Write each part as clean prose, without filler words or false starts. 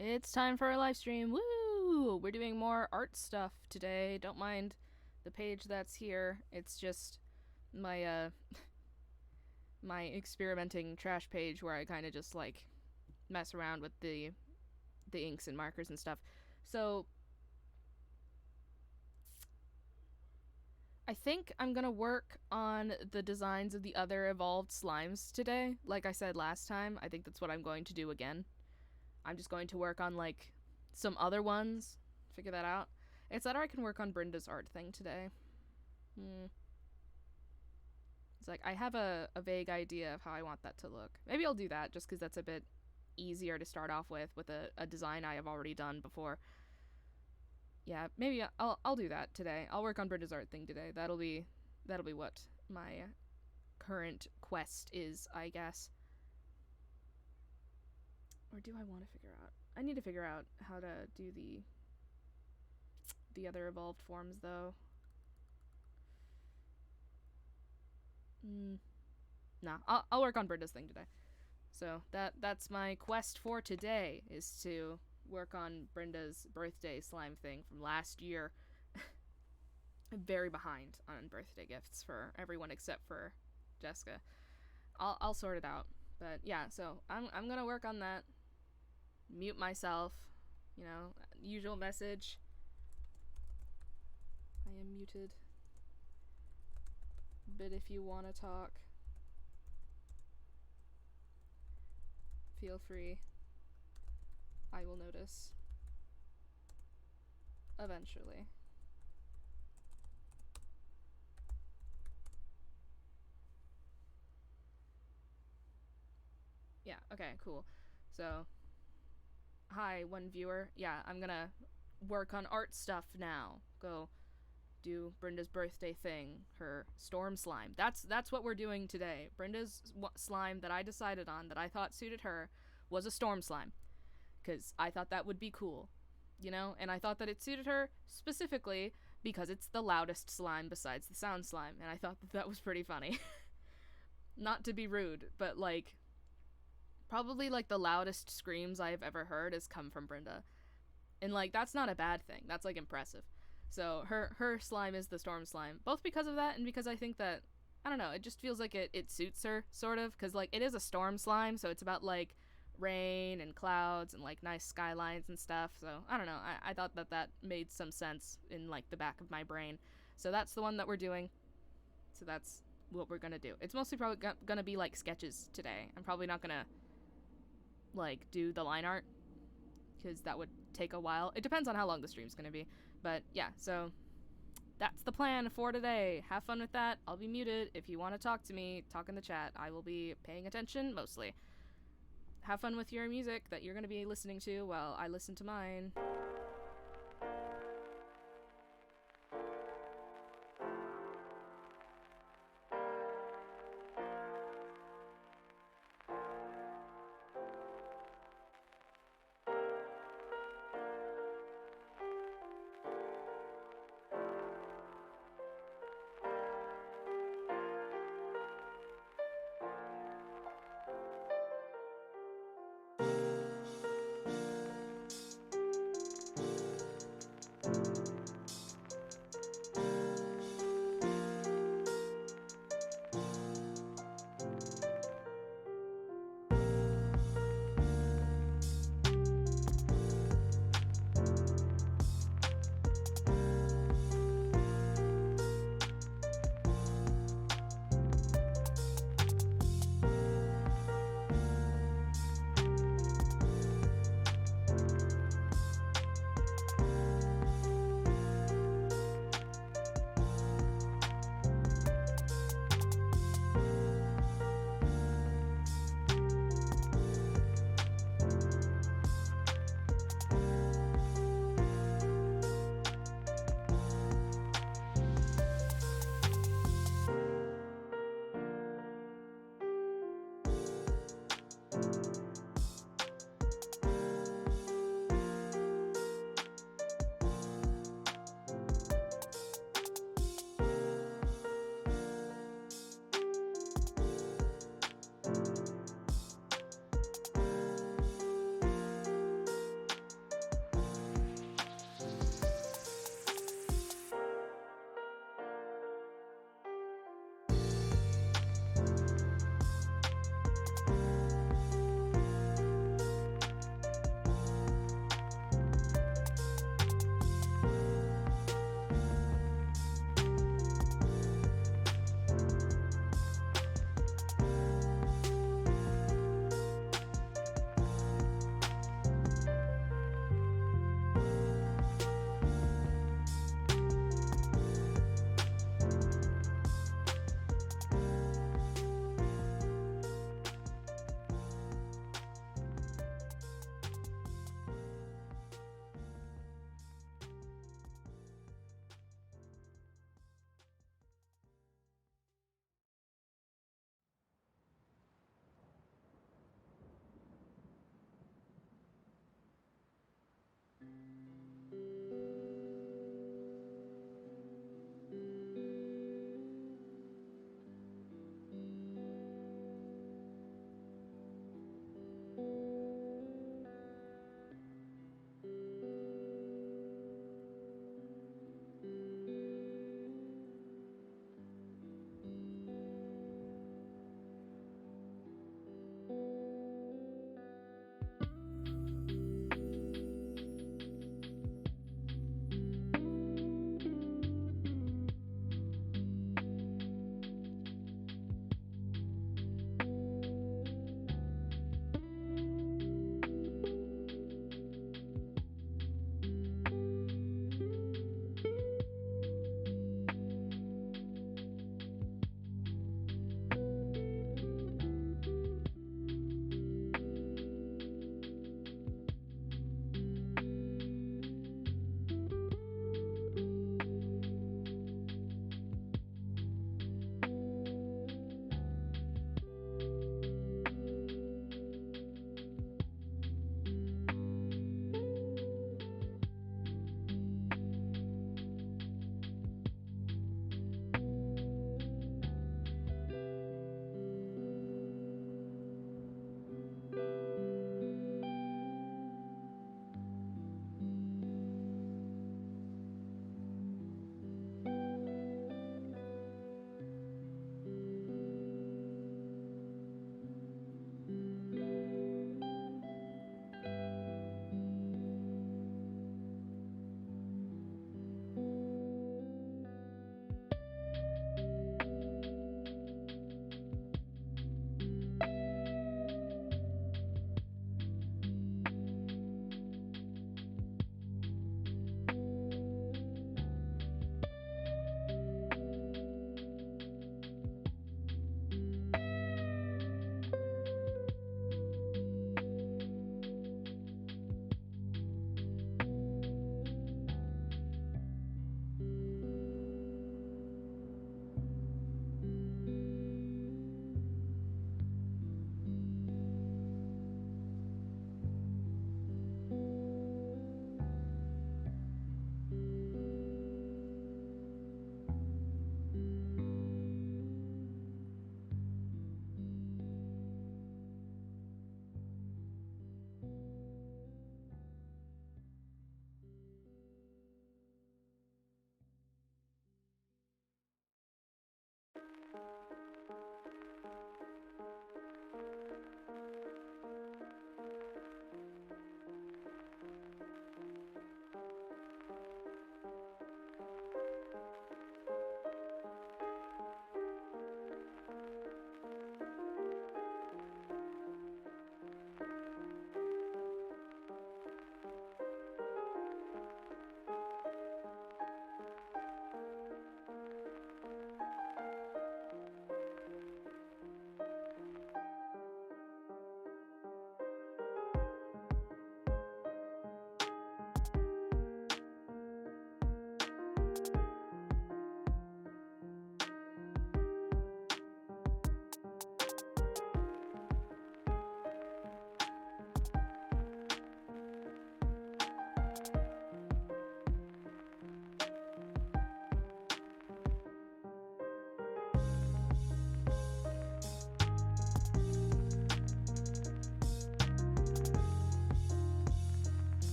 It's time for a live stream. Woo! We're doing more art stuff today. Don't mind the page that's here. It's just my my experimenting trash page where I kind of just like mess around with the inks and markers and stuff. So I think I'm gonna work on the designs of the other evolved slimes today. Like I said last time, I think that's what I'm going to do again. I'm just going to work on like some other ones, figure that out. It's that or I can work on Brenda's art thing today. It's like I have a vague idea of how I want that to look. Maybe I'll do that just because that's a bit easier to start off with a design I have already done before. Yeah, maybe I'll do that today. I'll work on Brenda's art thing today. That'll be what my current quest is, I guess. Or do I want to figure out? I need to figure out how to do the other evolved forms though. Nah, I'll work on Brenda's thing today. So that's my quest for today, is to work on Brenda's birthday slime thing from last year. I'm very behind on birthday gifts for everyone except for Jessica. I'll sort it out. But yeah, so I'm gonna work on that. Mute myself. You know, usual message. I am muted. But if you want to talk, feel free. I will notice. Eventually. Yeah, okay, cool. So, hi, one viewer. Yeah, I'm gonna work on art stuff now. Go do Brenda's birthday thing, her storm slime. That's what we're doing today. Brenda's slime that I decided on that I thought suited her was a storm slime, because I thought that would be cool, you know? And I thought that it suited her specifically because it's the loudest slime besides the sound slime, and I thought that was pretty funny. Not to be rude, but like probably like the loudest screams I've ever heard has come from Brenda. And like that's not a bad thing. That's like impressive. So her slime is the storm slime, both because of that and because I think that I don't know, it just feels like it suits her sort of, cuz like it is a storm slime, so it's about like rain and clouds and like nice skylines and stuff. So I don't know. I thought that made some sense in like the back of my brain. So that's the one that we're doing. So that's what we're gonna do. It's mostly probably gonna be like sketches today. I'm probably not gonna like do the line art because that would take a while. It depends on how long the stream's gonna be. But yeah, so that's the plan for today. Have fun with that. I'll be muted. If you want to talk to me, talk in the chat. I will be paying attention mostly. Have fun with your music that you're gonna be listening to while I listen to mine.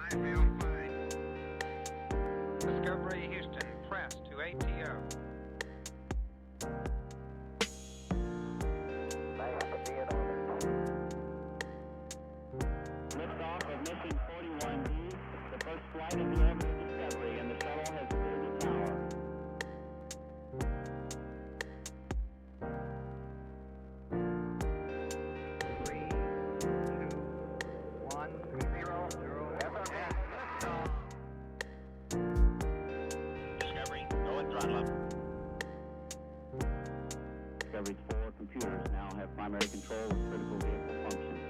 I feel fine. Discovery Houston, press to ATO. Liftoff of mission 41D, the first flight of the orbiter Discovery, and the shuttle has cleared the tower. Discovery, go and throttle up. Discovery's 4 computers now have primary control of critical vehicle functions.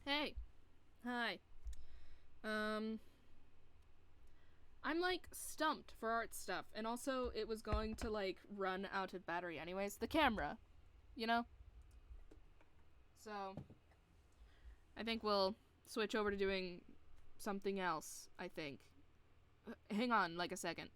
Hey. Hi. I'm like stumped for art stuff, and also it was going to like run out of battery anyways. The camera, you know? So I think we'll switch over to doing something else, I think. Hang on like a second.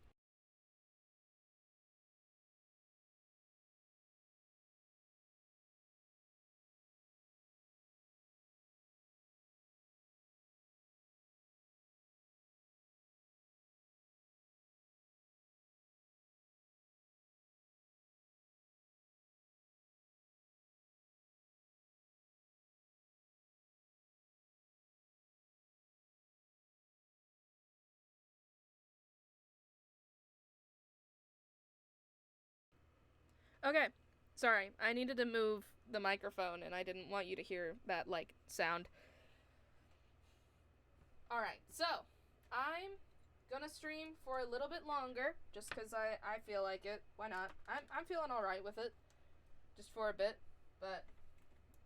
Okay. Sorry, I needed to move the microphone and I didn't want you to hear that like sound. Alright, so I'm gonna stream for a little bit longer just because I feel like it. Why not? I'm feeling alright with it. Just for a bit. But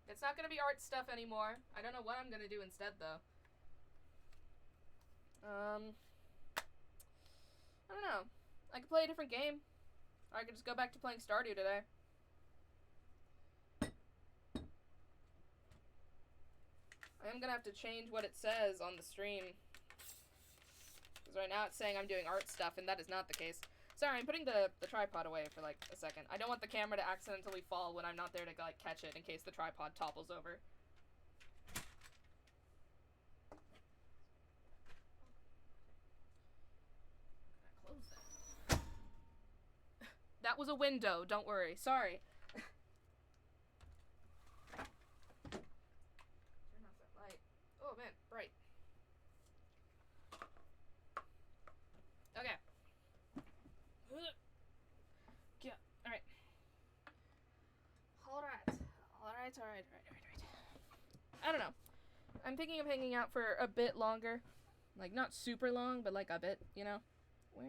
it's not gonna be art stuff anymore. I don't know what I'm gonna do instead though. I don't know. I could play a different game. Or I could just go back to playing Stardew today. I am gonna have to change what it says on the stream. Because right now it's saying I'm doing art stuff, and that is not the case. Sorry, I'm putting the tripod away for like a second. I don't want the camera to accidentally fall when I'm not there to like catch it in case the tripod topples over. Close that. That was a window, don't worry. Sorry. Turn off that light. Oh man, bright. Okay. Yeah, alright. Alright. I don't know. I'm thinking of hanging out for a bit longer. Like, not super long, but like a bit, you know? Where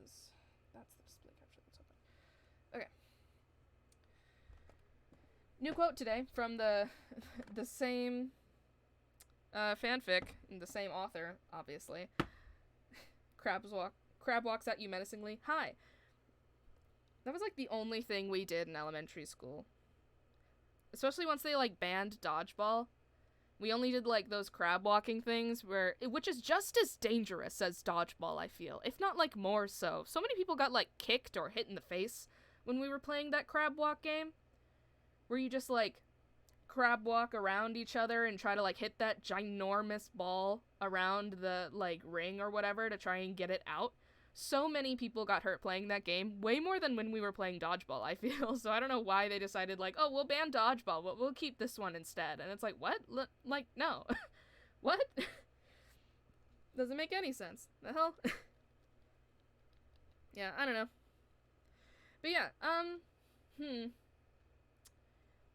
is... That's the display capture that's open. Okay. New quote today from the same fanfic, the same author, obviously. Crab walks at you menacingly. Hi. That was like the only thing we did in elementary school. Especially once they like banned dodgeball. We only did like those crab walking things which is just as dangerous as dodgeball, I feel. If not like more so. So many people got like kicked or hit in the face when we were playing that crab walk game. Where you just like crab walk around each other and try to like hit that ginormous ball around the like ring or whatever to try and get it out. So many people got hurt playing that game, way more than when we were playing dodgeball, I feel. So I don't know why they decided like, oh, we'll ban dodgeball, but we'll keep this one instead. And it's like, what? Like, no. What? Doesn't make any sense. The hell? Yeah, I don't know. But yeah, I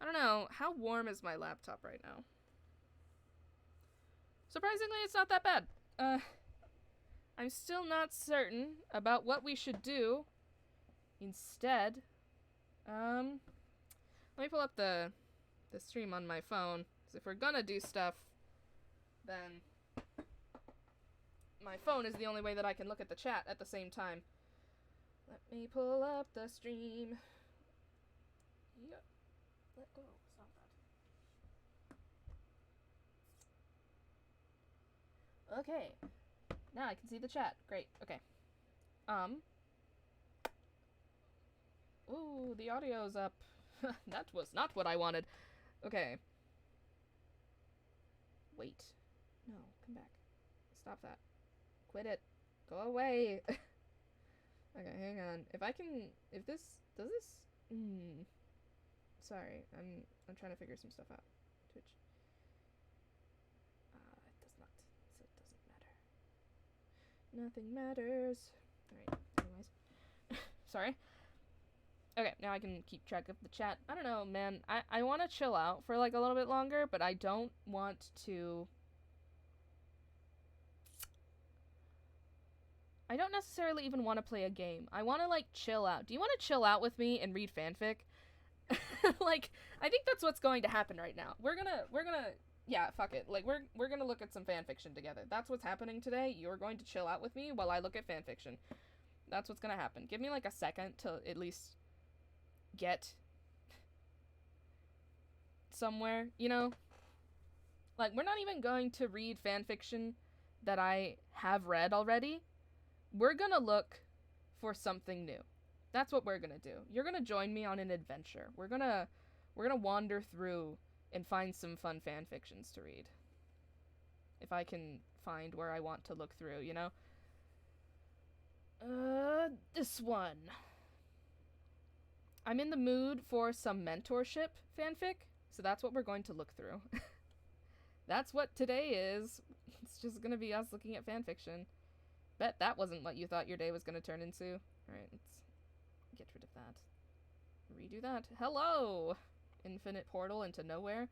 don't know. How warm is my laptop right now? Surprisingly, it's not that bad. I'm still not certain about what we should do instead. Let me pull up the stream on my phone. Because if we're gonna do stuff, then my phone is the only way that I can look at the chat at the same time. Let me pull up the stream. Yep. Let go. Stop that. Okay. Now I can see the chat. Great. Okay. Ooh, the audio's up. That was not what I wanted. Okay. Wait. No, come back. Stop that. Quit it. Go away. Okay, hang on. Does this? Sorry, I'm trying to figure some stuff out. Twitch. It does not. So it doesn't matter. Nothing matters. Alright, anyways. Sorry. Okay, now I can keep track of the chat. I don't know, man. I want to chill out for like a little bit longer, but I don't want to... I don't necessarily even want to play a game. I want to like chill out. Do you want to chill out with me and read fanfic? Like, I think that's what's going to happen right now. We're gonna yeah, fuck it. Like, we're gonna look at some fanfiction together. That's what's happening today. You're going to chill out with me while I look at fanfiction. That's what's gonna happen. Give me, like, a second to at least get somewhere, you know? Like, we're not even going to read fanfiction that I have read already. We're gonna look for something new. That's what we're gonna do. You're gonna join me on an adventure. We're gonna wander through and find some fun fanfictions to read. If I can find where I want to look through, you know? This one. I'm in the mood for some mentorship fanfic, so that's what we're going to look through. That's what today is. It's just gonna be us looking at fanfiction. Bet that wasn't what you thought your day was gonna turn into. Alright, let's get rid of that. Redo that. Hello! Infinite portal into nowhere.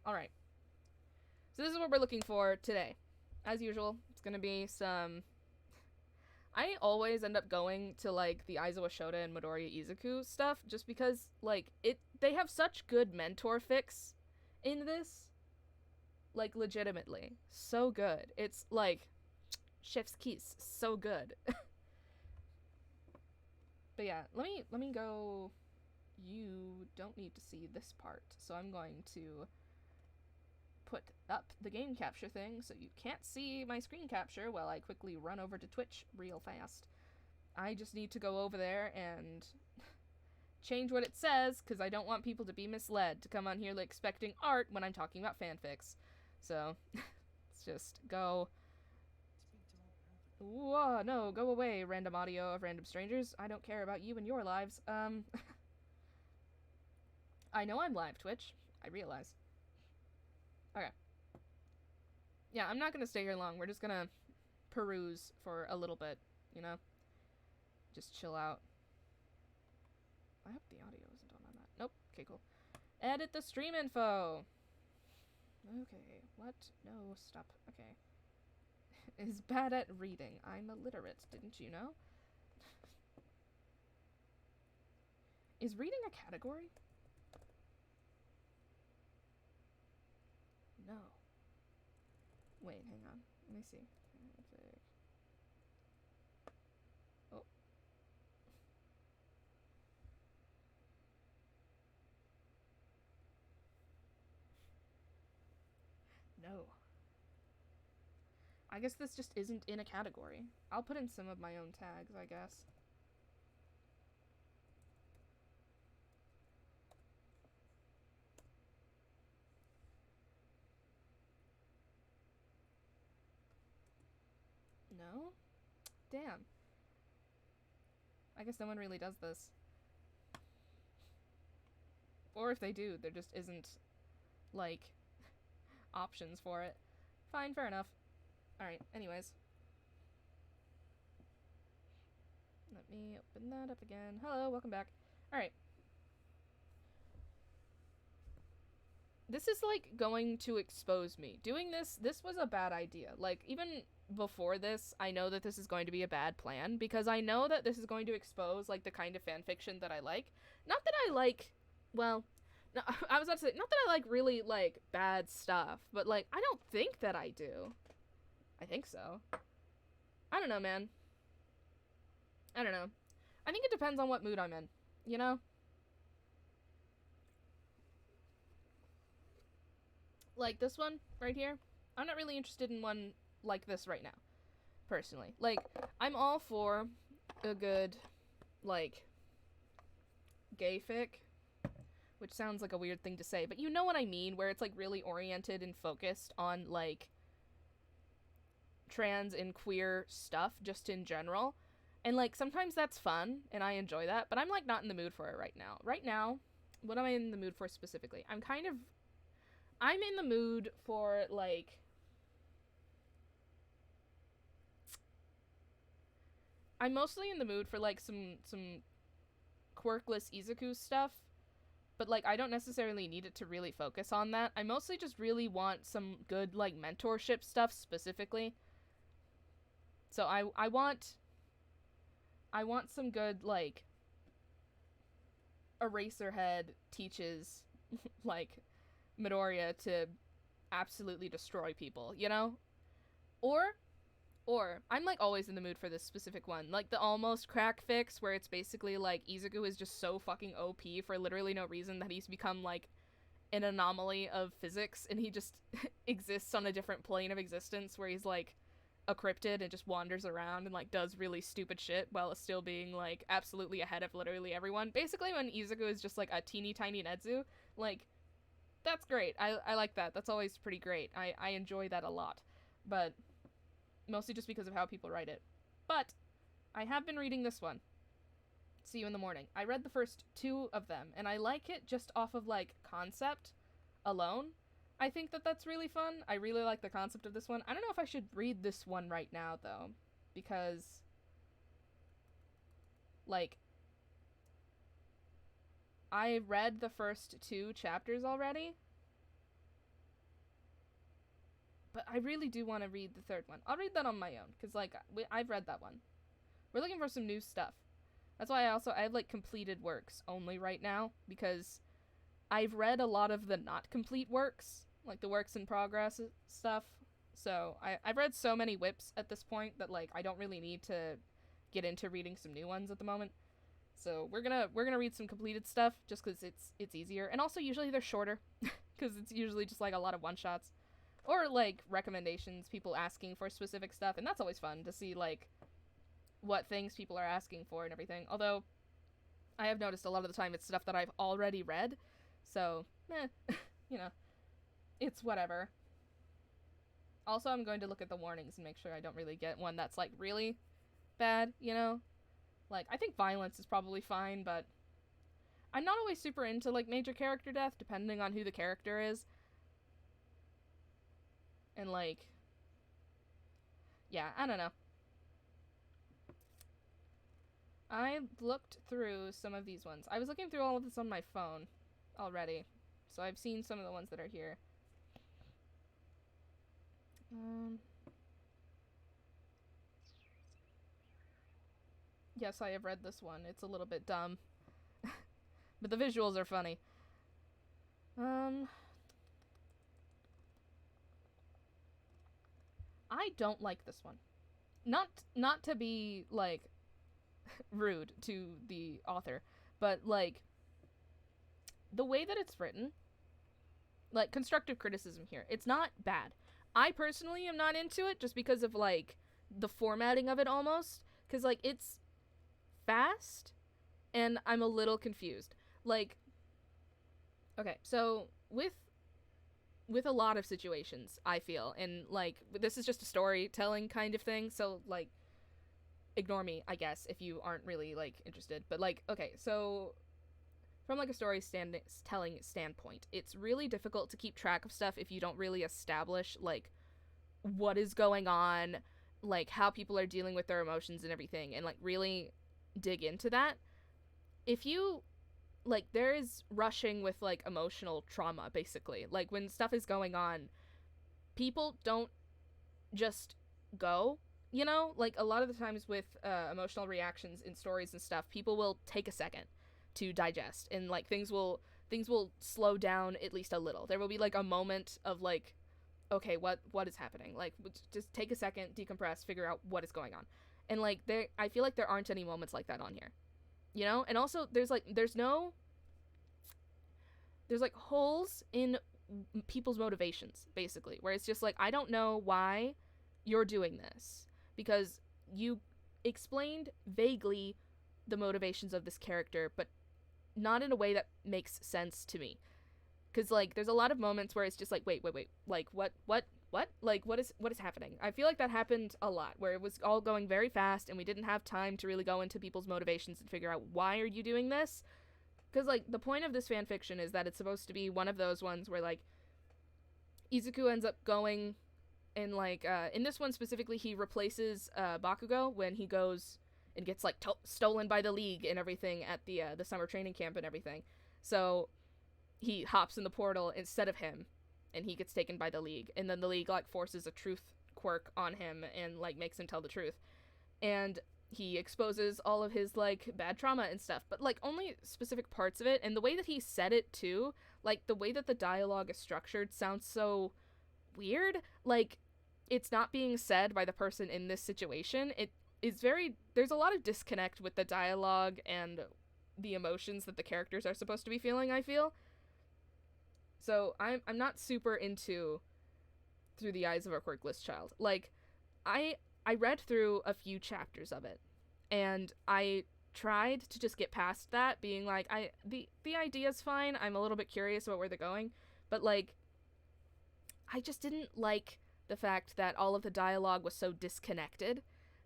Alright. So this is what we're looking for today. As usual, it's gonna be some... I always end up going to, like, the Aizawa Shota and Midoriya Izuku stuff, just because, like, they have such good mentor fics in this. Like, legitimately. So good. It's, like, chef's kiss. So good. But yeah, let me go... You don't need to see this part, so I'm going to put up the game capture thing so you can't see my screen capture while I quickly run over to Twitch real fast. I just need to go over there and change what it says, because I don't want people to be misled to come on here like, expecting art when I'm talking about fanfics. So, let's just go. Whoa, no, go away, random audio of random strangers. I don't care about you and your lives. I know I'm live, Twitch. I realize. Okay. Yeah, I'm not gonna stay here long. We're just gonna peruse for a little bit, you know? Just chill out. I hope the audio isn't on that. Nope. Okay, cool. Edit the stream info! Okay, what? No, stop. Okay. Is bad at reading. I'm illiterate, didn't you know? Is reading a category? No. Wait, hang on. Let me see. Oh. No. I guess this just isn't in a category. I'll put in some of my own tags, I guess. No? Damn. I guess no one really does this. Or if they do, there just isn't, like, options for it. Fine, fair enough. Alright, anyways. Let me open that up again. Hello, welcome back. Alright. This is, like, going to expose me. Doing this was a bad idea. Like, even before this, I know that this is going to be a bad plan, because I know that this is going to expose, like, the kind of fanfiction that I like. Not that I like, well, no, I was about to say, not that I like really, like, bad stuff, but, like, I don't think that I do. I think so. I don't know, man. I don't know. I think it depends on what mood I'm in, you know? Like this one right here, I'm not really interested in one like this right now, personally. Like, I'm all for a good, like, gay fic, which sounds like a weird thing to say, but you know what I mean, where it's, like, really oriented and focused on, like, trans and queer stuff, just in general. And, like, sometimes that's fun, and I enjoy that, but I'm, like, not in the mood for it right now. Right now, what am I in the mood for specifically? I'm in the mood for, like, I'm mostly in the mood for, like, some quirkless Izuku stuff, but, like, I don't necessarily need it to really focus on that. I mostly just really want some good, like, mentorship stuff specifically. So I want some good, like, Eraserhead teaches, like, Midoriya to absolutely destroy people, you know? Or I'm like always in the mood for this specific one, like the almost crack fix where it's basically like Izuku is just so fucking OP for literally no reason that he's become like an anomaly of physics, and he just exists on a different plane of existence where he's like a cryptid and just wanders around and like does really stupid shit while still being like absolutely ahead of literally everyone. Basically, when Izuku is just like a teeny tiny Netsu, like that's great. I like that. That's always pretty great. I enjoy that a lot, but mostly just because of how people write it. But I have been reading this one, See You in the Morning. I read the first 2 of them, and I like it just off of like concept alone. I think that that's really fun. I really like the concept of this one. I don't know if I should read this one right now though, because like I read the first 2 chapters already, but I really do want to read the 3rd one. I'll read that on my own, because like I've read that one. We're looking for some new stuff. That's why I have like completed works only right now, because I've read a lot of the not complete works, like the works in progress stuff. So I've read so many whips at this point that like I don't really need to get into reading some new ones at the moment. So we're gonna read some completed stuff just because it's easier, and also usually they're shorter because it's usually just like a lot of one shots or like recommendations, people asking for specific stuff, and that's always fun to see like what things people are asking for and everything. Although I have noticed a lot of the time it's stuff that I've already read, so you know, it's whatever. Also, I'm going to look at the warnings and make sure I don't really get one that's like really bad, you know? Like, I think violence is probably fine, but I'm not always super into like major character death, depending on who the character is. And like, yeah, I don't know. I looked through some of these ones. I was looking through all of this on my phone already, so I've seen some of the ones that are here. Yes, I have read this one. It's a little bit dumb, but the visuals are funny. I don't like this one. Not to be like rude to the author, but like the way that it's written, like constructive criticism here, it's not bad. I personally am not into it just because of like the formatting of it almost, because like it's fast and I'm a little confused. Like, okay, so with a lot of situations, I feel, and like this is just a storytelling kind of thing, so like ignore me, I guess, if you aren't really like interested. But like, okay, so from like a telling standpoint, it's really difficult to keep track of stuff if you don't really establish like what is going on, like how people are dealing with their emotions and everything, and like really dig into that. If you like, there is rushing with like emotional trauma, basically. Like when stuff is going on, people don't just go, you know? Like a lot of the times with emotional reactions in stories and stuff, people will take a second to digest, and like things will slow down at least a little. There will be like a moment of like, okay, what is happening? Like just take a second, decompress, figure out what is going on. And like I feel like there aren't any moments like that on here, you know? And also there's like holes in people's motivations, basically, where it's just like, I don't know why you're doing this, because you explained vaguely the motivations of this character, but not in a way that makes sense to me. Because like there's a lot of moments where it's just like, wait, like what like what is happening? I feel like that happened a lot, where it was all going very fast and we didn't have time to really go into people's motivations and figure out, why are you doing this? Because like the point of this fanfiction is that it's supposed to be one of those ones where like Izuku ends up going, and like in this one specifically, he replaces Bakugo when he goes and gets like stolen by the League and everything at the summer training camp and everything. So he hops in the portal instead of him, and he gets taken by the League, and then the League like forces a truth quirk on him and like makes him tell the truth, and he exposes all of his like bad trauma and stuff, but like only specific parts of it. And the way that he said it too, like the way that the dialogue is structured, sounds so weird. Like, it's not being said by the person in this situation. It is there's a lot of disconnect with the dialogue and the emotions that the characters are supposed to be feeling, I feel. So I'm not super into Through the Eyes of a Quirkless Child. Like, I read through a few chapters of it, and I tried to just get past that, being like, the idea's fine. I'm a little bit curious about where they're going, but like, I just didn't like the fact that all of the dialogue was so disconnected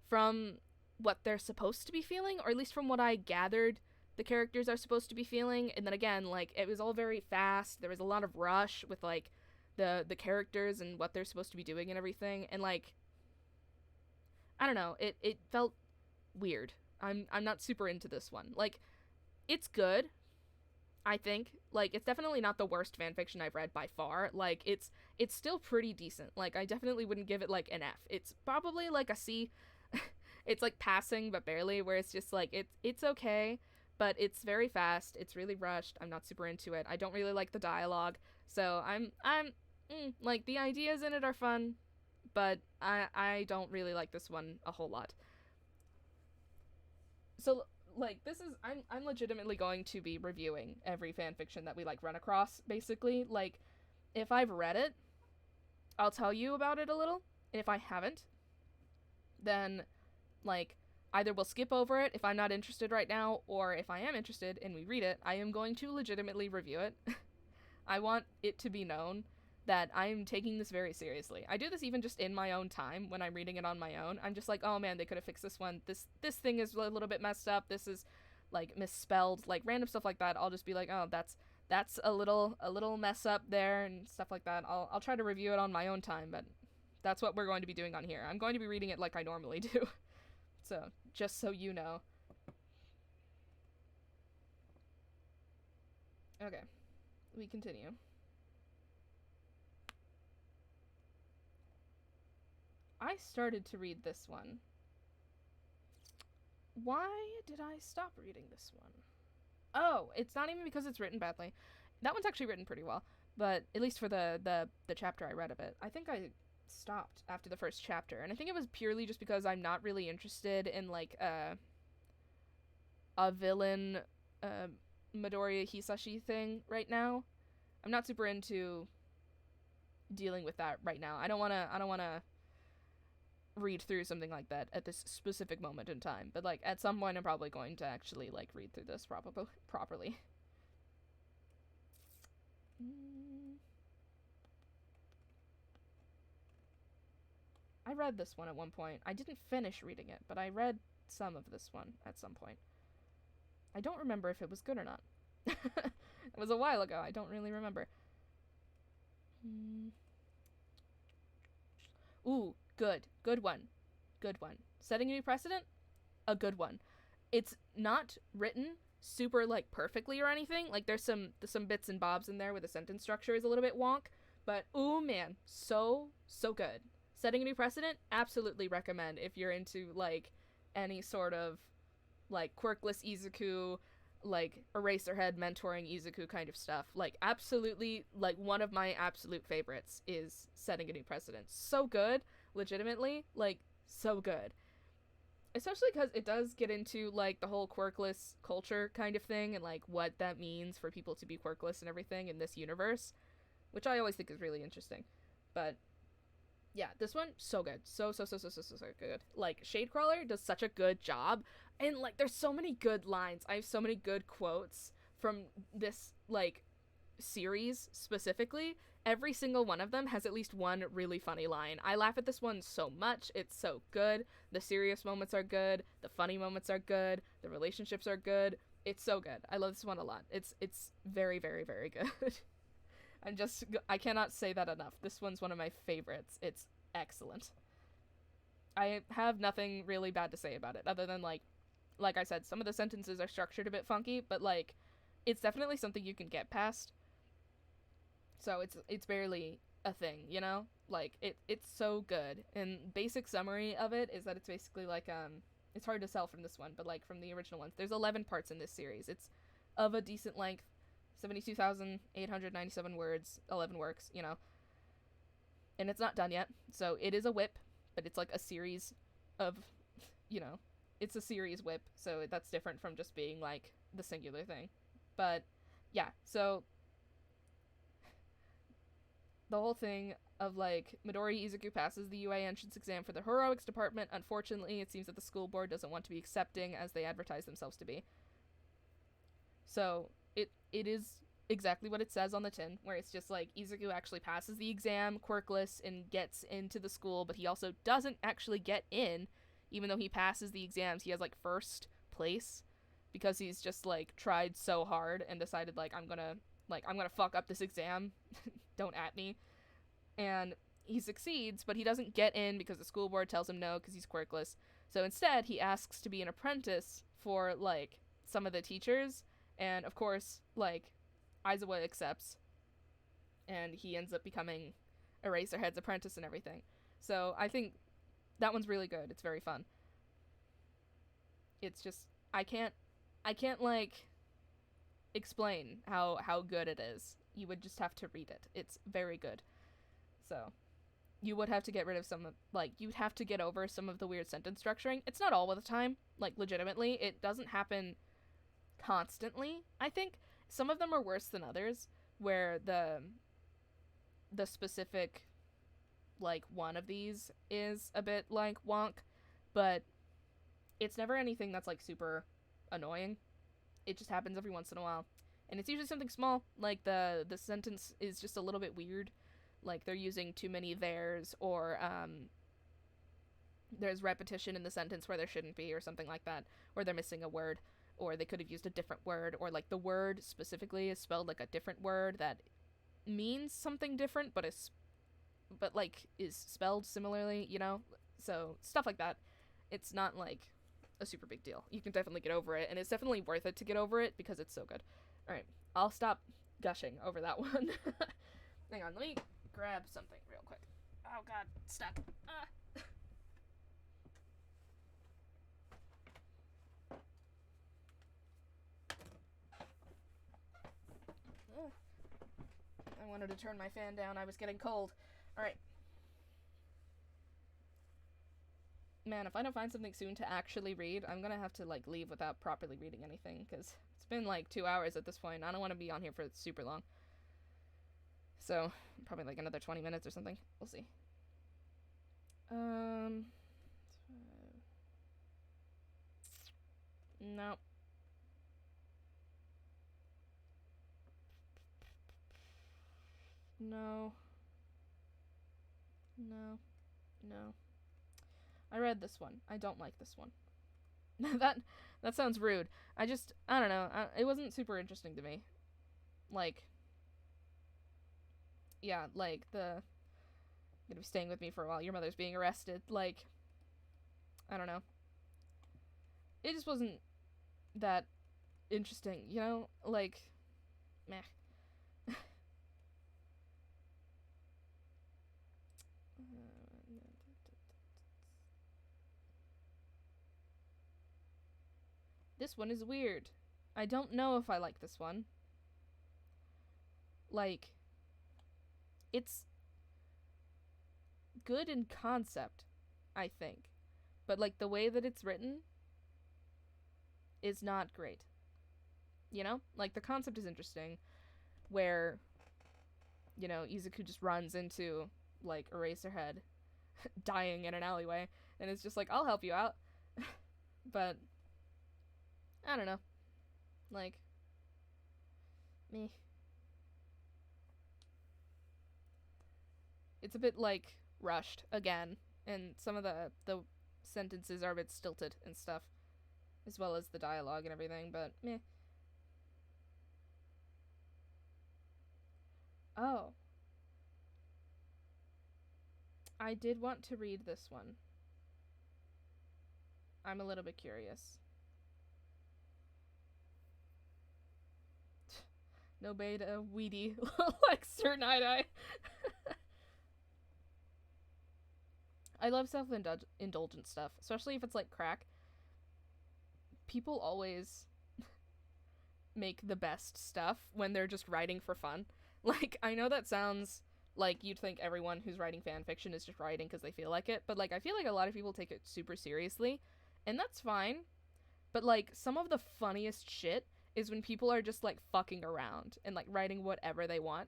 from what they're supposed to be feeling, or at least from what I gathered the characters are supposed to be feeling. And then again, like, it was all very fast. There was a lot of rush with like the characters and what they're supposed to be doing and everything, and like, I don't know, it felt weird. I'm not super into this one. Like, it's good, I think. Like, it's definitely not the worst fanfiction I've read by far. Like, it's still pretty decent. Like, I definitely wouldn't give it like an F. It's probably like a C. It's like passing but barely, where it's just like, it's okay, but it's very fast. It's really rushed. I'm not super into it. I don't really like the dialogue. So I'm like, the ideas in it are fun, but I don't really like this one a whole lot. So, like, this is, I'm legitimately going to be reviewing every fanfiction that we, like, run across, basically. Like, if I've read it, I'll tell you about it a little, and if I haven't, then, like, either we'll skip over it if I'm not interested right now, or if I am interested and we read it, I am going to legitimately review it. I want it to be known that I'm taking this very seriously. I do this even just in my own time when I'm reading it on my own. I'm just like, oh man, they could have fixed this one. This thing is a little bit messed up. This is like misspelled, like random stuff like that. I'll just be like, oh, that's a little mess up there and stuff like that. I'll try to review it on my own time, but that's what we're going to be doing on here. I'm going to be reading it like I normally do. So, just so you know. Okay. We continue. I started to read this one. Why did I stop reading this one? Oh, it's not even because it's written badly. That one's actually written pretty well, but at least for the chapter I read of it. I think I stopped after the first chapter, and I think it was purely just because I'm not really interested in like a villain Midoriya Hisashi thing right now. I'm not super into dealing with that right now. I don't want to read through something like that at this specific moment in time, but like at some point I'm probably going to actually like read through this properly. I read this one at one point. I didn't finish reading it, but I read some of this one at some point. I don't remember if it was good or not. It was a while ago. I don't really remember. Ooh, good one. Setting a new precedent? A good one. It's not written super like perfectly or anything. Like, there's some bits and bobs in there where the sentence structure is a little bit wonk, but ooh man, so good. Setting a new precedent? Absolutely recommend if you're into like any sort of like quirkless Izuku, like Eraserhead mentoring Izuku kind of stuff. Like, absolutely, like one of my absolute favorites is Setting a New Precedent. So good, legitimately, like so good. Especially because it does get into like the whole quirkless culture kind of thing and like what that means for people to be quirkless and everything in this universe, which I always think is really interesting. But yeah, this one, so good. So good. Like, Shadecrawler does such a good job. And, like, there's so many good lines. I have so many good quotes from this, like, series specifically. Every single one of them has at least one really funny line. I laugh at this one so much. It's so good. The serious moments are good. The funny moments are good. The relationships are good. It's so good. I love this one a lot. It's very, very, very good. I cannot say that enough. This one's one of my favorites. It's excellent. I have nothing really bad to say about it, other than, like I said, some of the sentences are structured a bit funky, but, like, it's definitely something you can get past. So it's barely a thing, you know? Like, it's so good. And basic summary of it is that it's basically, like, it's hard to sell from this one, but, like, from the original ones. There's 11 parts in this series. It's of a decent length. 72,897 words, 11 works, you know. And it's not done yet. So it is a whip, but it's like a series of, it's a series whip. So that's different from just being like the singular thing. But yeah, so the whole thing of like Midori Izuku passes the UA entrance exam for the heroics department. Unfortunately, it seems that the school board doesn't want to be accepting as they advertise themselves to be. So it is exactly what it says on the tin, where it's just like Izuku actually passes the exam quirkless and gets into the school, but he also doesn't actually get in, even though he passes the exams. He has like first place because he's just like tried so hard and decided like I'm gonna fuck up this exam. Don't at me. And he succeeds, but he doesn't get in because the school board tells him no because he's quirkless. So instead, he asks to be an apprentice for like some of the teachers, and of course, like Aizawa accepts, and he ends up becoming Eraserhead's apprentice and everything. So I think that one's really good. It's very fun. It's just I can't like explain how good it is. You would just have to read it. It's very good. So you would have to get rid of you'd have to get over some of the weird sentence structuring. It's not all of the time, like legitimately. It doesn't happen constantly. I think some of them are worse than others, where the specific like one of these is a bit like wonk, but it's never anything that's like super annoying. It just happens every once in a while, and it's usually something small, like the sentence is just a little bit weird, like they're using too many theirs, or there's repetition in the sentence where there shouldn't be, or something like that, or they're missing a word, or they could have used a different word, or like the word specifically is spelled like a different word that means something different but is spelled similarly, so stuff like that. It's not like a super big deal. You can definitely get over it, and it's definitely worth it to get over it because it's so good. All right, I'll stop gushing over that one. Hang on, let me grab something real quick. Oh god, stuck. I wanted to turn my fan down. I was getting cold. Alright. Man, if I don't find something soon to actually read, I'm gonna have to, like, leave without properly reading anything, because it's been, like, 2 hours at this point. I don't want to be on here for super long. So, probably, like, another 20 minutes or something. We'll see. No. No. No. No. I read this one. I don't like this one. that sounds rude. I don't know. It wasn't super interesting to me. Like, yeah, like you're gonna be staying with me for a while. Your mother's being arrested. Like, I don't know. It just wasn't that interesting, Like, meh. This one is weird. I don't know if I like this one. Like, it's good in concept, I think. But, like, the way that it's written is not great. Like, the concept is interesting, where, Izuku just runs into, like, Eraserhead dying in an alleyway, and it's just like, I'll help you out. But I don't know. Like, me. It's a bit, like, rushed again, and some of the sentences are a bit stilted and stuff, as well as the dialogue and everything, but meh. Oh. I did want to read this one. I'm a little bit curious. No beta, weedy, like Sir Night-Eye. I love self-indulgent stuff, especially if it's like crack. People always make the best stuff when they're just writing for fun. Like, I know that sounds Like, you'd think everyone who's writing fan fiction is just writing because they feel like it, but, like, I feel like a lot of people take it super seriously, and that's fine, but, like, some of the funniest shit is when people are just, like, fucking around and, like, writing whatever they want.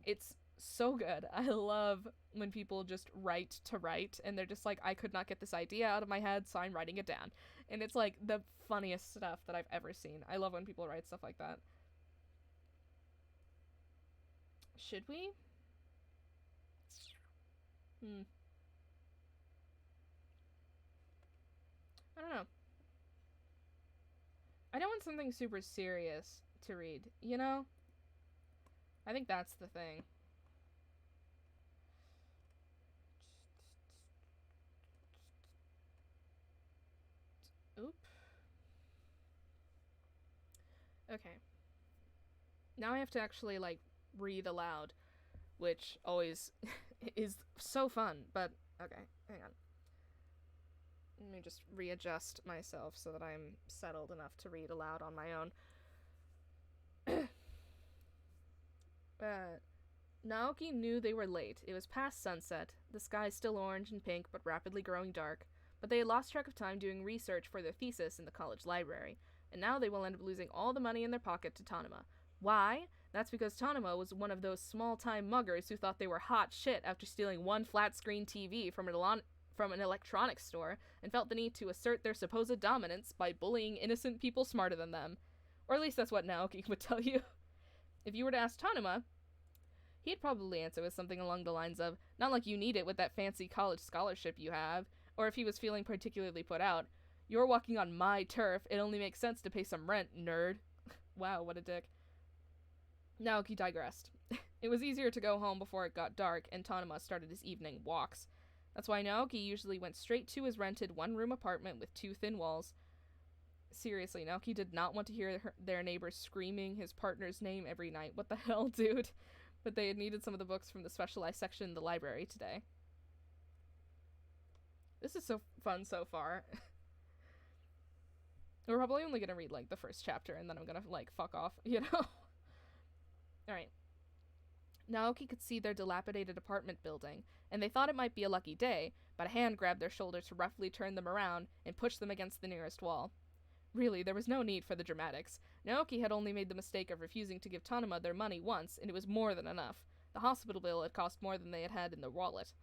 It's so good. I love when people just write to write, and they're just like, I could not get this idea out of my head, so I'm writing it down. And it's, like, the funniest stuff that I've ever seen. I love when people write stuff like that. Should we? I don't know. I don't want something super serious to read, you know? I think that's the thing. Oop. Okay. Now I have to actually, like, read aloud, which always is so fun, but okay, hang on. Let me just readjust myself so that I'm settled enough to read aloud on my own. Naoki knew they were late. It was past sunset, the sky still orange and pink but rapidly growing dark, but they had lost track of time doing research for their thesis in the college library, and now they will end up losing all the money in their pocket to Tanuma. Why? That's because Tanuma was one of those small-time muggers who thought they were hot shit after stealing one flat-screen TV from an electronics store and felt the need to assert their supposed dominance by bullying innocent people smarter than them. Or at least that's what Naoki would tell you. If you were to ask Tanuma, he'd probably answer with something along the lines of, not like you need it with that fancy college scholarship you have, or if he was feeling particularly put out, you're walking on my turf, it only makes sense to pay some rent, nerd. Wow, what a dick. Naoki digressed. It was easier to go home before it got dark, and Tanuma started his evening walks. That's why Naoki usually went straight to his rented one-room apartment with 2 thin walls. Seriously, Naoki did not want to hear their neighbors screaming his partner's name every night. What the hell, dude? But they had needed some of the books from the specialized section in the library today. This is so fun so far. We're probably only gonna read, like, the first chapter, and then I'm gonna, like, fuck off, you know? Alright. Naoki could see their dilapidated apartment building, and they thought it might be a lucky day, but a hand grabbed their shoulder to roughly turn them around and push them against the nearest wall. Really, there was no need for the dramatics. Naoki had only made the mistake of refusing to give Tanuma their money once, and it was more than enough. The hospital bill had cost more than they had had in their wallet.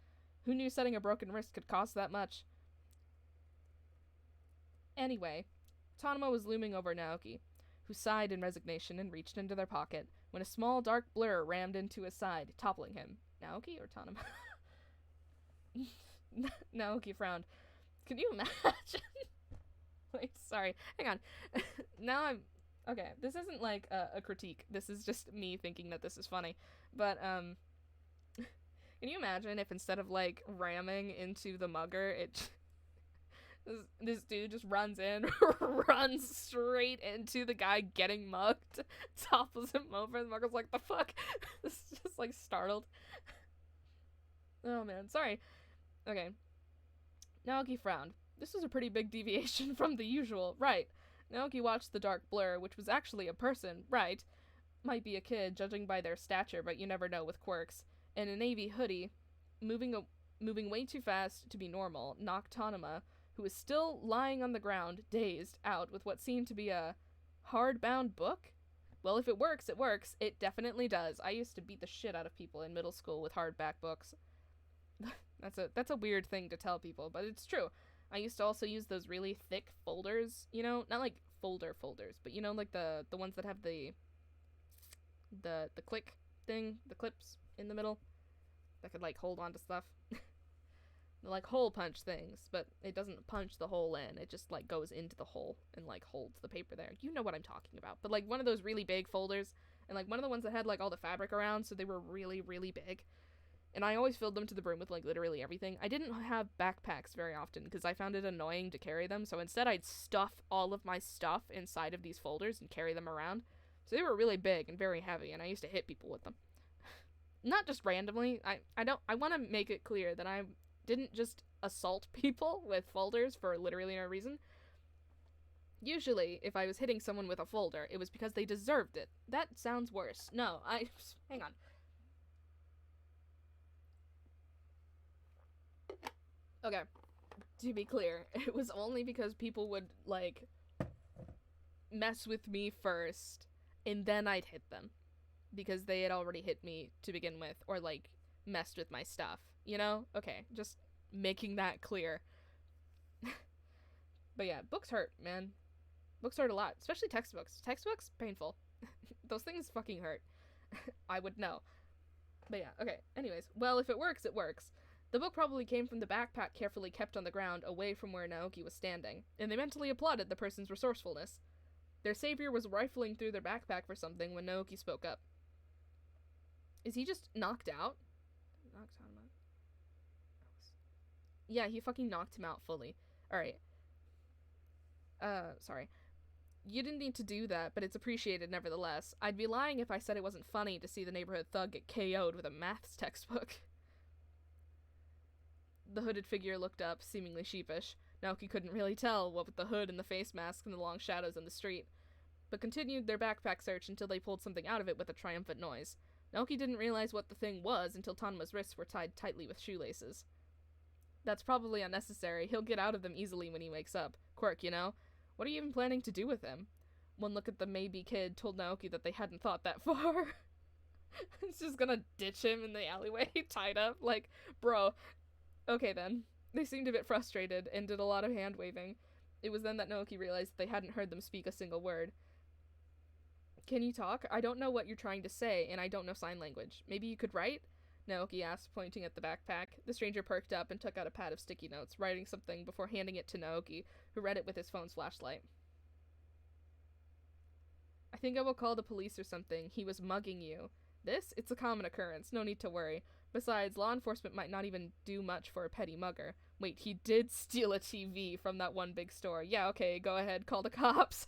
Who knew setting a broken wrist could cost that much? Anyway, Tanuma was looming over Naoki, who sighed in resignation and reached into their pocket, when a small dark blur rammed into his side, toppling him. Naoki or Tanuma? Naoki frowned. Can you imagine? Wait, sorry. Hang on. Now I'm... Okay, this isn't like a critique. This is just me thinking that this is funny. But, can you imagine if instead of, like, ramming into the mugger, this dude just runs in, runs straight into the guy getting mugged, topples him over, the mugger's like, the fuck? This is just, like, startled. Oh, man, sorry. Okay. Naoki frowned. This was a pretty big deviation from the usual. Right. Naoki watched the dark blur, which was actually a person. Right. Might be a kid, judging by their stature, but you never know with quirks. In a navy hoodie, moving way too fast to be normal, knocked Tanuma, who was still lying on the ground, dazed, out with what seemed to be a hardbound book? Well, if it works, it works. It definitely does. I used to beat the shit out of people in middle school with hardback books. That's a weird thing to tell people, but it's true. I used to also use those really thick folders, you know, not like folders, but you know, like the ones that have the click thing, the clips in the middle that could like hold on to stuff. They're like hole punch things, but it doesn't punch the hole in. It just like goes into the hole and like holds the paper there. You know what I'm talking about. But like one of those really big folders, and like one of the ones that had like all the fabric around, so they were really, really big. And I always filled them to the brim with, like, literally everything. I didn't have backpacks very often because I found it annoying to carry them. So instead, I'd stuff all of my stuff inside of these folders and carry them around. So they were really big and very heavy, and I used to hit people with them. Not just randomly. I want to make it clear that I didn't just assault people with folders for literally no reason. Usually, if I was hitting someone with a folder, it was because they deserved it. That sounds worse. No, hang on. Okay, to be clear, it was only because people would, like, mess with me first, and then I'd hit them. Because they had already hit me to begin with, or, like, messed with my stuff. You know? Okay, just making that clear. But yeah, books hurt, man. Books hurt a lot, especially textbooks. Textbooks, painful. Those things fucking hurt. I would know. But yeah, okay. Anyways, well, if it works, it works. The book probably came from the backpack carefully kept on the ground away from where Naoki was standing, and they mentally applauded the person's resourcefulness. Their savior was rifling through their backpack for something when Naoki spoke up. Is he just knocked out? Knocked him out. Yeah, he fucking knocked him out fully. Alright. Sorry. You didn't need to do that, but it's appreciated nevertheless. I'd be lying if I said it wasn't funny to see the neighborhood thug get KO'd with a maths textbook. The hooded figure looked up, seemingly sheepish. Naoki couldn't really tell, what with the hood and the face mask and the long shadows in the street, but continued their backpack search until they pulled something out of it with a triumphant noise. Naoki didn't realize what the thing was until Tanma's wrists were tied tightly with shoelaces. That's probably unnecessary. He'll get out of them easily when he wakes up. Quirk, you know? What are you even planning to do with him? One look at the maybe kid told Naoki that they hadn't thought that far. It's just gonna ditch him in the alleyway, tied up. Like, bro. Okay then. They seemed a bit frustrated and did a lot of hand-waving. It was then that Naoki realized that they hadn't heard them speak a single word. Can you talk? I don't know what you're trying to say, and I don't know sign language. Maybe you could write? Naoki asked, pointing at the backpack. The stranger perked up and took out a pad of sticky notes, writing something before handing it to Naoki, who read it with his phone's flashlight. I think I will call the police or something. He was mugging you. This? It's a common occurrence. No need to worry. Besides, law enforcement might not even do much for a petty mugger. Wait, he did steal a TV from that one big store. Yeah, okay, go ahead, call the cops.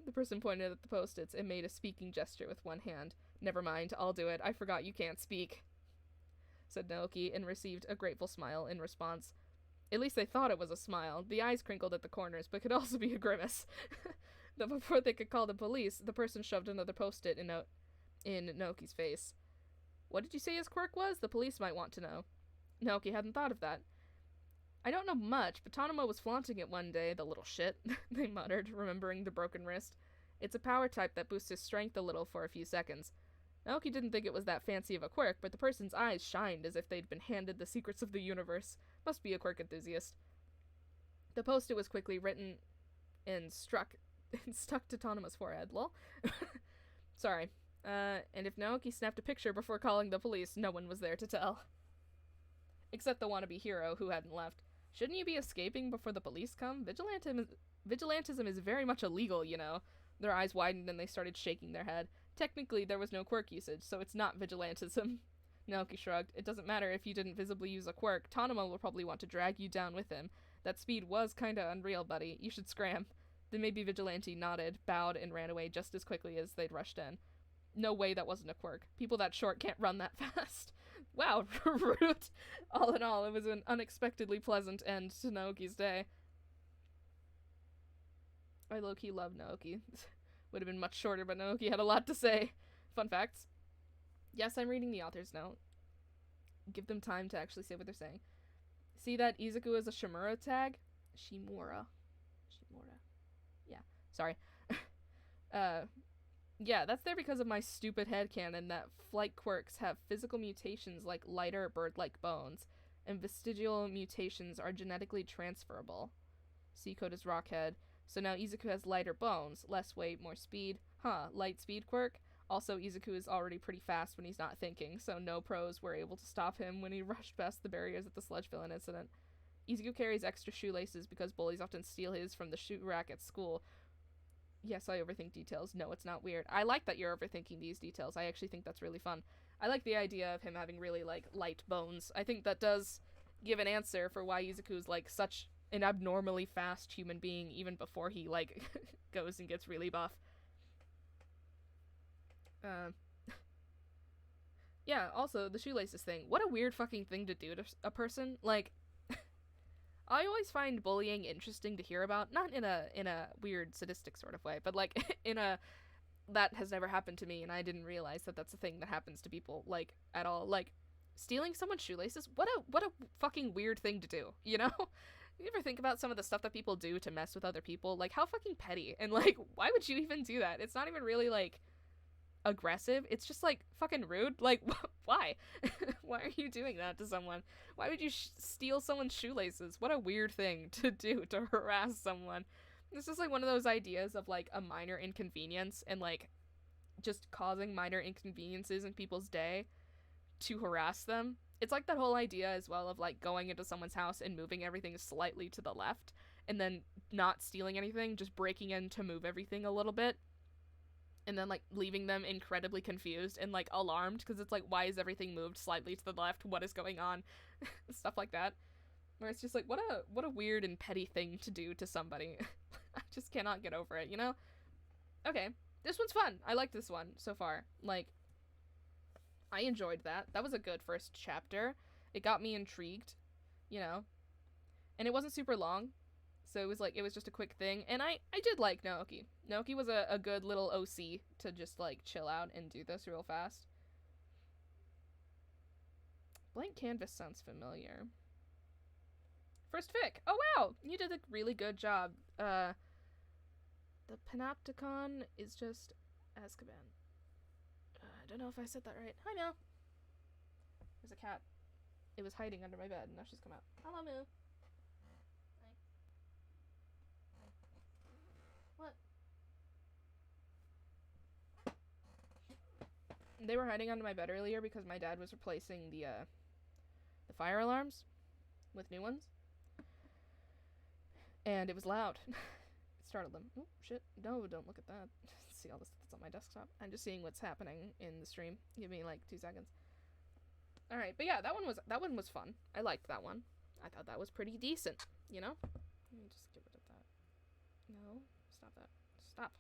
The person pointed at the post-its and made a speaking gesture with one hand. Never mind, I'll do it. I forgot you can't speak, said Naoki, and received a grateful smile in response. At least they thought it was a smile. The eyes crinkled at the corners, but could also be a grimace. Though before they could call the police, the person shoved another post-it in Naoki's face. What did you say his quirk was? The police might want to know. Naoki hadn't thought of that. I don't know much, but Tanuma was flaunting it one day, the little shit, they muttered, remembering the broken wrist. It's a power type that boosts his strength a little for a few seconds. Naoki didn't think it was that fancy of a quirk, but the person's eyes shined as if they'd been handed the secrets of the universe. Must be a quirk enthusiast. The post-it was quickly written and stuck to Tanuma's forehead. Lol. Sorry. And if Naoki snapped a picture before calling the police, no one was there to tell. Except the wannabe hero, who hadn't left. Shouldn't you be escaping before the police come? Vigilantism is very much illegal, you know. Their eyes widened and they started shaking their head. Technically, there was no quirk usage, so it's not vigilantism. Naoki shrugged. It doesn't matter if you didn't visibly use a quirk. Tanuma will probably want to drag you down with him. That speed was kinda unreal, buddy. You should scram. The maybe vigilante nodded, bowed, and ran away just as quickly as they'd rushed in. No way that wasn't a quirk. People that short can't run that fast. Wow, rude. All in all, it was an unexpectedly pleasant end to Naoki's day. I low-key love Naoki. Would have been much shorter, but Naoki had a lot to say. Fun facts. Yes, I'm reading the author's note. Give them time to actually say what they're saying. See that Izuku is a Shimura tag? Shimura. Yeah, sorry. Yeah, that's there because of my stupid headcanon that flight quirks have physical mutations like lighter bird-like bones, and vestigial mutations are genetically transferable. C code is Rockhead. So now Izuku has lighter bones, less weight, more speed. Huh, light speed quirk? Also, Izuku is already pretty fast when he's not thinking, so no pros were able to stop him when he rushed past the barriers at the sludge villain incident. Izuku carries extra shoelaces because bullies often steal his from the shoe rack at school. Yes, I overthink details. No, it's not weird. I like that you're overthinking these details. I actually think that's really fun. I like the idea of him having really, like, light bones. I think that does give an answer for why Izuku's, like, such an abnormally fast human being even before he, like, goes and gets really buff. Yeah, also, the shoelaces thing. What a weird fucking thing to do to a person. Like, I always find bullying interesting to hear about, not in a weird sadistic sort of way, but like in a that has never happened to me and I didn't realize that that's a thing that happens to people like at all. Like Stealing someone's shoelaces? What a fucking weird thing to do, you know? You ever think about some of the stuff that people do to mess with other people? Like, how fucking petty. And, like, why would you even do that? It's not even really, like, aggressive. It's just, like, fucking rude. Like, why? Why are you doing that to someone? Why would you steal someone's shoelaces? What a weird thing to do to harass someone. This is, like, one of those ideas of, like, a minor inconvenience and, like, just causing minor inconveniences in people's day to harass them. It's like that whole idea as well of, like, going into someone's house and moving everything slightly to the left and then not stealing anything, just breaking in to move everything a little bit and then, like, leaving them incredibly confused and, like, alarmed because it's like, why is everything moved slightly to the left? What is going on? Stuff like that. Where it's just like, what a weird and petty thing to do to somebody. I just cannot get over it, you know? Okay, this one's fun. I like this one so far. Like, I enjoyed that. That was a good first chapter. It got me intrigued, you know? And it wasn't super long, so it was just a quick thing. And I did like Naoki. Naoki was a good little OC to just, like, chill out and do this real fast. Blank Canvas sounds familiar. First fic. Oh, wow! You did a really good job. The Panopticon is just Azkaban. I don't know if I said that right. Hi, Mel. There's a cat. It was hiding under my bed, and now she's come out. Hello, Moo. Hi. What? They were hiding under my bed earlier because my dad was replacing the fire alarms with new ones. And it was loud. It startled them. Oh, shit. No, don't look at that. See all the stuff that's on my desktop. I'm just seeing what's happening in the stream. Give me like 2 seconds. All right, but yeah, that one was fun. I liked that one. I thought that was pretty decent, you know? Let me just get rid of that. No, stop that. Stop.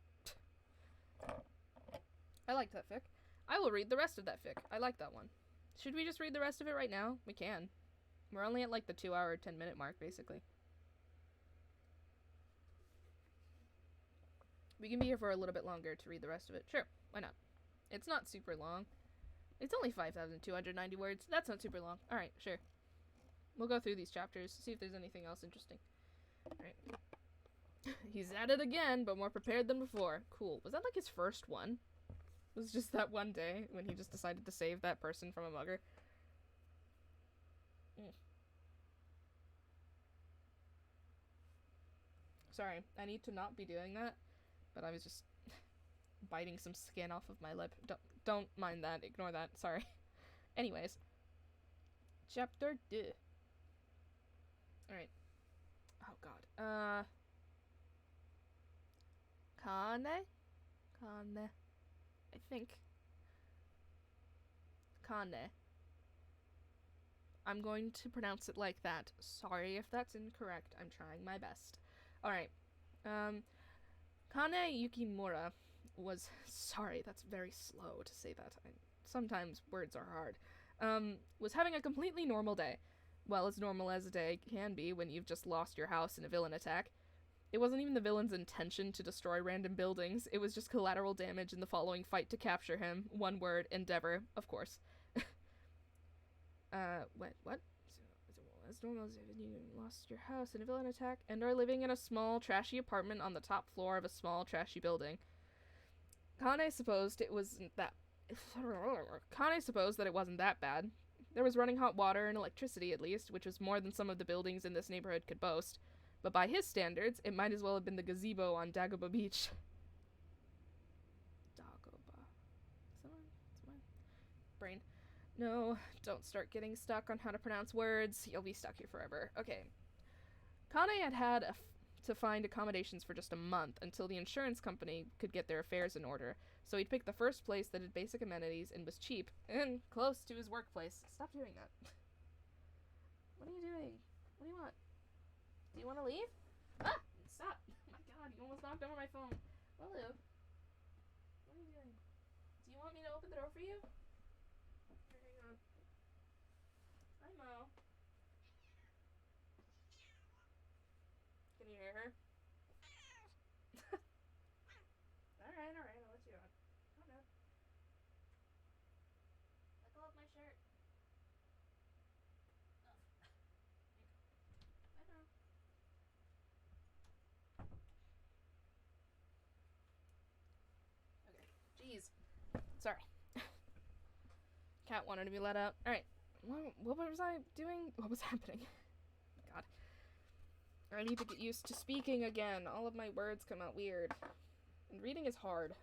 I liked that fic. I will read the rest of that fic. I like that one. Should we just read the rest of it right now? We can. We're only at like the 2-hour, 10-minute mark, basically. We can be here for a little bit longer to read the rest of it. Sure, why not? It's not super long. It's only 5,290 words. That's not super long. Alright, sure. We'll go through these chapters, see if there's anything else interesting. Alright. He's at it again, but more prepared than before. Cool. Was that like his first one? It was just that one day when he just decided to save that person from a mugger? Sorry, I need to not be doing that. But I was just biting some skin off of my lip. Don't mind that. Ignore that. Sorry. Anyways. Chapter 2. Alright. Oh, God. Kane? I think. Kane. I'm going to pronounce it like that. Sorry if that's incorrect. I'm trying my best. Alright. Kane Yukimura was... Sorry, that's very slow to say that. Sometimes words are hard. Was having a completely normal day. Well, as normal as a day can be when you've just lost your house in a villain attack. It wasn't even the villain's intention to destroy random buildings. It was just collateral damage in the following fight to capture him. One word, endeavor, of course. What? As normal as if you lost your house in a villain attack and are living in a small, trashy apartment on the top floor of a small, trashy building. Kane supposed it wasn't that... Kane supposed that it wasn't that bad. There was running hot water and electricity, at least, which was more than some of the buildings in this neighborhood could boast. But by his standards, it might as well have been the gazebo on Dagobah Beach. Dagobah. Is my brain? No, don't start getting stuck on how to pronounce words. You'll be stuck here forever. Okay. Kane had to find accommodations for just a month until the insurance company could get their affairs in order. So he'd picked the first place that had basic amenities and was cheap and close to his workplace. Stop doing that. What are you doing? What do you want? Do you want to leave? Ah! Stop! Oh my god, you almost knocked over my phone. Hello. What are you doing? Do you want me to open the door for you? Here, hang on. Hi, Mo. Can you hear her? Alright, I'll let you out. Calm down. Let go of my shirt. Sorry. Cat wanted to be let out. Alright. What was I doing? What was happening? God. I need to get used to speaking again. All of my words come out weird. And reading is hard.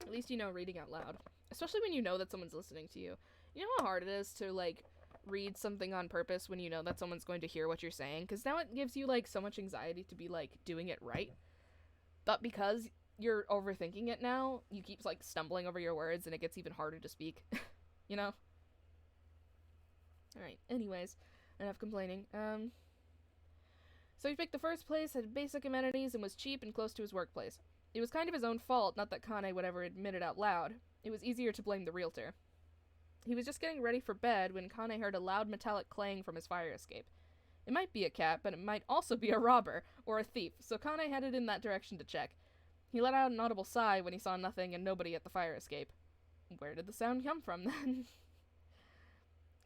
At least you know reading out loud. Especially when you know that someone's listening to you. You know how hard it is to, like, read something on purpose when you know that someone's going to hear what you're saying? Because now it gives you, like, so much anxiety to be, like, doing it right. But because you're overthinking it now, you keep, like, stumbling over your words and it gets even harder to speak. You know? Alright, anyways. Enough complaining. So he picked the first place, had basic amenities, and was cheap and close to his workplace. It was kind of his own fault, not that Kane would ever admit it out loud. It was easier to blame the realtor. He was just getting ready for bed when Kane heard a loud metallic clang from his fire escape. It might be a cat, but it might also be a robber, or a thief, so Kane headed in that direction to check. He let out an audible sigh when he saw nothing and nobody at the fire escape. Where did the sound come from, then?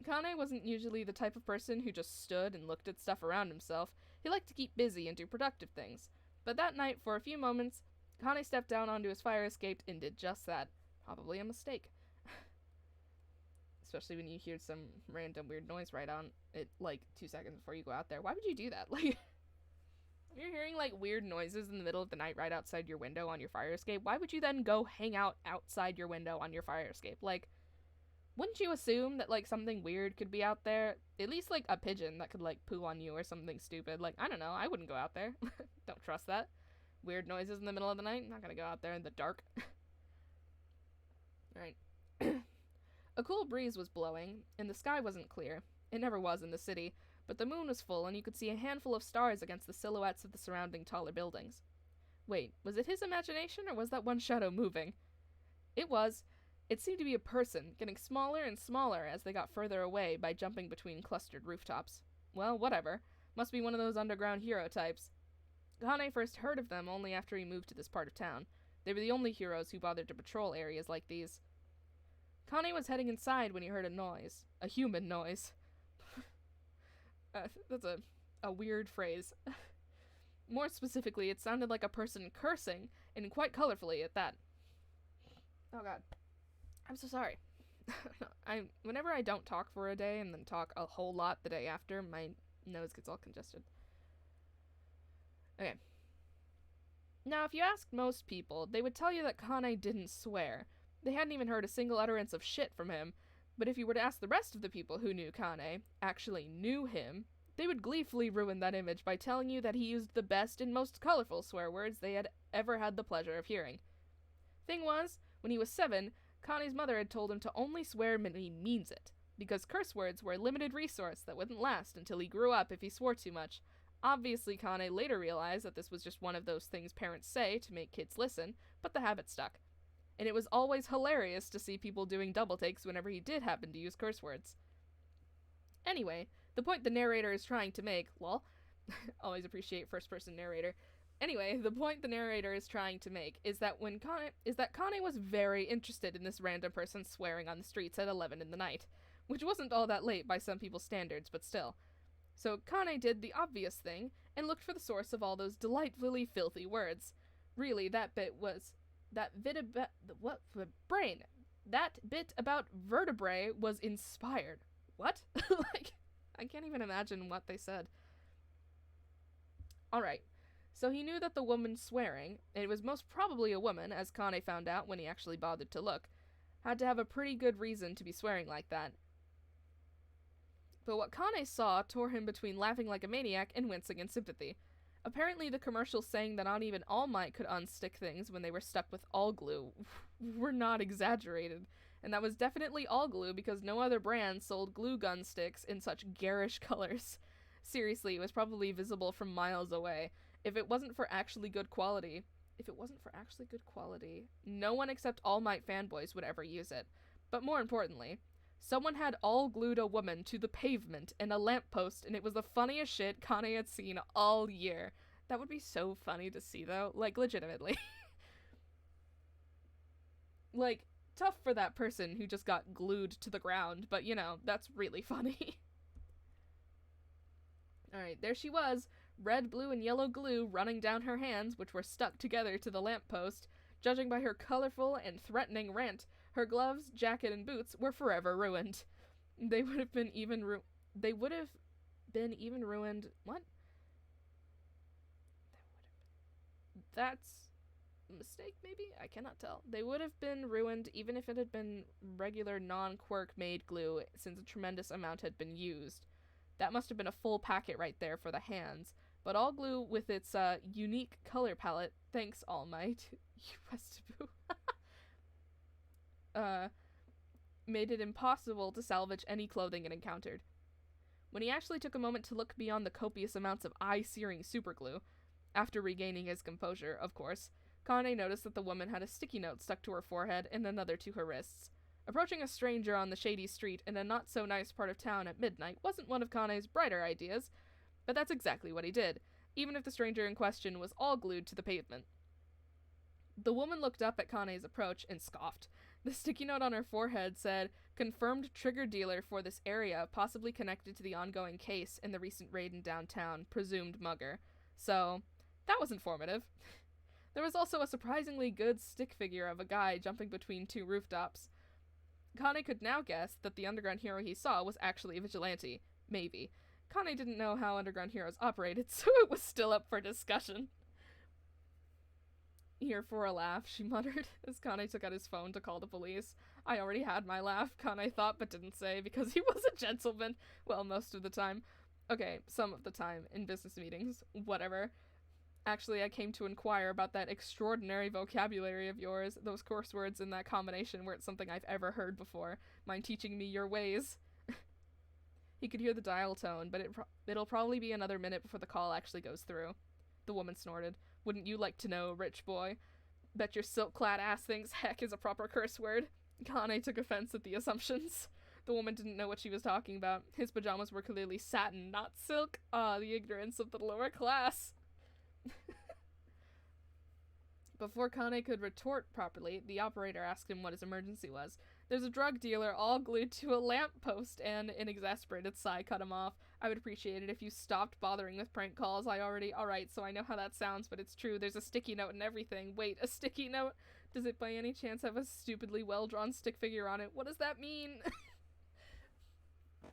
Kane wasn't usually the type of person who just stood and looked at stuff around himself. He liked to keep busy and do productive things. But that night, for a few moments, Kane stepped down onto his fire escape and did just that. Probably a mistake. Especially when you hear some random weird noise right on it, like, 2 seconds before you go out there. Why would you do that? Like, you're hearing, like, weird noises in the middle of the night right outside your window on your fire escape. Why would you then go hang out outside your window on your fire escape? Like, wouldn't you assume that, like, something weird could be out there? At least, like, a pigeon that could, like, poo on you or something stupid. Like, I don't know. I wouldn't go out there. Don't trust that. Weird noises in the middle of the night. I'm not gonna go out there in the dark. Right. A cool breeze was blowing, and the sky wasn't clear. It never was in the city, but the moon was full and you could see a handful of stars against the silhouettes of the surrounding taller buildings. Wait, was it his imagination or was that one shadow moving? It was. It seemed to be a person, getting smaller and smaller as they got further away by jumping between clustered rooftops. Well, whatever. Must be one of those underground hero types. Kane first heard of them only after he moved to this part of town. They were the only heroes who bothered to patrol areas like these. Kane was heading inside when he heard a noise. A human noise. That's a weird phrase. More specifically, it sounded like a person cursing, and quite colorfully at that. Oh god. I'm so sorry. Whenever I don't talk for a day and then talk a whole lot the day after, my nose gets all congested. Okay. Now, if you asked most people, they would tell you that Kane didn't swear. They hadn't even heard a single utterance of shit from him. But if you were to ask the rest of the people who knew Kane, actually knew him, they would gleefully ruin that image by telling you that he used the best and most colorful swear words they had ever had the pleasure of hearing. Thing was, when he was 7, Kane's mother had told him to only swear when he means it, because curse words were a limited resource that wouldn't last until he grew up if he swore too much. Obviously, Kane later realized that this was just one of those things parents say to make kids listen, but the habit stuck. And it was always hilarious to see people doing double takes whenever he did happen to use curse words. Anyway, the point the narrator is trying to make, lol, always appreciate first-person narrator. Anyway, the point the narrator is trying to make is that Kane was very interested in this random person swearing on the streets at 11 in the night, which wasn't all that late by some people's standards, but still. So Kane did the obvious thing and looked for the source of all those delightfully filthy words. Really, that bit about vertebrae was inspired. What? Like, I can't even imagine what they said. Alright, so he knew that the woman swearing, and it was most probably a woman, as Kane found out when he actually bothered to look, had to have a pretty good reason to be swearing like that. But what Kane saw tore him between laughing like a maniac and wincing in sympathy. Apparently the commercials saying that not even All Might could unstick things when they were stuck with all glue were not exaggerated, and that was definitely all glue because no other brand sold glue gun sticks in such garish colors. Seriously, it was probably visible from miles away. If it wasn't for actually good quality, no one except All Might fanboys would ever use it. But more importantly, someone had all glued a woman to the pavement and a lamppost, and it was the funniest shit Kane had seen all year. That would be so funny to see, though. Like, legitimately. Like, tough for that person who just got glued to the ground, but, you know, that's really funny. Alright, there she was, red, blue, and yellow glue running down her hands, which were stuck together to the lamppost. Judging by her colorful and threatening rant, her gloves, jacket, and boots were forever ruined. They would have been even ruined. What? That's a mistake, maybe? I cannot tell. They would have been ruined even if it had been regular non-quirk made glue, since a tremendous amount had been used. That must have been a full packet right there for the hands. But all glue with its unique color palette, thanks All Might, made it impossible to salvage any clothing it encountered. When he actually took a moment to look beyond the copious amounts of eye-searing superglue, after regaining his composure, of course, Kane noticed that the woman had a sticky note stuck to her forehead and another to her wrists. Approaching a stranger on the shady street in a not-so-nice part of town at midnight wasn't one of Kane's brighter ideas, but that's exactly what he did, even if the stranger in question was all glued to the pavement. The woman looked up at Kane's approach and scoffed. The sticky note on her forehead said, "Confirmed trigger dealer for this area, possibly connected to the ongoing case in the recent raid in downtown, presumed mugger." So, that was informative. There was also a surprisingly good stick figure of a guy jumping between two rooftops. Kane could now guess that the underground hero he saw was actually a vigilante. Maybe. Kane didn't know how underground heroes operated, so it was still up for discussion. "Here for a laugh," she muttered, as Kane took out his phone to call the police. I already had my laugh, Kane thought, but didn't say, because he was a gentleman. Well, most of the time. Okay, some of the time, in business meetings. Whatever. Actually, I came to inquire about that extraordinary vocabulary of yours, those coarse words in that combination weren't something I've ever heard before. Mind teaching me your ways? He could hear the dial tone, but it'll probably be another minute before the call actually goes through. The woman snorted. "Wouldn't you like to know, rich boy? Bet your silk-clad ass thinks heck is a proper curse word." Kane took offense at the assumptions. The woman didn't know what she was talking about. His pajamas were clearly satin, not silk. Ah, the ignorance of the lower class. Before Kane could retort properly, the operator asked him what his emergency was. "There's a drug dealer all glued to a lamppost," and an exasperated sigh cut him off. "I would appreciate it if you stopped bothering with prank calls. Alright, so I know how that sounds, but it's true. There's a sticky note and everything." "Wait, a sticky note? Does it by any chance have a stupidly well-drawn stick figure on it? What does that mean?"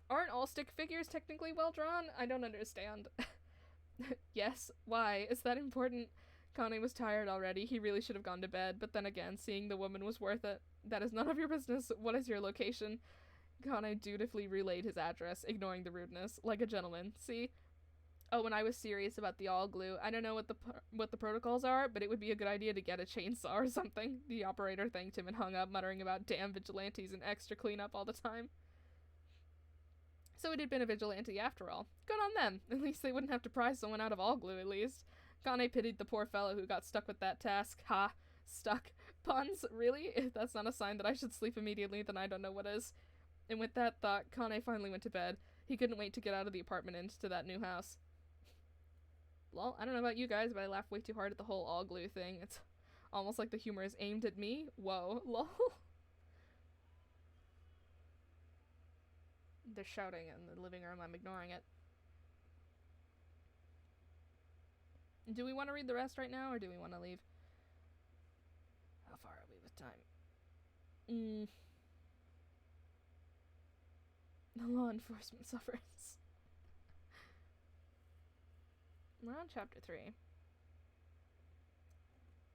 Aren't all stick figures technically well-drawn? I don't understand. "Yes, why? Is that important?" Kane was tired already. He really should have gone to bed, but then again, seeing the woman was worth it. "That is none of your business. What is your location?" Kane dutifully relayed his address, ignoring the rudeness, like a gentleman. "See? Oh, and I was serious about the all glue. I don't know what the protocols are, but it would be a good idea to get a chainsaw or something." The operator thanked him and hung up, muttering about damn vigilantes and extra cleanup all the time. So it had been a vigilante after all. Good on them. At least they wouldn't have to pry someone out of all glue, at least. Kane pitied the poor fellow who got stuck with that task. Ha. Stuck. Puns? Really? If that's not a sign that I should sleep immediately, then I don't know what is. And with that thought, Kane finally went to bed. He couldn't wait to get out of the apartment and into that new house. Lol, I don't know about you guys, but I laughed way too hard at the whole all glue thing. It's almost like the humor is aimed at me. Whoa. Lol. They're shouting in the living room. I'm ignoring it. Do we want to read the rest right now, or do we want to leave? How far are we with time? The law enforcement suffers. We're on chapter 3.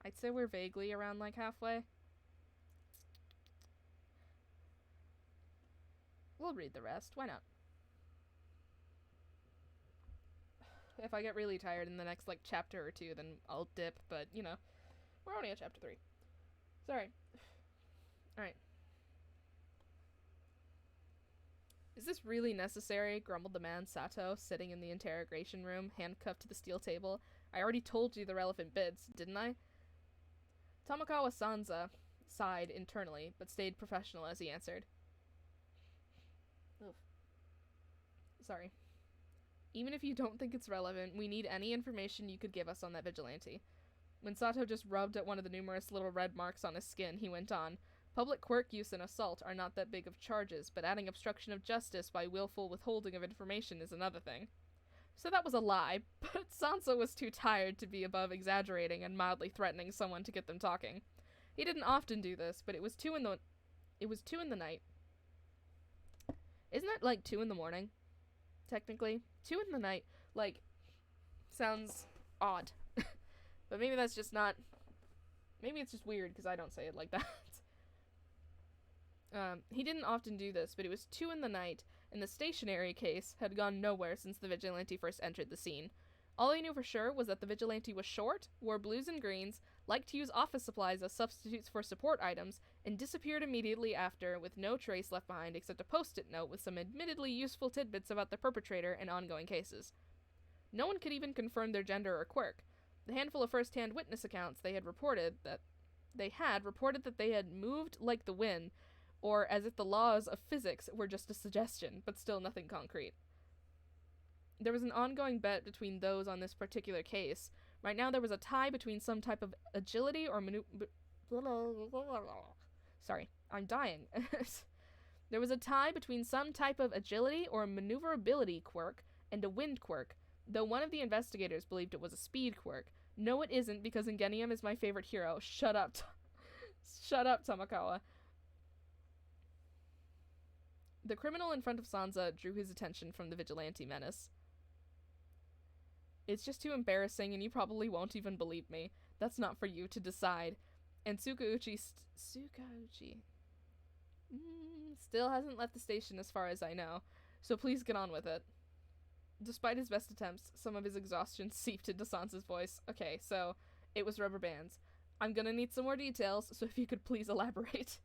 I'd say we're vaguely around, like, halfway. We'll read the rest. Why not? If I get really tired in the next, like, chapter or two, then I'll dip, but, you know, we're only at chapter 3. Sorry. Alright. "Is this really necessary?" grumbled the man Sato, sitting in the interrogation room, handcuffed to the steel table. "I already told you the relevant bits, didn't I?" Tamakawa Sanza sighed internally, but stayed professional as he answered. Oof. Sorry. "Even if you don't think it's relevant, we need any information you could give us on that vigilante." When Sato just rubbed at one of the numerous little red marks on his skin, he went on. "Public quirk use and assault are not that big of charges, but adding obstruction of justice by willful withholding of information is another thing." So that was a lie, but Sansa was too tired to be above exaggerating and mildly threatening someone to get them talking. He didn't often do this, but it was 2 in the night. Isn't that like 2 in the morning? Technically, 2 in the night, like, sounds odd. But maybe that's just not, maybe it's just weird because I don't say it like that. He didn't often do this, but it was 2 in the night, and the stationery case had gone nowhere since the vigilante first entered the scene. All he knew for sure was that the vigilante was short, wore blues and greens, liked to use office supplies as substitutes for support items, and disappeared immediately after, with no trace left behind except a post-it note with some admittedly useful tidbits about the perpetrator and ongoing cases. No one could even confirm their gender or quirk. The handful of first-hand witness accounts they had reported that they had moved like the wind, or as if the laws of physics were just a suggestion, but still nothing concrete. There was an ongoing bet between those on this particular case. Right now there was a tie between some type of agility or Sorry, I'm dying. There was a tie between some type of agility or maneuverability quirk and a wind quirk, though one of the investigators believed it was a speed quirk. No, it isn't, because Ingenium is my favorite hero. Shut up, Tamakawa. The criminal in front of Sansa drew his attention from the vigilante menace. It's just too embarrassing, and you probably won't even believe me. That's not for you to decide. And Tsukauchi still hasn't left the station as far as I know, so please get on with it. Despite his best attempts, some of his exhaustion seeped into Sansa's voice. Okay, so it was rubber bands. I'm gonna need some more details, so if you could please elaborate.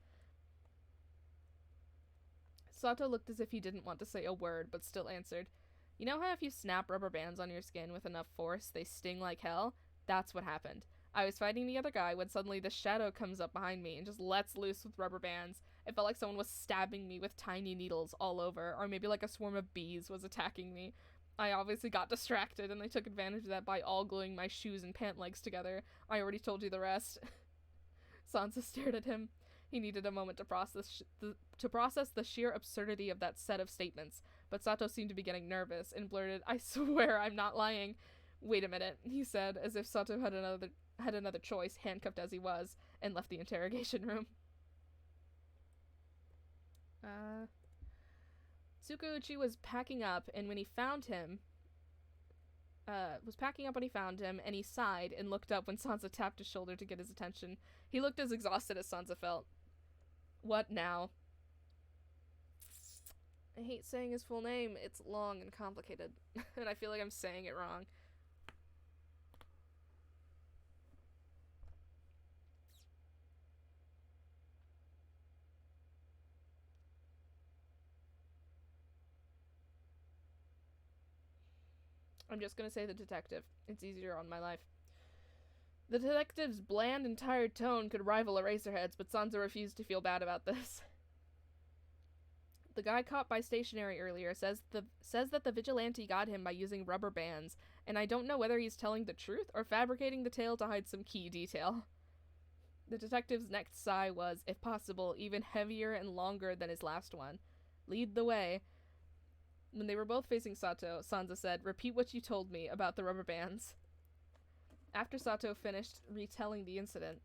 Sato looked as if he didn't want to say a word, but still answered. You know how if you snap rubber bands on your skin with enough force, they sting like hell? That's what happened. I was fighting the other guy when suddenly the shadow comes up behind me and just lets loose with rubber bands. It felt like someone was stabbing me with tiny needles all over, or maybe like a swarm of bees was attacking me. I obviously got distracted, and they took advantage of that by all gluing my shoes and pant legs together. I already told you the rest. Sansa stared at him. He needed a moment to process the sheer absurdity of that set of statements, but Sato seemed to be getting nervous and blurted, I swear I'm not lying. Wait a minute, he said, as if Sato had another choice, handcuffed as he was, and left the interrogation room. Tsukauchi was packing up when he found him, and he sighed and looked up when Sansa tapped his shoulder to get his attention. He looked as exhausted as Sansa felt. What now? I hate saying his full name. It's long and complicated, and I feel like I'm saying it wrong. I'm just gonna say the detective. It's easier on my life. The detective's bland and tired tone could rival Eraserhead's, but Sansa refused to feel bad about this. The guy caught by stationery earlier says that the vigilante got him by using rubber bands, and I don't know whether he's telling the truth or fabricating the tale to hide some key detail. The detective's next sigh was, if possible, even heavier and longer than his last one. Lead the way. When they were both facing Sato, Sansa said, repeat what you told me about the rubber bands. After Sato finished retelling the incident,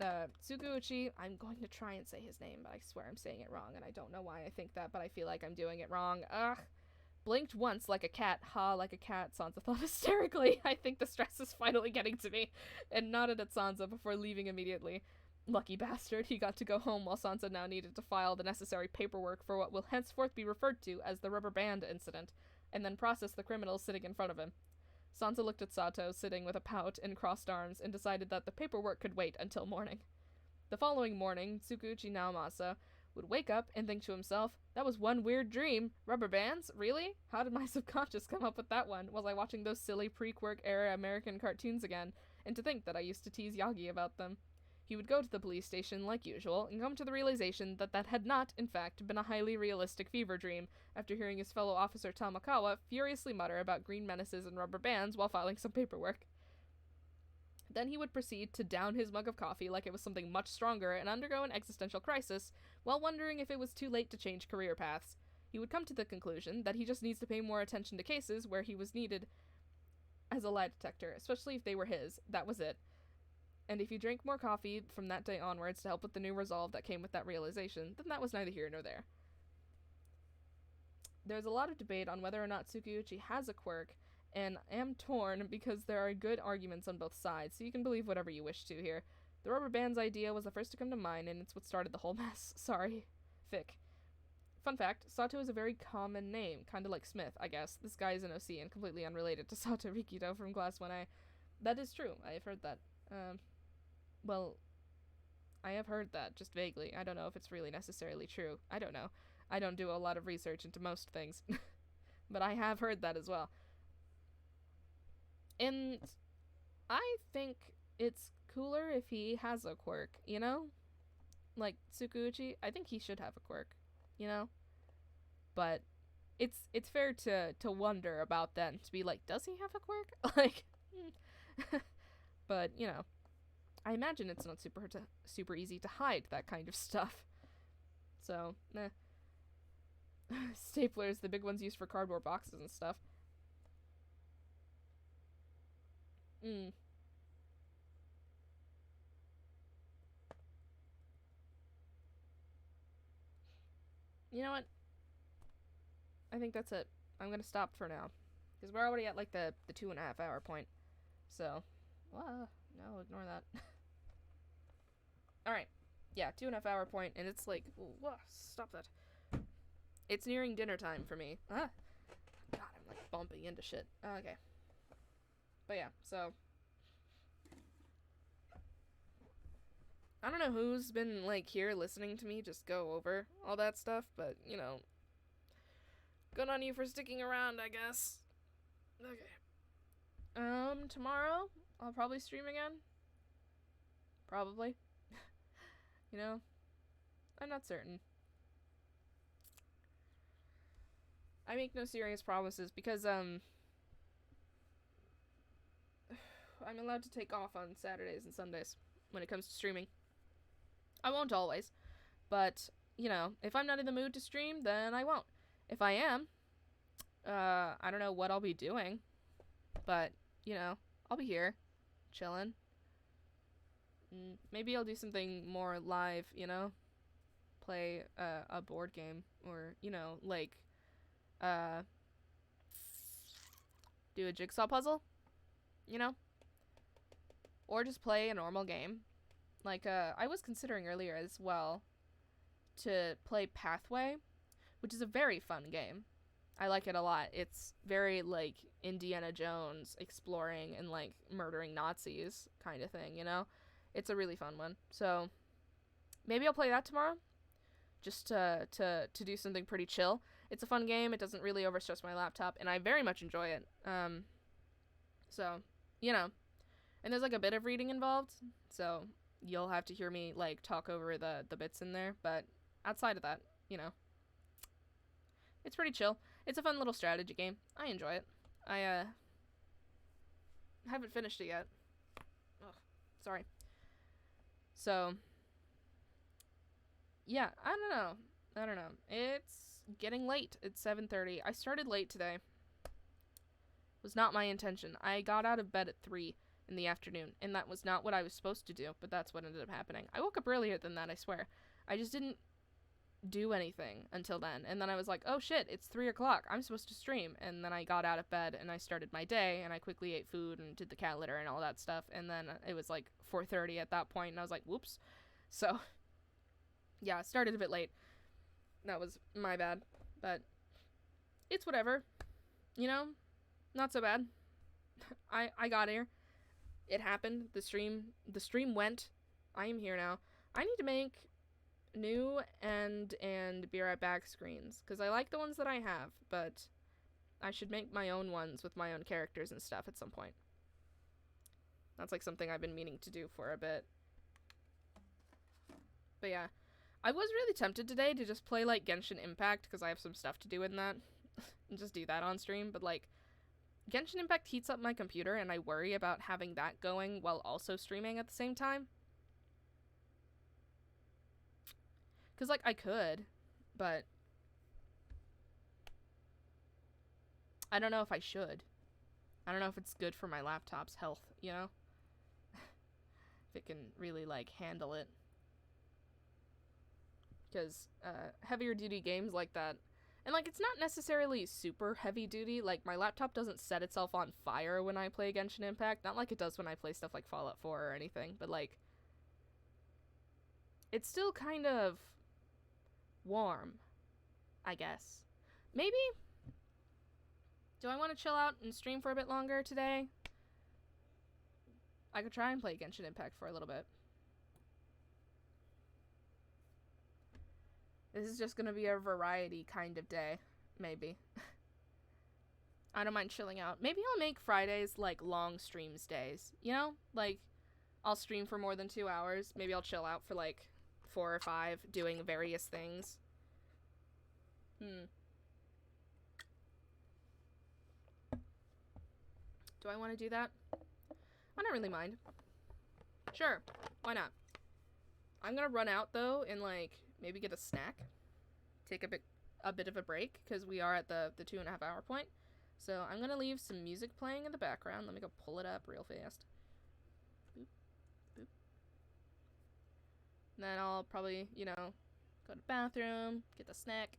Tsukauchi, I'm going to try and say his name, but I swear I'm saying it wrong, and I don't know why I think that, but I feel like I'm doing it wrong. Blinked once like a cat, like a cat, Sansa thought hysterically. I think the stress is finally getting to me, and nodded at Sansa before leaving immediately. Lucky bastard, he got to go home while Sansa now needed to file the necessary paperwork for what will henceforth be referred to as the rubber band incident, and then process the criminals sitting in front of him. Sansa looked at Sato, sitting with a pout and crossed arms, and decided that the paperwork could wait until morning. The following morning, Tsukauchi Naomasa would wake up and think to himself, that was one weird dream. Rubber bands? Really? How did my subconscious come up with that one? Was I watching those silly pre-quirk era American cartoons again? And to think that I used to tease Yagi about them. He would go to the police station like usual and come to the realization that that had not, in fact, been a highly realistic fever dream after hearing his fellow officer Tamakawa furiously mutter about green menaces and rubber bands while filing some paperwork. Then he would proceed to down his mug of coffee like it was something much stronger and undergo an existential crisis while wondering if it was too late to change career paths. he would come to the conclusion that he just needs to pay more attention to cases where he was needed as a lie detector, especially if they were his. That was it. And if he drank more coffee from that day onwards to help with the new resolve that came with that realization, then that was neither here nor there. There's a lot of debate on whether or not Tsukauchi has a quirk, and I am torn because there are good arguments on both sides, so you can believe whatever you wish to here. The rubber bands idea was the first to come to mind, and it's what started the whole mess. Sorry. Fic. Fun fact, Sato is a very common name, kinda like Smith, I guess. This guy is an OC and completely unrelated to Sato Rikido from Class 1A. That is true, I have heard that. Well, I have heard that, just vaguely. I don't know if it's really necessarily true. I don't know. I don't do a lot of research into most things. But I have heard that as well. And I think it's cooler if he has a quirk, you know? Like Tsukauchi, I think he should have a quirk, you know? But it's fair to wonder about that, to be like, does he have a quirk? Like, but, you know, I imagine it's not super easy to hide that kind of stuff. So, staplers, the big ones used for cardboard boxes and stuff. You know what? I think that's it. I'm gonna stop for now. Because we're already at, like, the 2.5 hour point. So, no, ignore that. Alright. Yeah, 2.5 hour point, and it's like, stop that. It's nearing dinner time for me. God, I'm, like, bumping into shit. Okay. But yeah, so I don't know who's been, like, here listening to me just go over all that stuff, but, you know, good on you for sticking around, I guess. Okay. Tomorrow, I'll probably stream again. Probably. You know, I'm not certain. I make no serious promises because, I'm allowed to take off on Saturdays and Sundays when it comes to streaming. I won't always, but, you know, if I'm not in the mood to stream, then I won't. If I am, I don't know what I'll be doing, but, you know, I'll be here, chilling. Maybe I'll do something more live, you know? Play, a board game, or, you know, like, do a jigsaw puzzle, you know? Or just play a normal game. Like, I was considering earlier as well to play Pathway, which is a very fun game. I like it a lot. It's very, like, Indiana Jones exploring and, like, murdering Nazis kind of thing, you know? It's a really fun one. So, maybe I'll play that tomorrow. Just to do something pretty chill. It's a fun game. It doesn't really overstress my laptop, and I very much enjoy it. So, you know. And there's, like, a bit of reading involved, so you'll have to hear me, like, talk over the bits in there, but outside of that, you know, it's pretty chill. It's a fun little strategy game. I enjoy it. I haven't finished it yet. Ugh, sorry. So, yeah, I don't know. It's getting late. It's 7:30. I started late today. It was not my intention. I got out of bed at 3 in the afternoon, and that was not what I was supposed to do, but that's what ended up happening. I woke up earlier than that, I swear. I just didn't do anything until then, and then I was like, oh shit, it's 3 o'clock, I'm supposed to stream, and then I got out of bed, and I started my day, and I quickly ate food, and did the cat litter, and all that stuff, and then it was like 4:30 at that point, and I was like, whoops. So, yeah, I started a bit late. That was my bad, but it's whatever, you know, not so bad. I got here. It happened. The stream went. I am here now. I need to make new and be right back screens, because I like the ones that I have, but I should make my own ones with my own characters and stuff at some point. That's like something I've been meaning to do for a bit. But yeah, I was really tempted today to just play like Genshin Impact, because I have some stuff to do in that, and just do that on stream, but like, Genshin Impact heats up my computer, and I worry about having that going while also streaming at the same time. Because, like, I could, but I don't know if I should. I don't know if it's good for my laptop's health, you know? If it can really, like, handle it. Because heavier duty games like that, and, like, it's not necessarily super heavy duty. Like, my laptop doesn't set itself on fire when I play Genshin Impact. Not like it does when I play stuff like Fallout 4 or anything, but, like, it's still kind of warm, I guess. Maybe? Do I want to chill out and stream for a bit longer today? I could try and play Genshin Impact for a little bit. This is just gonna be a variety kind of day, maybe. I don't mind chilling out. Maybe I'll make Fridays, like, long streams days, you know? Like, I'll stream for more than 2 hours. Maybe I'll chill out for, like, 4 or 5, doing various things. Do I want to do that? I don't really mind. Sure, why not? I'm gonna run out, though, and, like, maybe get a snack. Take a bit of a break, because we are at the 2.5 hour point. So I'm gonna leave some music playing in the background. Let me go pull it up real fast. Boop, boop. And then I'll probably, you know, go to the bathroom, get the snack.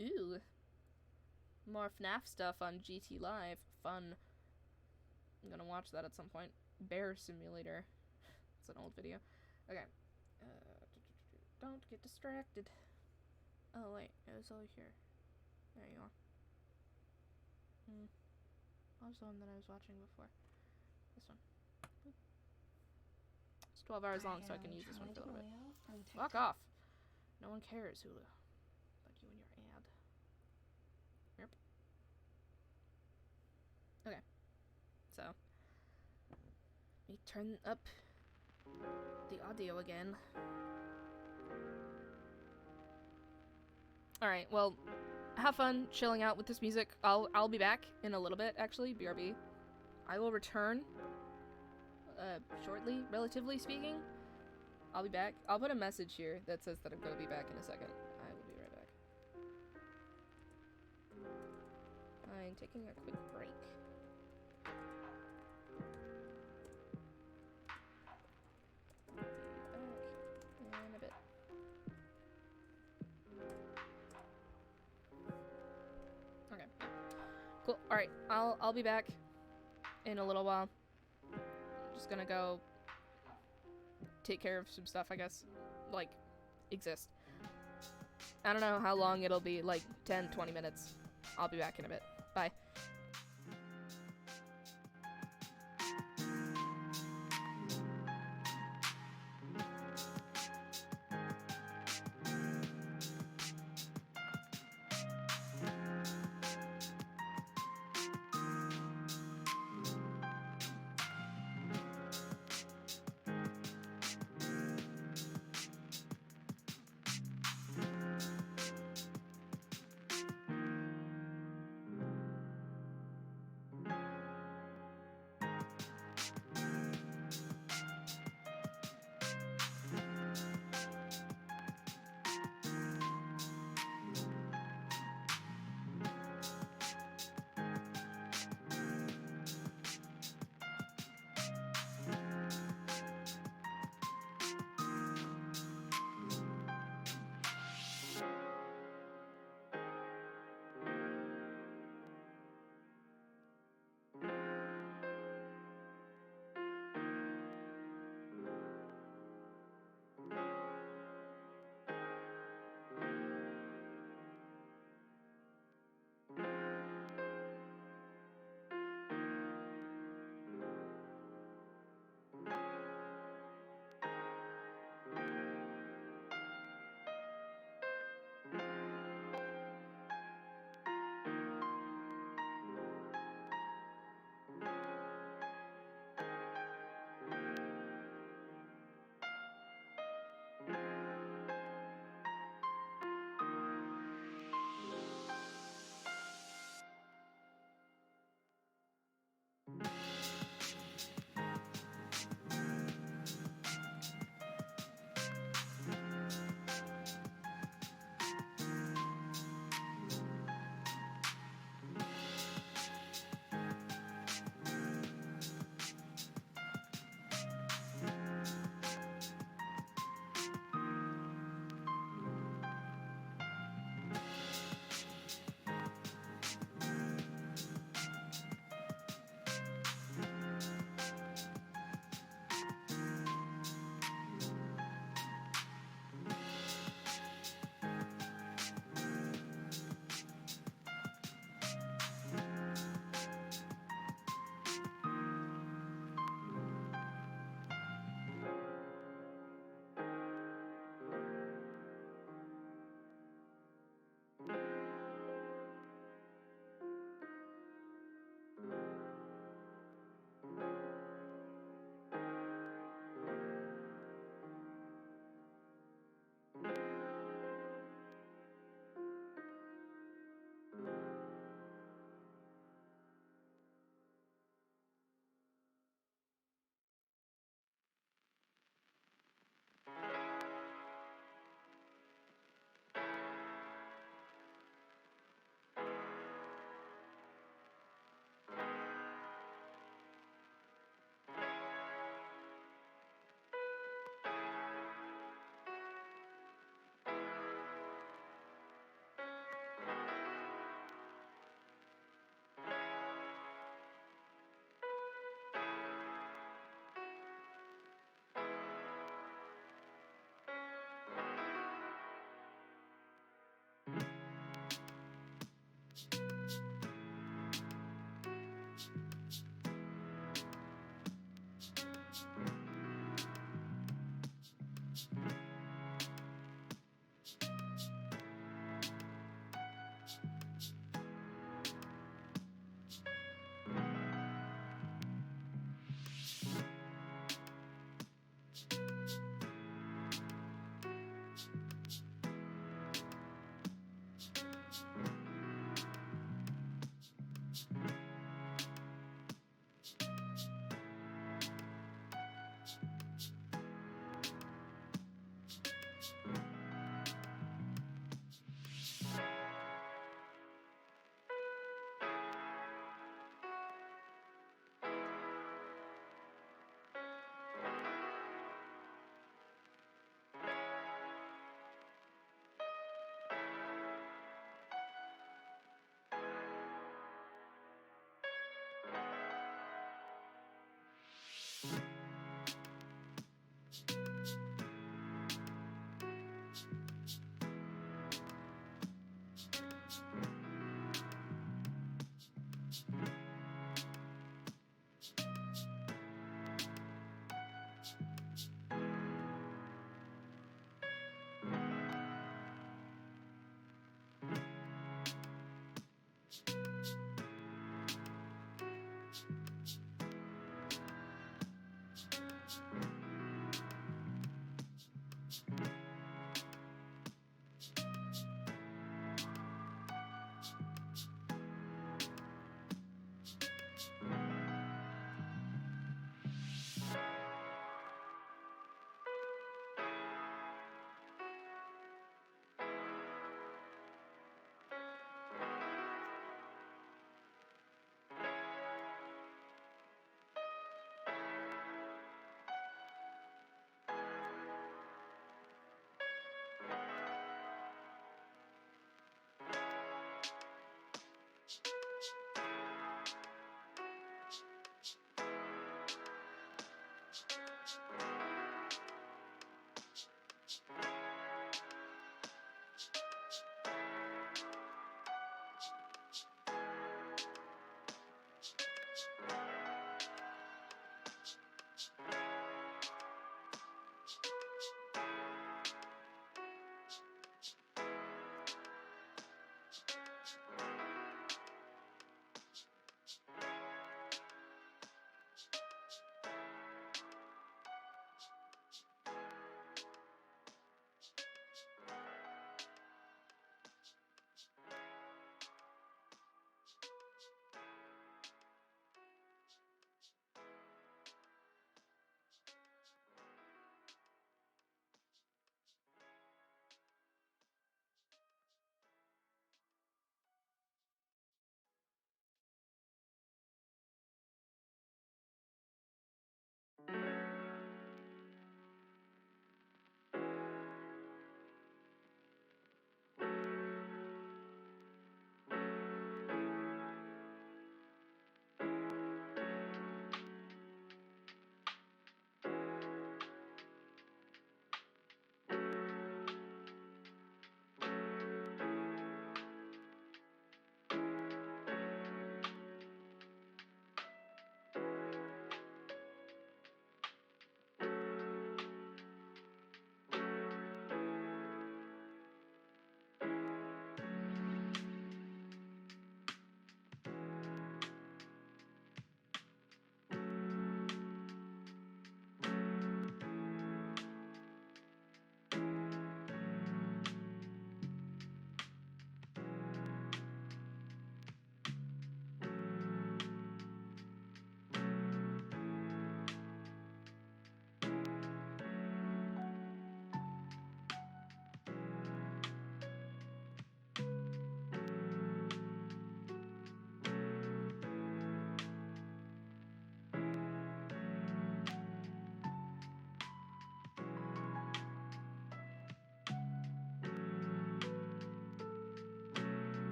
Ooh. More FNAF stuff on GT Live. Fun. I'm gonna watch that at some point. Bear Simulator. It's an old video. Okay. Don't get distracted. Oh, wait. It was over here. There you are. What was the one that I was watching before? This one. Boop. It's 12 hours long, so I can use this one for a little bit. Fuck off. No one cares, Hulu. But you and your ad. Yep. Okay. So. Let me turn up the audio again. Alright, well, have fun chilling out with this music. I'll be back in a little bit, actually. BRB. I will return shortly, relatively speaking. I'll be back. I'll put a message here that says that I'm going to be back in a second. I will be right back. I'm taking a quick break. Be back in a bit. Okay. Cool. Alright, I'll be back in a little while. I'm just gonna go take care of some stuff, I guess. Like, exist. I don't know how long it'll be, like 10, 20 minutes. I'll be back in a bit. Bye.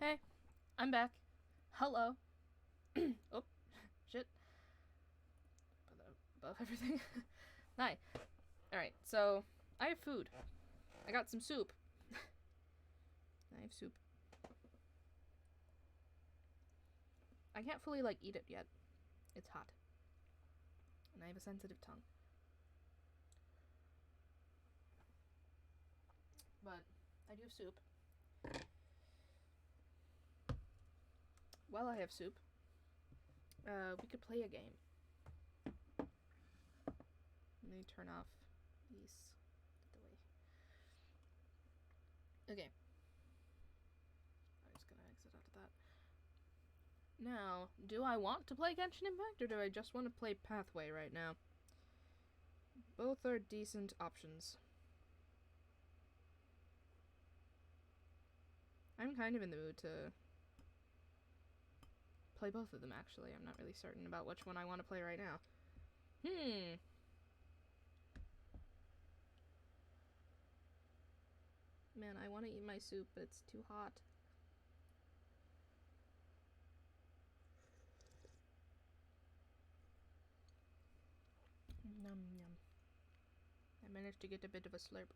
Hey, I'm back. Hello. Oh, shit. Put that above everything. Hi. Alright, so I have food. I got some soup. I have soup. I can't fully, like, eat it yet. It's hot. And I have a sensitive tongue. But I do have soup. While I have soup, we could play a game. Let me turn off these. Get away. Okay. I'm just gonna exit out of that. Now, do I want to play Genshin Impact, or do I just want to play Pathway right now? Both are decent options. I'm kind of in the mood to play both of them, actually. I'm not really certain about which one I want to play right now. Man, I want to eat my soup, but it's too hot. Yum, yum. I managed to get a bit of a slurp.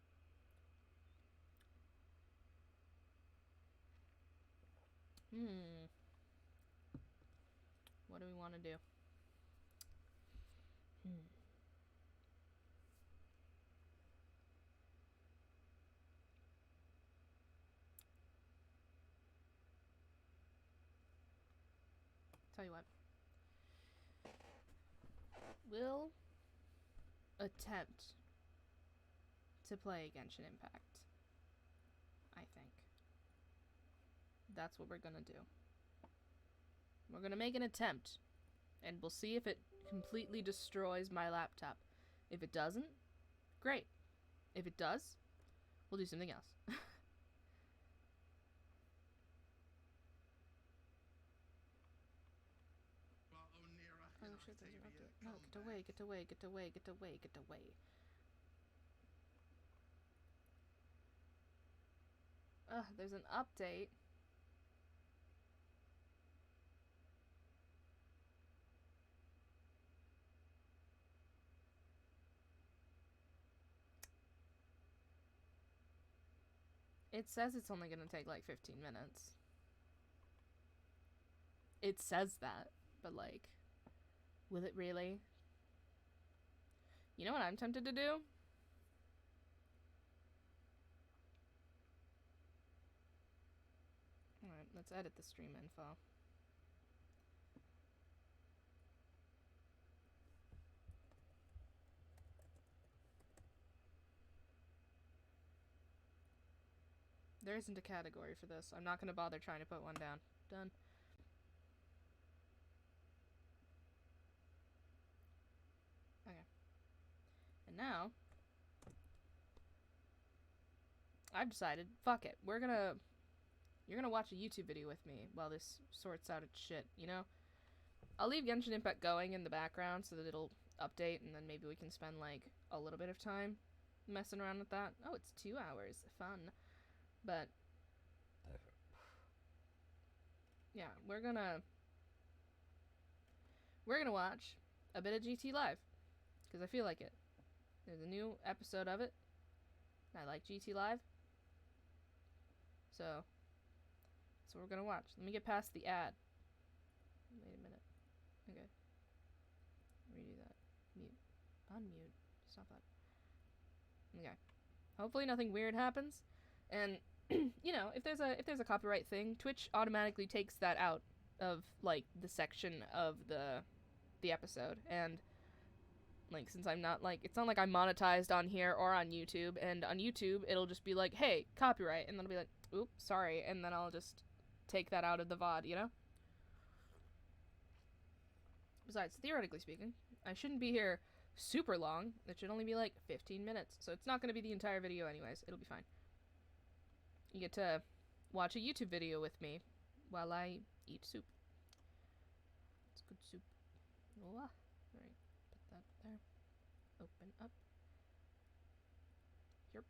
What do we want to do? Tell you what. We'll attempt to play Genshin Impact. I think. That's what we're gonna do. We're gonna make an attempt, and we'll see if it completely destroys my laptop. If it doesn't, great. If it does, we'll do something else. Oh shit, there's an update. No, get away, get away, get away, get away, get away. Ugh, there's an update. It says it's only gonna take like 15 minutes. It says that, but like, will it really? You know what I'm tempted to do? Alright, let's edit the stream info. There isn't a category for this. I'm not gonna bother trying to put one down. Done. Okay. And now, I've decided, fuck it. You're gonna watch a YouTube video with me while this sorts out its shit, you know? I'll leave Genshin Impact going in the background so that it'll update, and then maybe we can spend, like, a little bit of time messing around with that. Oh, it's 2 hours. Fun. But yeah, we're gonna watch a bit of GT Live, because I feel like it. There's a new episode of it. I like GT Live. So, that's what we're gonna watch. Let me get past the ad. Wait a minute. Okay. Redo that. Mute. Unmute. Stop that. Okay. Hopefully nothing weird happens. And you know, if there's a copyright thing, Twitch automatically takes that out of like the section of the episode. And like, since I'm not like, it's not like I'm monetized on here or on YouTube, and on YouTube it'll just be like, hey, copyright, and then I'll be like, oops, sorry, and then I'll just take that out of the VOD, you know? Besides, theoretically speaking, I shouldn't be here super long. It should only be like 15 minutes, so it's not going to be the entire video anyways. It'll be fine. You get to watch a YouTube video with me while I eat soup. It's good soup. Alright, put that there. Open up. Here.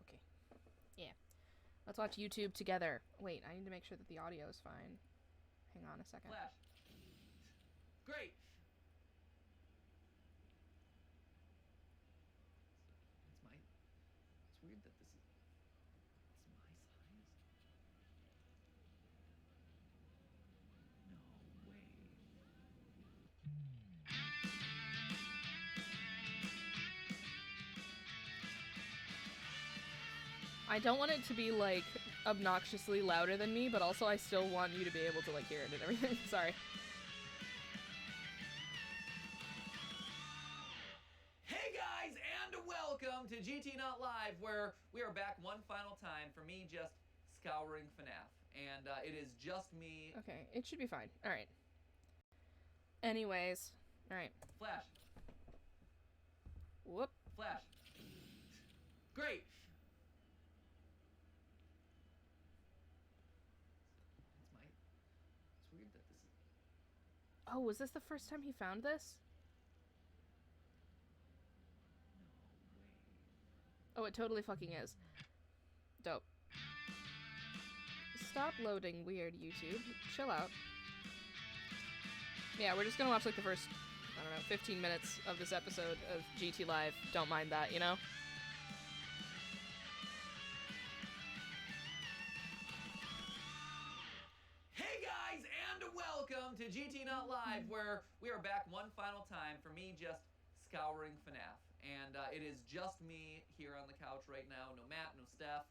Okay. Yeah. Let's watch YouTube together. Wait, I need to make sure that the audio is fine. Hang on a second. Flash. Great. It's weird that it's my size. No way. I don't want it to be, like, obnoxiously louder than me, but also I still want you to be able to, like, hear it and everything. Sorry. Hey guys, and welcome to GT Not Live, where we are back one final time for me just scouring FNAF. And it is just me. Okay, it should be fine. Alright. Anyways. Alright. Flash. Whoop. Flash. Great. It's weird that this is... Oh, was this the first time he found this? No way. Oh, it totally fucking is. Dope. Stop loading, weird YouTube. Chill out. Yeah, we're just gonna watch, like, the first, I don't know, 15 minutes of this episode of GT Live. Don't mind that, you know? Hey guys, and welcome to GT Not Live, where we are back one final time for me just scouring FNAF. And it is just me here on the couch right now. No Matt, no Steph.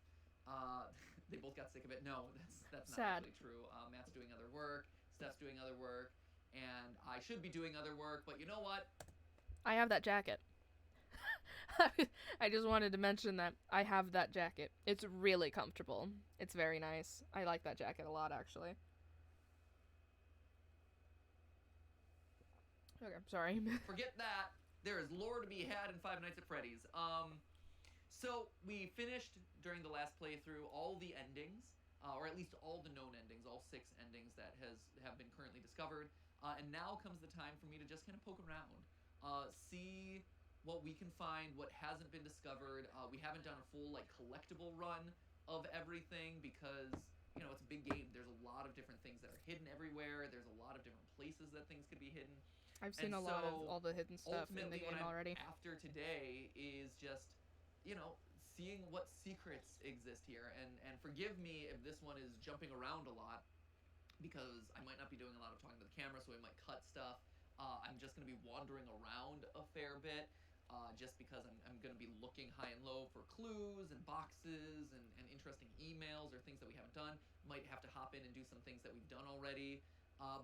They both got sick of it. No, that's not Sad. actually true. Matt's doing other work, Steph's doing other work, and I should be doing other work, but you know what? I have that jacket. I just wanted to mention that I have that jacket. It's really comfortable. It's very nice. I like that jacket a lot, actually. Okay, sorry. Forget that. There is lore to be had in Five Nights at Freddy's. So we finished during the last playthrough all the endings, or at least all the known endings, all 6 endings that have been currently discovered. And now comes the time for me to just kind of poke around, see what we can find, what hasn't been discovered. We haven't done a full like collectible run of everything because you know it's a big game. There's a lot of different things that are hidden everywhere. There's a lot of different places that things could be hidden. I've seen And a lot of so, all the hidden stuff in the ultimately, game what I'm already. after today is just, you know, seeing what secrets exist here. And forgive me if this one is jumping around a lot, because I might not be doing a lot of talking to the camera, so I might cut stuff. I'm just going to be wandering around a fair bit, just because I'm going to be looking high and low for clues and boxes and interesting emails or things that we haven't done. Might have to hop in and do some things that we've done already.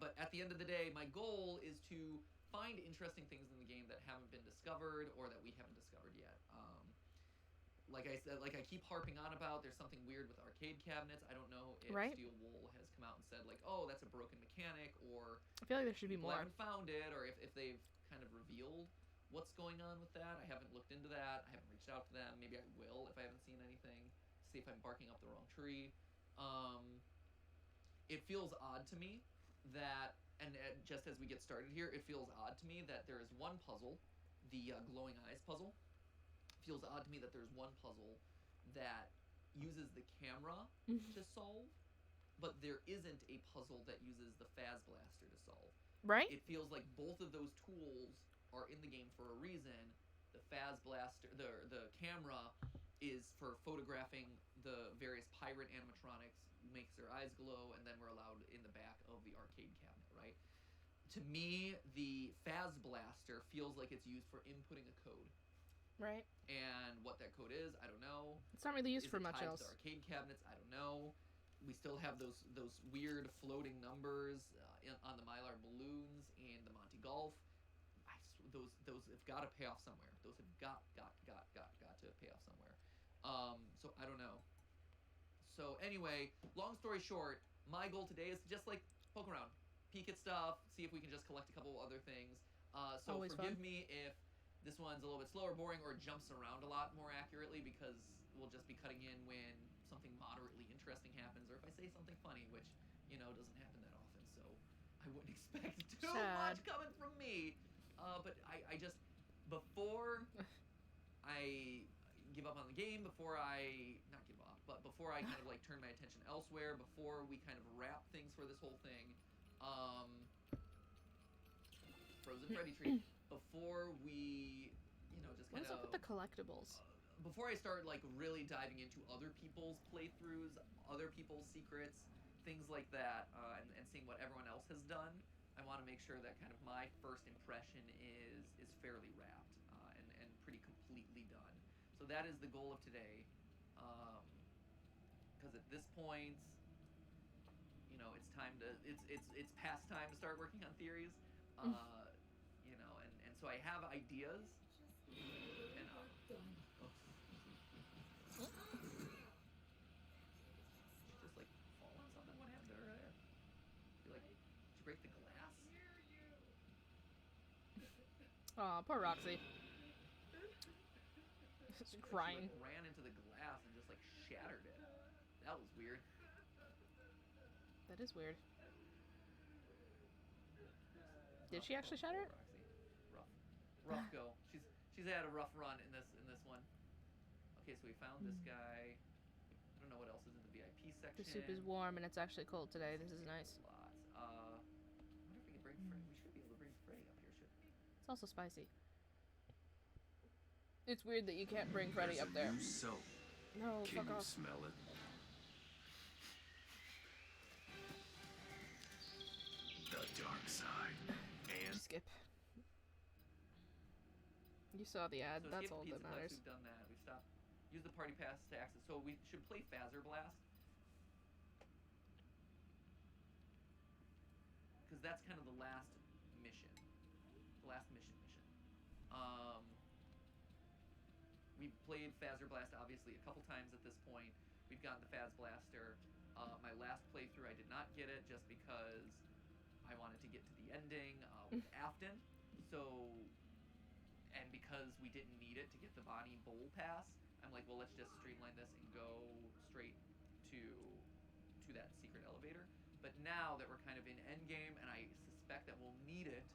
But at the end of the day, my goal is to find interesting things in the game that haven't been discovered or that we haven't discovered yet. Like I said, like I keep harping on about, there's something weird with arcade cabinets. I don't know if Right. Steel Wool has come out and said like, oh, that's a broken mechanic, or I feel like there should be people more. haven't found it, or if they've kind of revealed what's going on with that. I haven't looked into that. I haven't reached out to them. Maybe I will if I haven't seen anything. See if I'm barking up the wrong tree. It feels odd to me that, and just as we get started here, it feels odd to me that there is one puzzle, the glowing eyes puzzle. It feels odd to me that there's one puzzle that uses the camera to solve, but there isn't a puzzle that uses the Faz Blaster to solve. Right? It feels like both of those tools are in the game for a reason. The Faz Blaster, the camera is for photographing the various pirate animatronics, makes their eyes glow, and then we're allowed in the back of the arcade cabinet, right? To me, the Faz Blaster feels like it's used for inputting a code. Right. And what that code is, I don't know. It's not really used Is for it much tied else. to the arcade cabinets? I don't know. We still have those weird floating numbers on the Mylar balloons and the Monty Golf. Those have got to pay off somewhere. Those have got to pay off somewhere. So I don't know. So anyway, long story short, my goal today is to just like poke around, peek at stuff, see if we can just collect a couple other things. So Always forgive fun. me if this one's a little bit slower, boring, or jumps around a lot more accurately, because we'll just be cutting in when something moderately interesting happens, or if I say something funny, which, you know, doesn't happen that often, so I wouldn't expect too much Sad. coming from me. But I just, before I give up on the game, before I, not give up, but before I kind of like turn my attention elsewhere, before we kind of wrap things for this whole thing, Frozen Freddy tree, before we, just What kind is up with the collectibles? before I start like really diving into other people's playthroughs, other people's secrets, things like that, and seeing what everyone else has done, I want to make sure that kind of my first impression is fairly wrapped and pretty completely done. So that is the goal of today. Because at this point, it's time to it's past time to start working on theories. And so I have ideas. And she just like fall on something. What happened to her there? Did you break the glass? Aw, poor Roxy. Just crying. She ran into the glass and just like shattered it. That was weird. That is weird. Did she actually shatter it? Rough go. She's had a rough run in this one. Okay, so we found this guy. I don't know what else is in the VIP section. The soup is warm and it's actually cold today. This is nice. Lots. I wonder if we can bring Freddy. We should be able to bring Freddy up here, shouldn't we? It's also spicy. It's weird that you can't bring Freddy up there. New soap. No, Can fuck you off. smell it? The dark side. And Skip. You saw the ad. So That's escape all the that Pizza Plex, matters. we've done that. We've stopped. Use the party pass to access. So we should play Phaser Blast. Because that's kind of the last mission. The last mission. We've played Phaser Blast obviously a couple times at this point. We've gotten the Phaz Blaster. My last playthrough I did not get it just because I wanted to get to the ending with Afton. So, and because we didn't need it to get the Bonnie Bowl pass, I'm like, well, let's just streamline this and go straight to that secret elevator. But now that we're kind of in endgame, and I suspect that we'll need it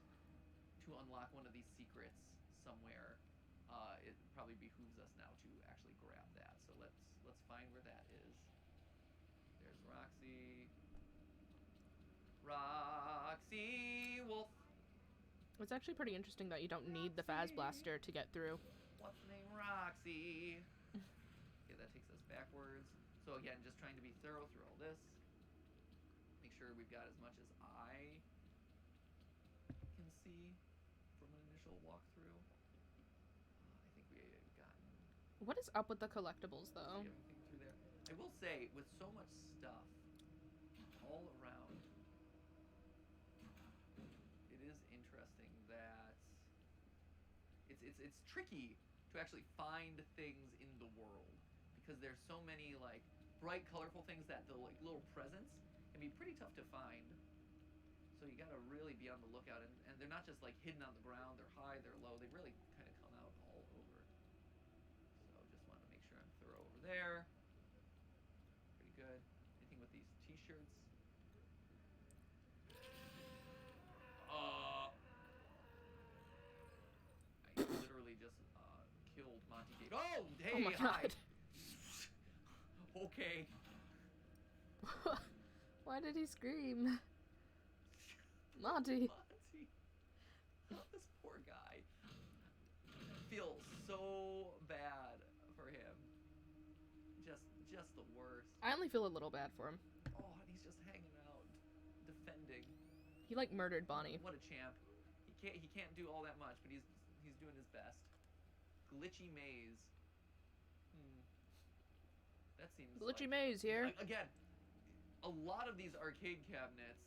to unlock one of these secrets somewhere, it probably behooves us now to actually grab that. So let's find where that is. There's Roxy. Roxy Wolf. It's actually pretty interesting that you don't need the Phaz Blaster to get through. What's the name? Roxy. Okay, that takes us backwards. So again, just trying to be thorough through all this. Make sure we've got as much as I can see from an initial walkthrough. I think we have gotten What is up with the collectibles, though? everything through there. I will say, with so much stuff all around, it is interesting that it's tricky to actually find things in the world because there's so many like bright, colorful things that the like little presents can be pretty tough to find. So you gotta really be on the lookout, and they're not just like hidden on the ground. They're high, they're low. They really kind of come out all over. So just want to make sure I'm thorough over there. Pretty good. Anything with these T-shirts? I literally just killed Monty Gate. Oh, hey, Oh my hi. god. Okay. Why did he scream? Monty. Monty. This poor guy. I feel so bad for him. Just the worst. I only feel a little bad for him. Oh, and he's just hanging out, defending. He like murdered Bonnie. What a champ. He can't do all that much, but he's doing his best. Glitchy maze. That seems Glitchy like, maze here. Again, a lot of these arcade cabinets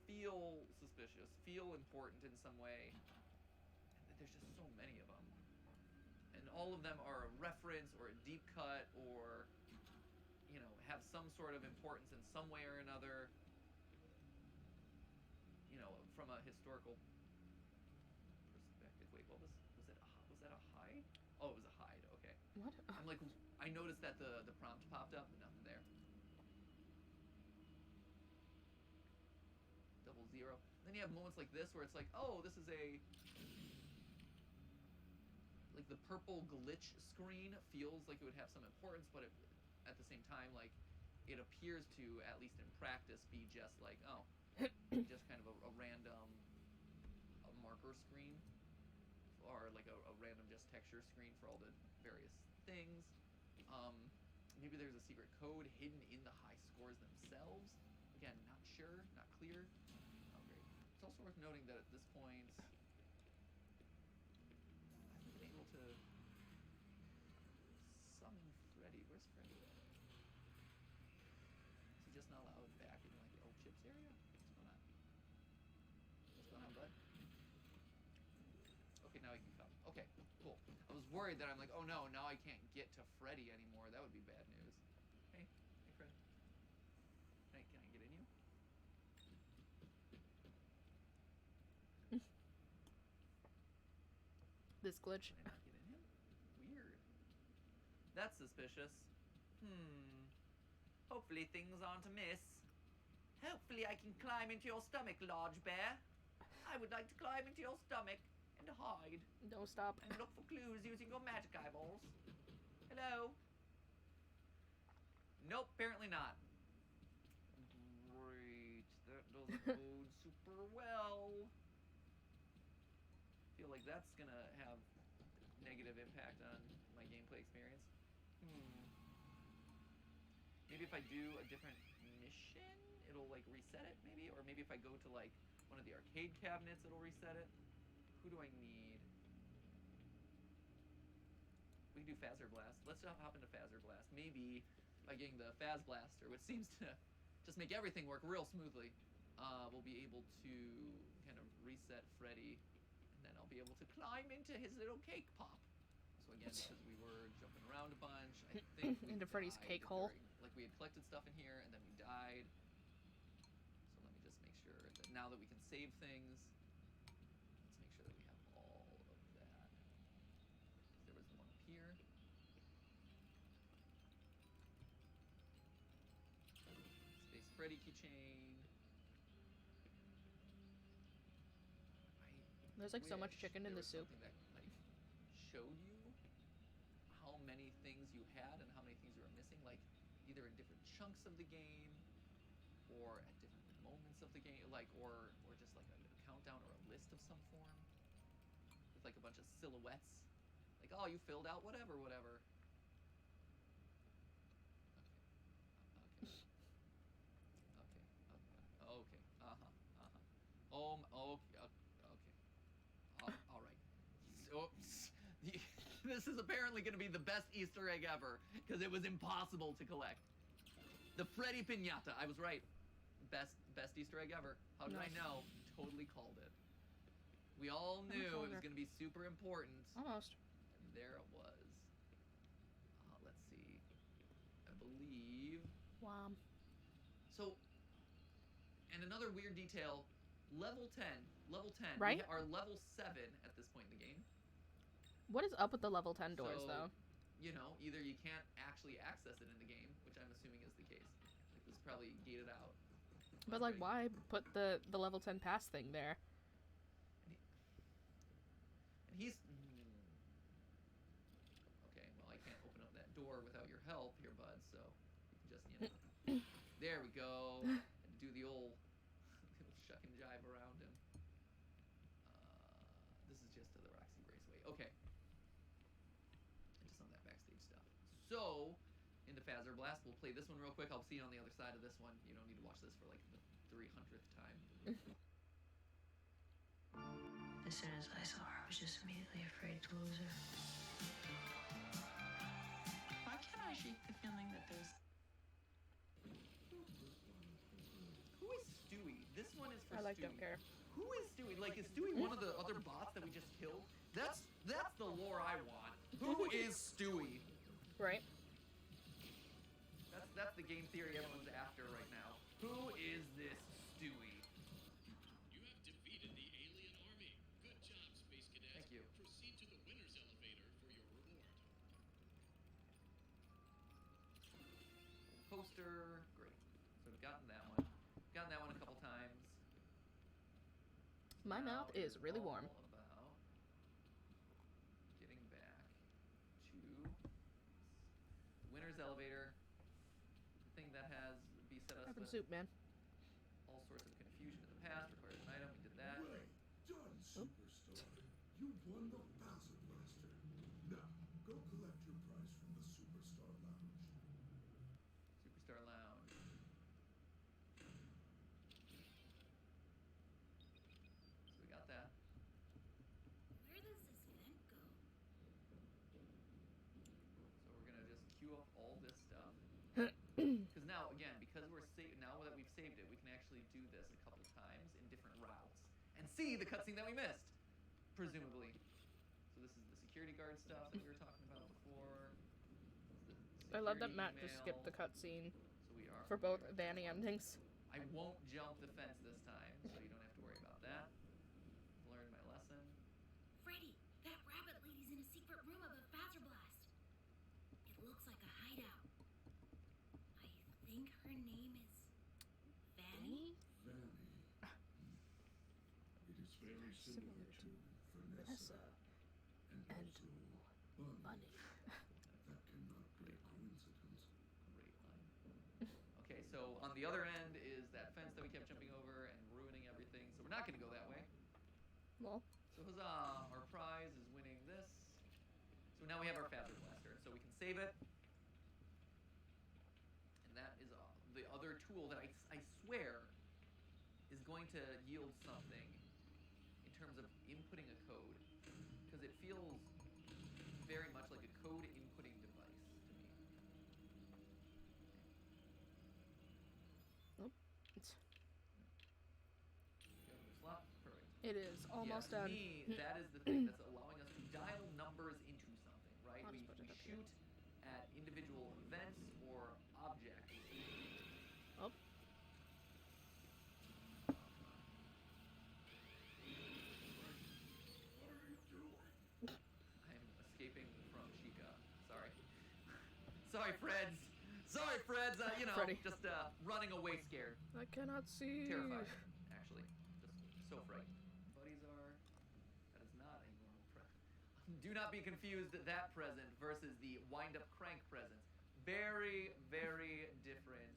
feel suspicious, feel important in some way. And there's just so many of them. And all of them are a reference or a deep cut or, have some sort of importance in some way or another. From a historical perspective. Wait, what was that a hide? Oh, it was a hide. Okay. What? I'm like, I noticed that the prompt popped up, but nothing there. 00. Then you have moments like this where it's like, oh, this is like the purple glitch screen feels like it would have some importance, but at the same time, like, it appears to, at least in practice, be just like, oh, just kind of a random marker screen, or like a random just texture screen for all the various things. Maybe there's a secret code hidden in the high scores themselves. Again, not sure, not clear. Oh, great. It's also worth noting that at this point, I haven't been able to summon Freddy. Where's Freddy at? Is he just not allowed back in like the old chips area? What's going on? What's going on, bud? Okay, now he can come. Okay, cool. I was worried that I'm like, oh no, now I can't get to Freddy anymore. That would be bad news. Hey, Fred. Can I get in you? This glitch. Can I not get in him? Weird. That's suspicious. Hopefully things aren't amiss. Hopefully I can climb into your stomach, large bear. I would like to climb into your stomach and hide Don't stop. and look for clues using your magic eyeballs. Hello? Nope, apparently not. Great. That doesn't bode super well. Feel like that's gonna have negative impact on my gameplay experience. Maybe if I do a different mission, it'll like reset it, maybe? Or maybe if I go to like one of the arcade cabinets, it'll reset it. Who do I need? We can do Phaser Blast. Let's hop into Phaser Blast. Maybe by getting the Phaz Blaster, which seems to just make everything work real smoothly, we'll be able to kind of reset Freddy, and then I'll be able to climb into his little cake pop. So again, because we were jumping around a bunch, I think we Into Freddy's died cake hole. like we had collected stuff in here, and then we died. So let me just make sure that now that we can save things, let's make sure that we have all of that. There was one up here. Space Freddy keychain. There's like so much chicken in the soup. Something that like showed you how many things you had and how many things you were missing, like either in different chunks of the game or at different moments of the game, like or just like a countdown or a list of some form with like a bunch of silhouettes, like, oh, you filled out whatever. Okay. All right. So, this is apparently going to be the best Easter egg ever, because it was impossible to collect. The Freddy Pinata. I was right. Best Easter egg ever. How did I know? Totally called it. We all knew it was going to be super important. Almost. And there it was. Let's see. I believe. Wow. So, and another weird detail, level 10. Right? We are level 7 at this point in the game. What is up with the level 10 doors, So, though? You know, either you can't actually access it in the game, which I'm assuming is the case. Like, this is probably gated out. But, like, why put the level 10 pass thing there? And he's... Okay, well, I can't open up that door without your help here, bud, so you can just, you know... There we go. And do the old shuck and jive around him. This is just to the Roxy Raceway. Okay. And just some of that backstage stuff. So, into Phaser Blast. We'll play this one real quick. I'll see you on the other side of this one. You don't need to watch this for like the 300th time. As soon as I saw her, I was just immediately afraid to lose her. Why can't I shake the feeling that there's... Who is Stewie? This one is for I, like, Stewie. don't care. Who is Stewie? Like, is Stewie one of the other bots that we just killed? That's the lore I want. Who is Stewie? Right? That's the game theory everyone's after right now. Who is this Stewie? You have defeated the alien army. Good job, Space Cadet. Thank you. Proceed to the winner's elevator for your reward. Poster, great. So we've gotten that one. Gotten that one a couple times. My Now mouth it is really warm. all about getting back to the winner's elevator soup, man. all sorts of confusion in the past. Requires an item. We did that. Well done, superstar. You won the Bowser Blaster. Now, go collect your prize from the Superstar Lounge. Superstar Lounge. So we got that. Where does this vent go? So we're gonna just queue up all this stuff. Because now, again, because now that we've saved it, we can actually do this a couple times in different routes and see the cutscene that we missed, presumably. So this is the security guard stuff that we were talking about before. I love that Matt just skipped the cutscene So we are for both Danny endings. I won't jump the fence this time, so you don't have to worry about that. Learned my lesson. Freddy, that rabbit lady's in a secret room above Bowser Blast. It looks like a hideout. I think her name is Vanny? Vanny. It is very similar to Vanessa and also Bunny. That cannot be a coincidence. Great line. Okay, so on the other end is that fence that we kept jumping over and ruining everything. So we're not going to go that way. Well, So huzzah! Our prize is winning this. So now we have our Fazer Blaster, so we can save it. And that is the other tool that I swear is going to yield something in terms of inputting a code, because it feels very much like a code inputting device to me. nope. It's, Go to the slot. Perfect. it is almost yeah, to done. me, that is the thing that's allowing us to dial numbers into something, right? I'll We just put it up here. shoot at individual events or objects. Oh, I'm escaping from Chica. Sorry. Sorry, Freds. Sorry, Freds. Freddy. Just running away scared. I cannot see. Terrified, actually. Just so frightened. Buddies are. That is not a normal present. Do not be confused that present versus the wind-up crank present. Very, very different.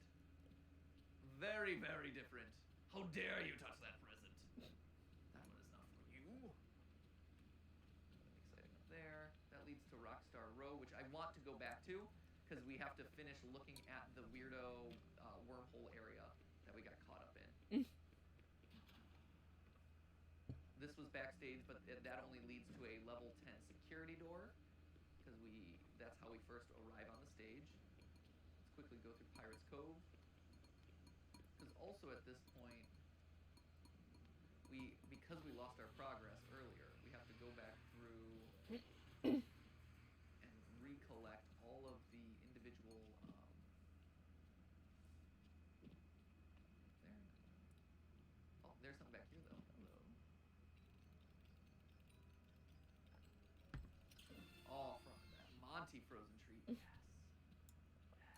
Very, very different. How dare you touch that present? That one is not for you. Nothing exciting up there. That leads to Rockstar Row, which I want to go back to, because we have to finish looking at the weirdo wormhole area that we got caught up in. This was backstage, but that only leads to a level 10 security door, because that's how we first arrive on the stage. Let's quickly go through Pirates Cove. Because also at this point, because we lost our progress earlier, we have to go back through and recollect all of the individual there. Oh, there's something back here though. Hello. Oh, from that Monty frozen treat. Yes.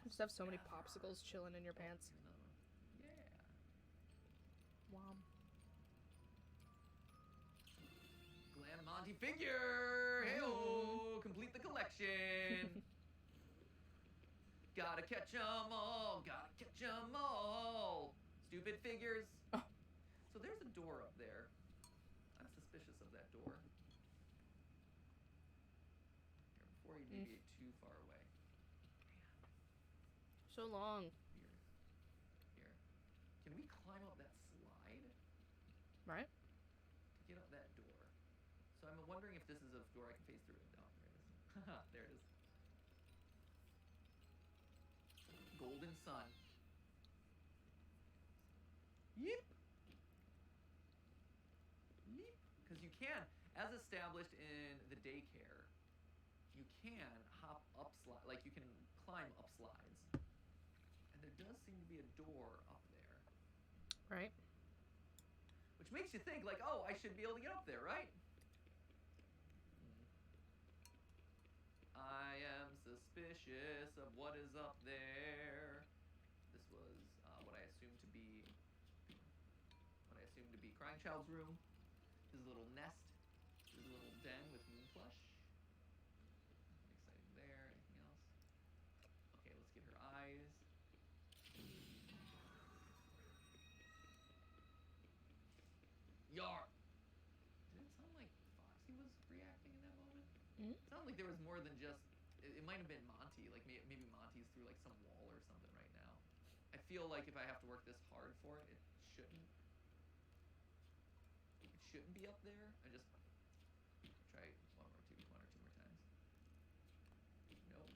You just have so many popsicles chilling in your pants. Here's another one. Yeah. Wow. Glam Monty figure! Hey-oh! Complete the collection! Gotta catch 'em all! Gotta catch 'em all! Stupid figures! Oh. So there's a door up there. I'm suspicious of that door. Here, before you deviate too far away. So long. Weird. Here. Can we climb up that slide Right? to get up that door? So I'm wondering if this is a door I can phase through it. No, there it is. Haha, there it is. Golden Sun. Yeep. Yeep. Because you can, as established in the daycare, you can hop up slide, like you can climb up slides. And there does seem to be a door up there. Right? Which makes you think, like, oh, I should be able to get up there, right? I am suspicious of what is up there. This was what I assumed to be Crying Child's room. His little nest, his little den with moon plush. Exciting there. Anything else? Okay, let's get her eyes. Yar. Did it sound like Foxy was reacting in that moment? Mhm. It sounded like there was more than just. It might have been Monty. Like maybe Monty's through like some wall or something right now. I feel like if I have to work this hard for it, it shouldn't. It shouldn't be up there. I just try one or two more times. Nope.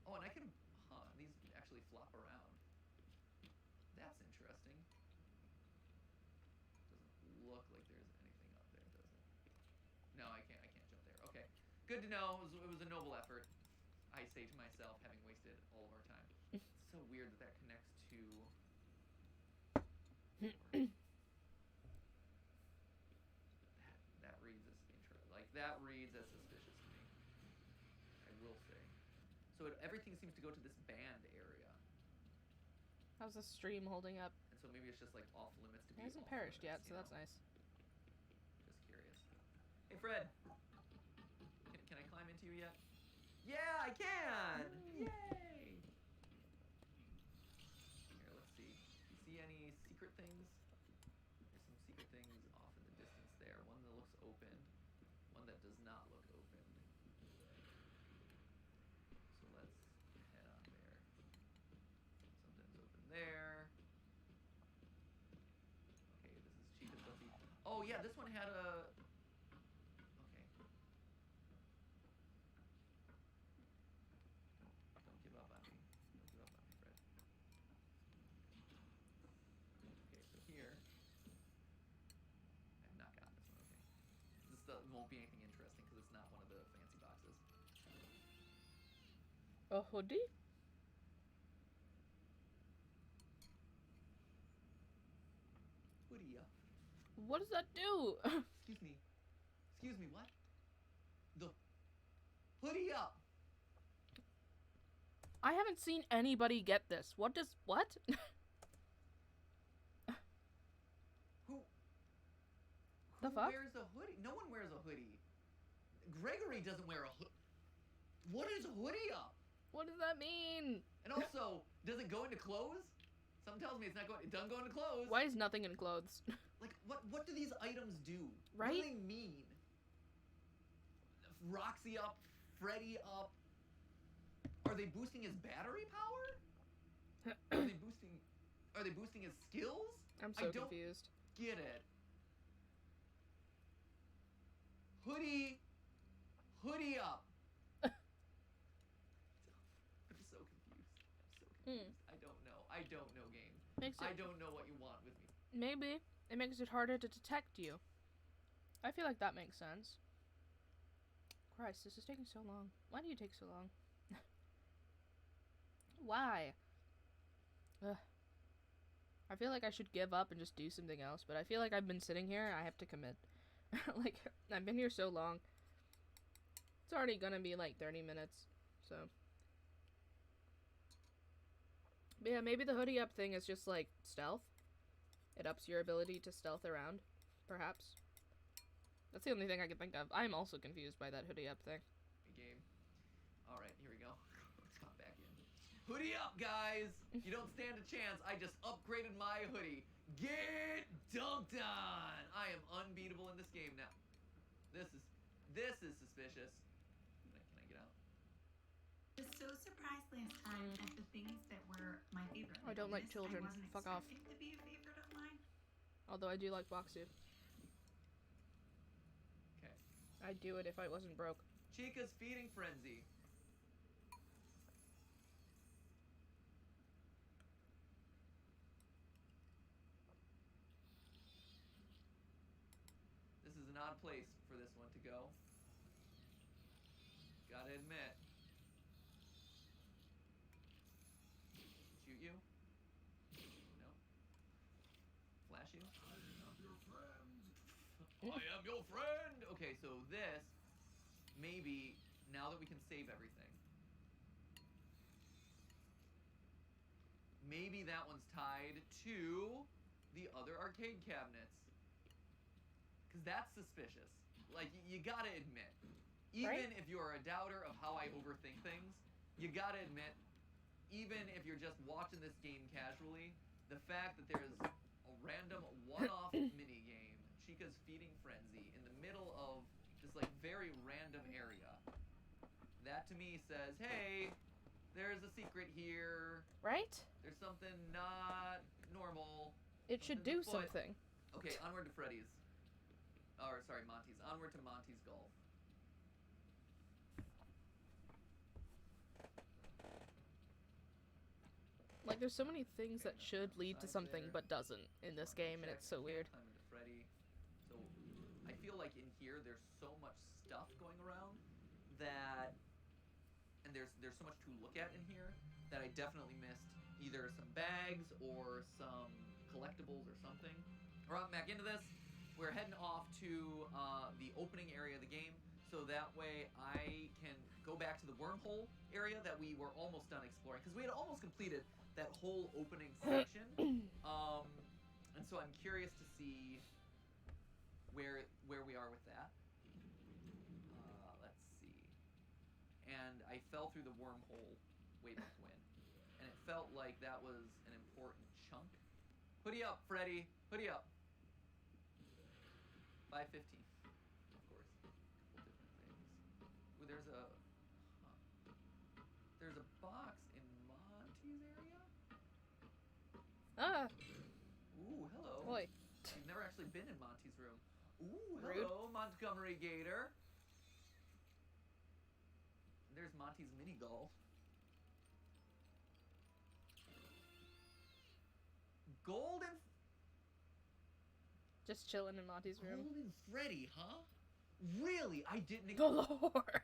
Oh, and I can. Huh? These actually flop around. That's interesting. Doesn't look like there's anything up there, does it? No, I can't jump there. Okay. Good to know. It was a noble effort. I say to myself, having wasted all of our time. It's so weird that connects to. that reads as that reads as suspicious to me. I will say. So everything seems to go to this band area. How's the stream holding up? And so maybe it's just like off limits to be. It hasn't off perished limits, yet, so that's nice. Just curious. Hey Fred, can I climb into you yet? Yeah, I can! Yay! Here, let's see. You see any secret things? There's some secret things off in the distance there. One that looks open, one that does not look open. So let's head on there. Something's open there. Okay, this is Chica's Buffy. Oh yeah, this one had a. Okay. Don't give up on me. Don't give up on me, Fred. Okay, so here. I have not got this one. Okay. This won't be anything interesting because it's not one of the fancy boxes. A hoodie? Hoodie up. What does that do? Excuse me. Excuse me, what? The hoodie up. I haven't seen anybody get this. What? Who The fuck? wears a hoodie? No one wears a hoodie. Gregory doesn't wear a hoodie. What is hoodie up? What does that mean? And also, does it go into clothes? Something tells me it's not going. It doesn't go into clothes. Why is nothing in clothes? Like, what do these items do? Right? What do they mean? Roxy up, Freddy up. Are they boosting his battery power? Are they boosting his skills? I'm I so don't confused. get it. Hoodie up. I'm so confused. I don't know, game. I don't know what you want with me. Maybe it makes it harder to detect you. I feel like that makes sense. Christ, this is taking so long. Why do you take so long? Why? Ugh. I feel like I should give up and just do something else, but I feel like I've been sitting here, I have to commit. Like, I've been here so long. It's already gonna be like 30 minutes, so. But yeah, maybe the hoodie up thing is just like stealth. It ups your ability to stealth around, perhaps. That's the only thing I can think of. I'm also confused by that hoodie up thing. Game. Alright, here we go. Let's hop back in. Hoodie up, guys! You don't stand a chance. I just upgraded my hoodie. Get dunked on! I am unbeatable in this game now. This is suspicious. Can I get out? I was so surprised last time at the things that were my favorite. I don't like children. I wasn't Fuck off. expecting to be a favorite of mine. Although I do like Boxu. Okay. I'd do it if I wasn't broke. Chica's feeding frenzy. This is an odd place for this one to go. Gotta admit. Shoot you? No. Flash you? I am your friend! Okay, so this, maybe, now that we can save everything, maybe that one's tied to the other arcade cabinets. Because that's suspicious. Like, you gotta admit, even Right? if you're a doubter of how I overthink things, you gotta admit, even if you're just watching this game casually, the fact that there's a random one-off mini game, Chica's Feeding Frenzy, in the middle of this like very random area. That to me says, hey, there's a secret here. Right? There's something not normal. It should do Something's afoot. something. Okay, onward to Freddy's. Or sorry, Monty's. Onward to Monty's Golf. Like, there's so many things Okay, that should lead to side something there. but doesn't in this game, and it's so weird. Climb into Freddy. So I feel like in here there's so much stuff going around that, and there's so much to look at in here that I definitely missed either some bags or some collectibles or something. We're on back into this. We're heading off to the opening area of the game, so that way I can go back to the wormhole area that we were almost done exploring, because we had almost completed that whole opening section. And so I'm curious to see where we are with that. Let's see. And I fell through the wormhole way back when, and it felt like that was an important chunk. Hoodie up, Freddy. Hoodie up. 5:15. Of course. A couple different things. Ooh, there's a box in Monty's area. Ah! Ooh, hello. Boy. You've never actually been in Monty's room. Ooh, Rude. hello, Montgomery Gator. There's Monty's mini golf. Golden Just chilling in Monty's room. Golden Freddy, huh? Really? I didn't. The lore!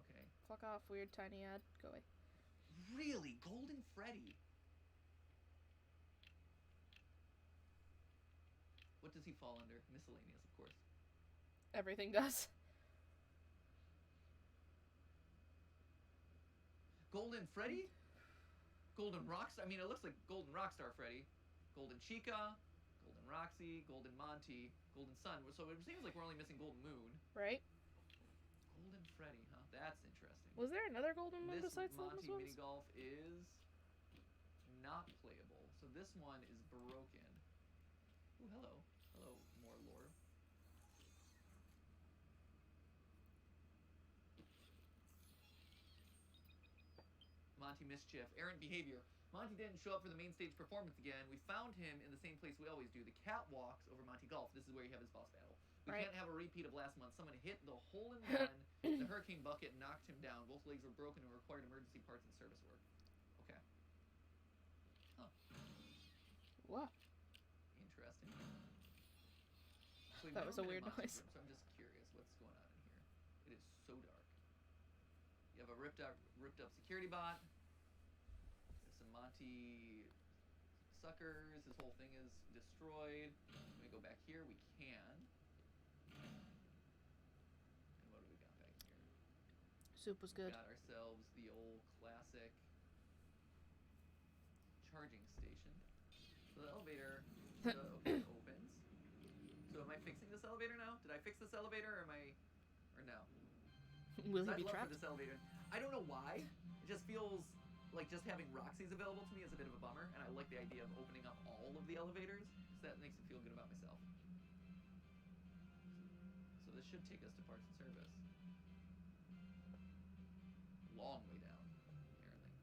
Okay. Fuck off, weird tiny ad. Go away. Really? Golden Freddy? What does he fall under? Miscellaneous, of course. Everything does. Golden Freddy? Golden Rockstar? I mean, it looks like Golden Rockstar Freddy. Golden Chica, Golden Roxy, Golden Monty, Golden Sun. So it seems like we're only missing Golden Moon. Right? Golden Freddy, huh? That's interesting. Was there another golden one This besides the Monty ones? mini golf is not playable. So this one is broken. Ooh, hello. Hello, more lore. Monty Mischief. Errant behavior. Monty didn't show up for the main stage performance again. We found him in the same place we always do, the catwalks over Monty Golf. This is where you have his boss battle. We Right. can't have a repeat of last month. Someone hit the hole in one. The hurricane bucket knocked him down. Both legs were broken and required emergency parts and service work. Okay. Huh. What? Interesting. So we've That was a never been weird in Monty's noise. room, so I'm just curious what's going on in here. It is so dark. You have a ripped up security bot. There's some Monty suckers. This whole thing is destroyed. Let me go back here. We can. And what do we got back here? Soup was good. Got ourselves the old classic charging station. So the elevator okay, opens. So am I fixing this elevator now? Did I fix this elevator or no? Will he I'd be love for trapped? this elevator. I don't know why. It just feels like just having Roxy's available to me is a bit of a bummer, and I like the idea of opening up all of the elevators, so that makes me feel good about myself. So this should take us to parts and service. Long way down, apparently.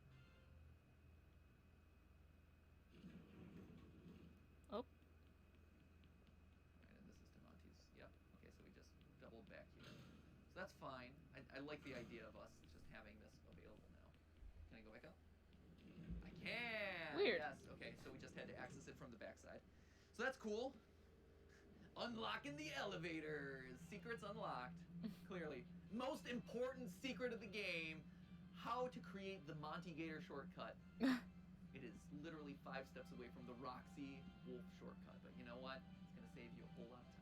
Oh. Alright, and this is to Monty's. Yep. Okay, so we just doubled back here. So that's fine. I like the idea of us just having this available now. Can I go back up? I can! Weird. Yes, okay, so we just had to access it from the backside. So that's cool. Unlocking the elevators. Secrets unlocked. Clearly. Most important secret of the game. How to create the Monty Gator shortcut. It is literally 5 steps away from the Roxy Wolf shortcut. But you know what? It's going to save you a whole lot of time.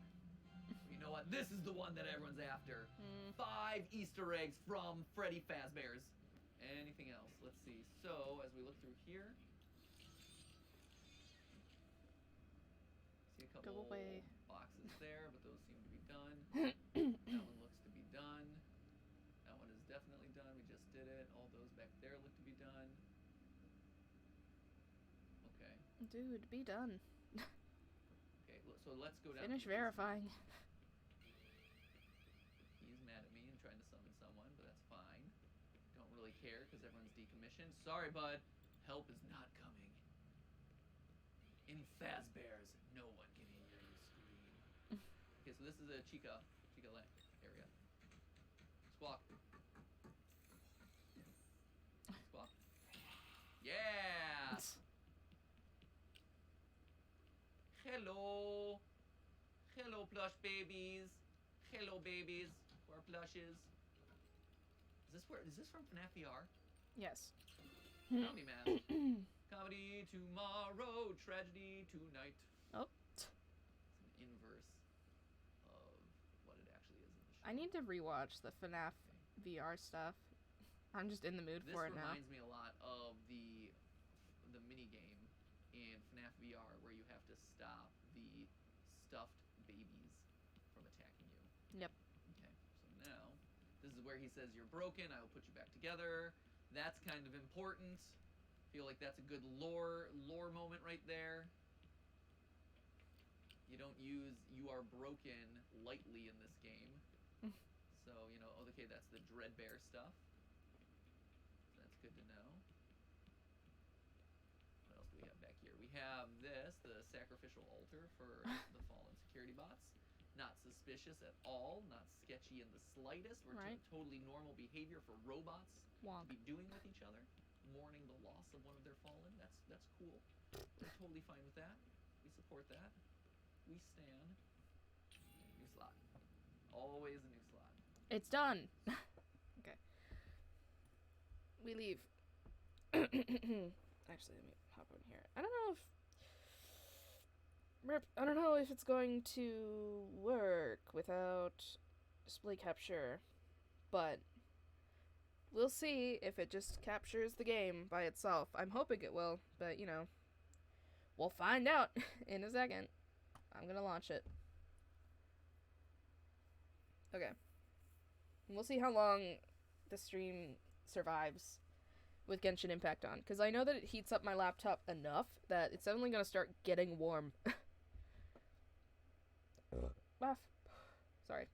You know what? This is the one that everyone's after. 5 Easter eggs from Freddy Fazbear's. Anything else? Let's see. So, as we look through here, see a couple Go away. boxes there, but those seem to be done. That one looks to be done. That one is definitely done. We just did it. All those back there look to be done. Okay. Dude, be done. Okay, so let's go down. Finish to his- verifying. He's mad at me and trying to summon someone, but that's fine. Don't really care because everyone's decommissioned. Sorry, bud. Help is not coming. In Fazbear's, no one can hear you scream. Okay, so this is a Chica area. Squawk. Squawk. Yeah! Hello. Hello, plush babies. Hello, babies. Or plushes. Is this from FNAF VR? Yes. Comedy man. Comedy tomorrow, tragedy tonight. Oh. It's an inverse of what it actually is in the show. I need to rewatch the FNAF VR stuff. I'm just in the mood This for it now. reminds me a lot of the mini game in FNAF VR where you have to stop the stuffed babies from attacking you. Yep. Okay, so now this is where he says you're broken. I will put you back together. That's kind of important. Feel like that's a good lore moment right there. You don't use "you are broken" lightly in this game. So you know, okay, that's the Dreadbear stuff. So that's good to know. What else do we have back here? We have this, the sacrificial altar for the fallen security bots. Not suspicious at all, not sketchy in the slightest. We're Right. totally normal behavior for robots Wonk. to be doing with each other, mourning the loss of one of their fallen. That's cool. We're totally fine with that. We support that. We stand. New slot. Always a new slot. It's done. Okay. We leave. Actually, let me hop on here. I don't know if it's going to work without display capture, but we'll see if it just captures the game by itself. I'm hoping it will, but you know, we'll find out in a second. I'm gonna launch it. Okay. We'll see how long the stream survives with Genshin Impact on, because I know that it heats up my laptop enough that it's only going to start getting warm. Laugh. Sorry.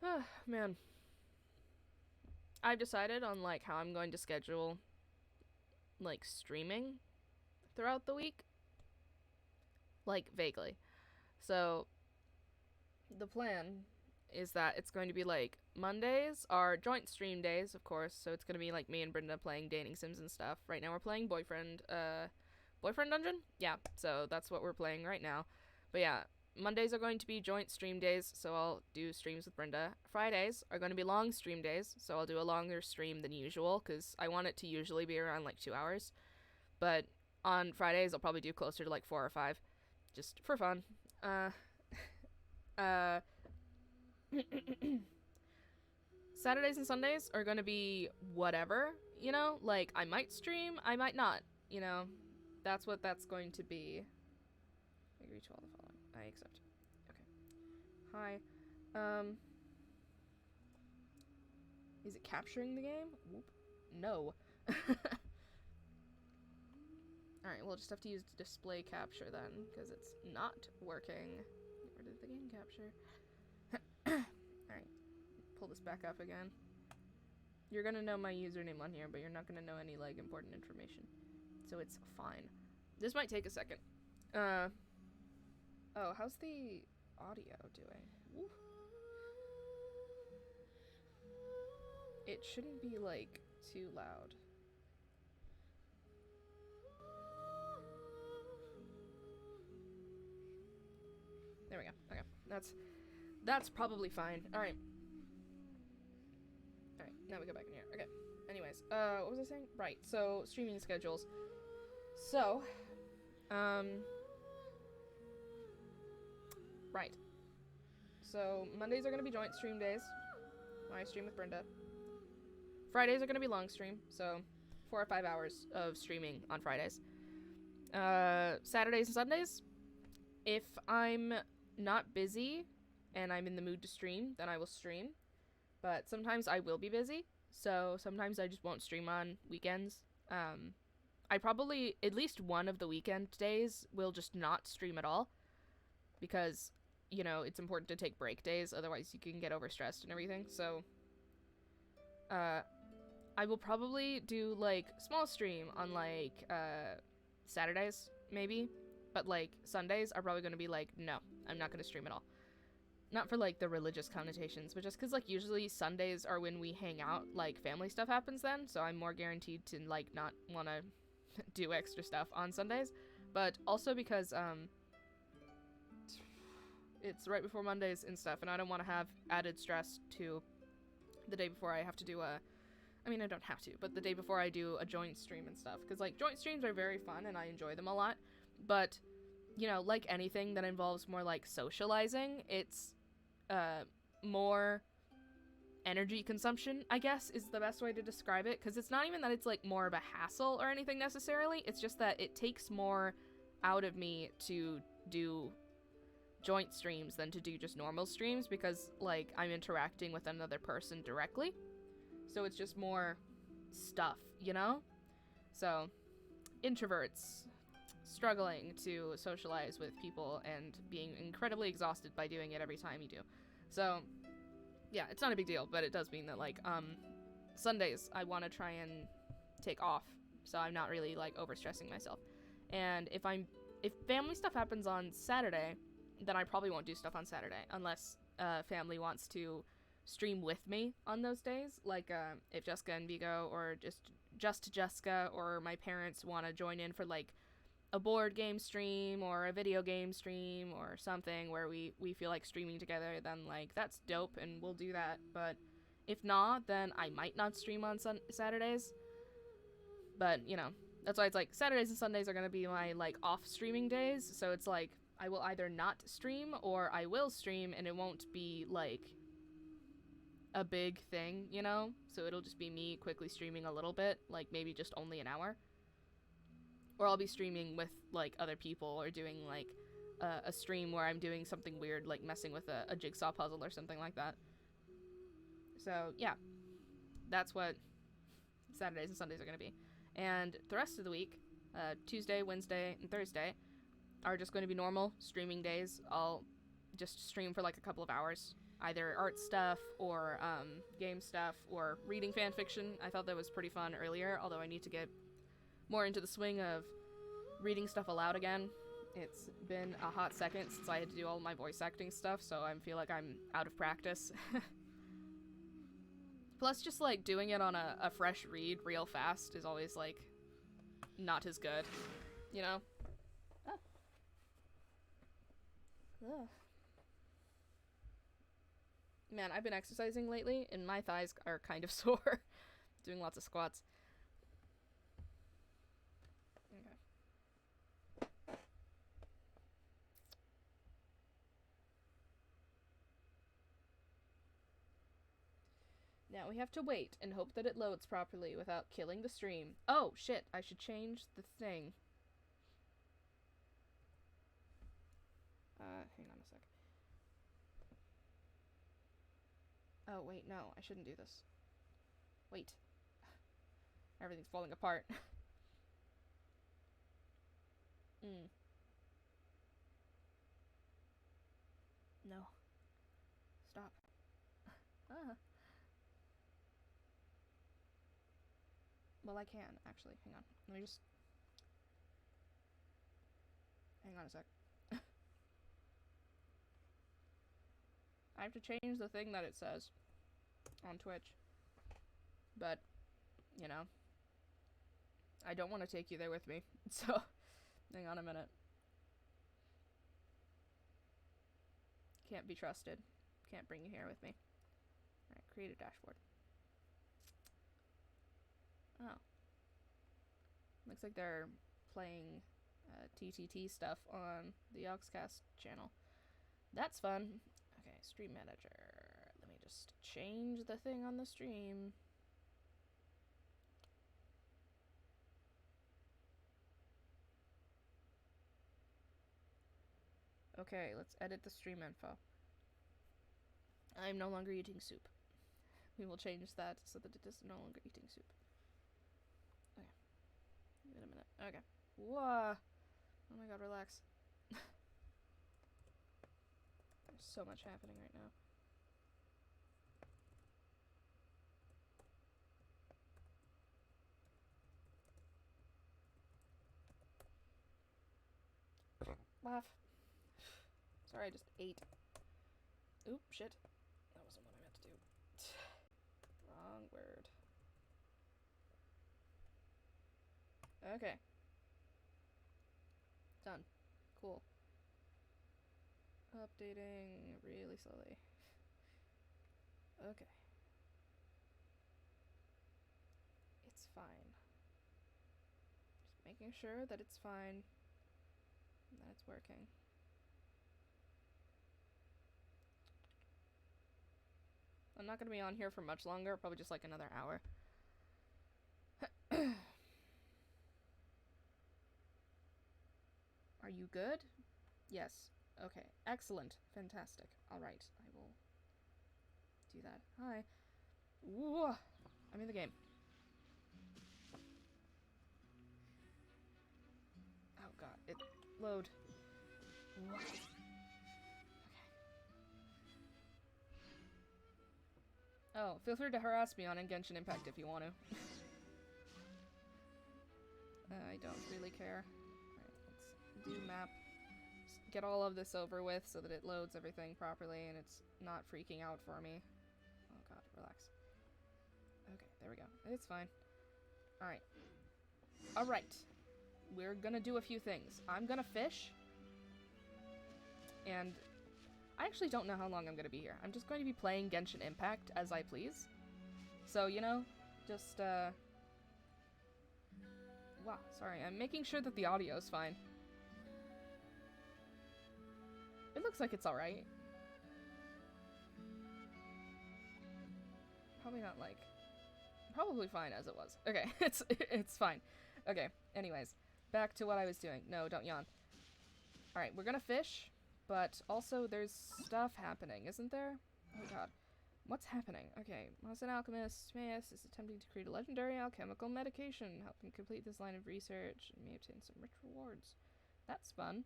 Ah, man. I've decided on, like, how I'm going to schedule, like, streaming throughout the week. Like, vaguely. So, the plan is that it's going to be like Mondays are joint stream days, of course, so it's going to be like me and Brenda playing dating sims and stuff. Right now we're playing boyfriend dungeon? Yeah, so that's what we're playing right now. But yeah, Mondays are going to be joint stream days, so I'll do streams with Brenda. Fridays are going to be long stream days, so I'll do a longer stream than usual, because I want it to usually be around like 2 hours. But on Fridays I'll probably do closer to like 4 or 5, just for fun. Saturdays and Sundays are gonna be whatever, you know? Like, I might stream, I might not, you know? That's what that's going to be. I agree to all the following. I accept. Okay. Hi. Is it capturing the game? Whoop. No. Alright, we'll just have to use display capture then, because it's not working. Get rid of the game capture. Alright, pull this back up again. You're gonna know my username on here, but you're not gonna know any, like, important information. So it's fine. This might take a second. Oh, how's the audio doing? Woo. It shouldn't be, like, too loud. There we go. Okay, that's probably fine. Alright. Alright, now we go back in here. Okay. Anyways, what was I saying? Right, so, streaming schedules. So, right. So, Mondays are gonna be joint stream days, when I stream with Brenda. Fridays are gonna be long stream, so 4 or 5 hours of streaming on Fridays. Saturdays and Sundays, if I'm not busy and I'm in the mood to stream, then I will stream. But sometimes I will be busy, so sometimes I just won't stream on weekends. I probably, at least one of the weekend days, will just not stream at all. Because, you know, it's important to take break days, otherwise you can get overstressed and everything. So, I will probably do, like, small stream on, like, Saturdays, maybe. But, like, Sundays are probably going to be like, no, I'm not going to stream at all. Not for, like, the religious connotations, but just because, like, usually Sundays are when we hang out, like, family stuff happens then, so I'm more guaranteed to, like, not want to do extra stuff on Sundays. But also because, it's right before Mondays and stuff, and I don't want to have added stress to the day before I have to do I mean, I don't have to, but the day before I do a joint stream and stuff. Because, like, joint streams are very fun, and I enjoy them a lot. But, you know, like anything that involves more, like, socializing, it's, more energy consumption, I guess, is the best way to describe it. Because it's not even that it's, like, more of a hassle or anything necessarily. It's just that it takes more out of me to do joint streams than to do just normal streams. Because, like, I'm interacting with another person directly. So it's just more stuff, you know? So, introverts struggling to socialize with people and being incredibly exhausted by doing it every time you do. So, yeah, it's not a big deal, but it does mean that, like, Sundays I want to try and take off, so I'm not really, like, overstressing myself. And if family stuff happens on Saturday, then I probably won't do stuff on Saturday, unless, family wants to stream with me on those days, like, if Jessica and Vigo, or just Jessica, or my parents want to join in for, like, a board game stream, or a video game stream, or something where we feel like streaming together, then, like, that's dope, and we'll do that. But if not, then I might not stream on Saturdays. But, you know, that's why it's, like, Saturdays and Sundays are gonna be my, like, off streaming days, so it's, like, I will either not stream, or I will stream, and it won't be, like, a big thing, you know? So it'll just be me quickly streaming a little bit, like, maybe just only an hour. Or I'll be streaming with, like, other people, or doing, like, a stream where I'm doing something weird, like messing with a jigsaw puzzle or something like that. So, yeah. That's what Saturdays and Sundays are going to be. And the rest of the week, Tuesday, Wednesday, and Thursday, are just going to be normal streaming days. I'll just stream for, like, a couple of hours. Either art stuff, or game stuff, or reading fan fiction. I thought that was pretty fun earlier, although I need to get more into the swing of reading stuff aloud again. It's been a hot second since I had to do all my voice acting stuff, so I feel like I'm out of practice. Plus, just, like, doing it on a fresh read real fast is always, like, not as good, you know? Ah. Ugh. Man, I've been exercising lately, and my thighs are kind of sore. Doing lots of squats. Okay. Now we have to wait and hope that it loads properly without killing the stream. Oh, shit, I should change the thing. Hang on a sec. Oh, wait, no, I shouldn't do this. Wait. Everything's falling apart. No. Stop. Ah. Well, I can, actually. Hang on. Let me just... Hang on a sec. I have to change the thing that it says on Twitch. But, you know, I don't want to take you there with me. So, hang on a minute. Can't be trusted. Can't bring you here with me. Alright, create a dashboard. Oh. Looks like they're playing TTT stuff on the Yogscast channel. That's fun. Okay, stream manager. Let me just change the thing on the stream. Okay, let's edit the stream info. I'm no longer eating soup. We will change that so that it is no longer eating soup. Okay. Give it a minute. Okay. Whoa. Oh my god, relax. There's so much happening right now. Laugh. Sorry, I just ate. Oop, shit. That wasn't what I meant to do. Wrong word. Okay. Done. Cool. Updating really slowly. Okay. It's fine. Just making sure that it's fine and that it's working. I'm not gonna be on here for much longer, probably just like another hour. Are you good? Yes. Okay. Excellent. Fantastic. Alright. I will do that. Hi. Whoa! I'm in the game. Oh god. It... Load. What? Okay. Oh, feel free to harass me on Genshin Impact if you want to. I don't really care. Alright, let's do map. Just get all of this over with so that it loads everything properly and it's not freaking out for me. Oh god, relax. Okay, there we go. It's fine. Alright. Alright. We're gonna do a few things. I'm gonna fish. And I actually don't know how long I'm gonna be here. I'm just going to be playing Genshin Impact as I please. So, you know, just, wow, sorry. I'm making sure that the audio is fine. It looks like it's alright. Probably not like... Probably fine as it was. Okay, it's fine. Okay, anyways. Back to what I was doing. No, don't yawn. Alright, we're gonna fish, but also there's stuff happening, isn't there? Oh god. What's happening? Okay, once an alchemist, Smaeus is attempting to create a legendary alchemical medication. Help him complete this line of research and may obtain some rich rewards. That's fun.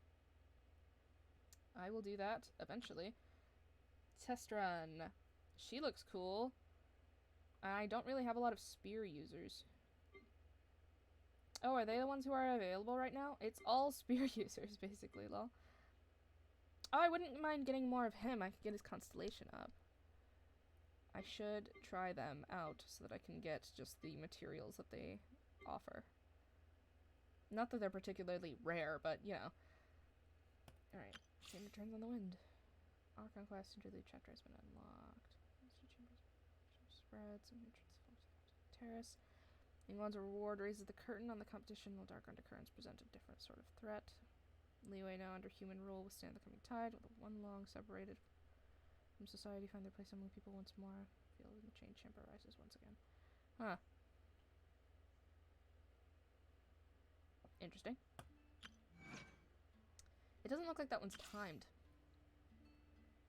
I will do that eventually. Test run. She looks cool. I don't really have a lot of spear users. Oh, are they the ones who are available right now? It's all spear users, basically, lol. Oh, I wouldn't mind getting more of him. I could get his constellation up. I should try them out so that I can get just the materials that they offer. Not that they're particularly rare, but, you know. Alright. Chamber turns on the wind. Our conquest interlude chapter has been unlocked. Spreads and terrace. England's reward raises the curtain on the competition, while dark undercurrents present a different sort of threat. Leeway now under human rule withstand the coming tide, with one long separated from society find their place among people once more. Feel in the chain chamber rises once again. Huh. Interesting. It doesn't look like that one's timed,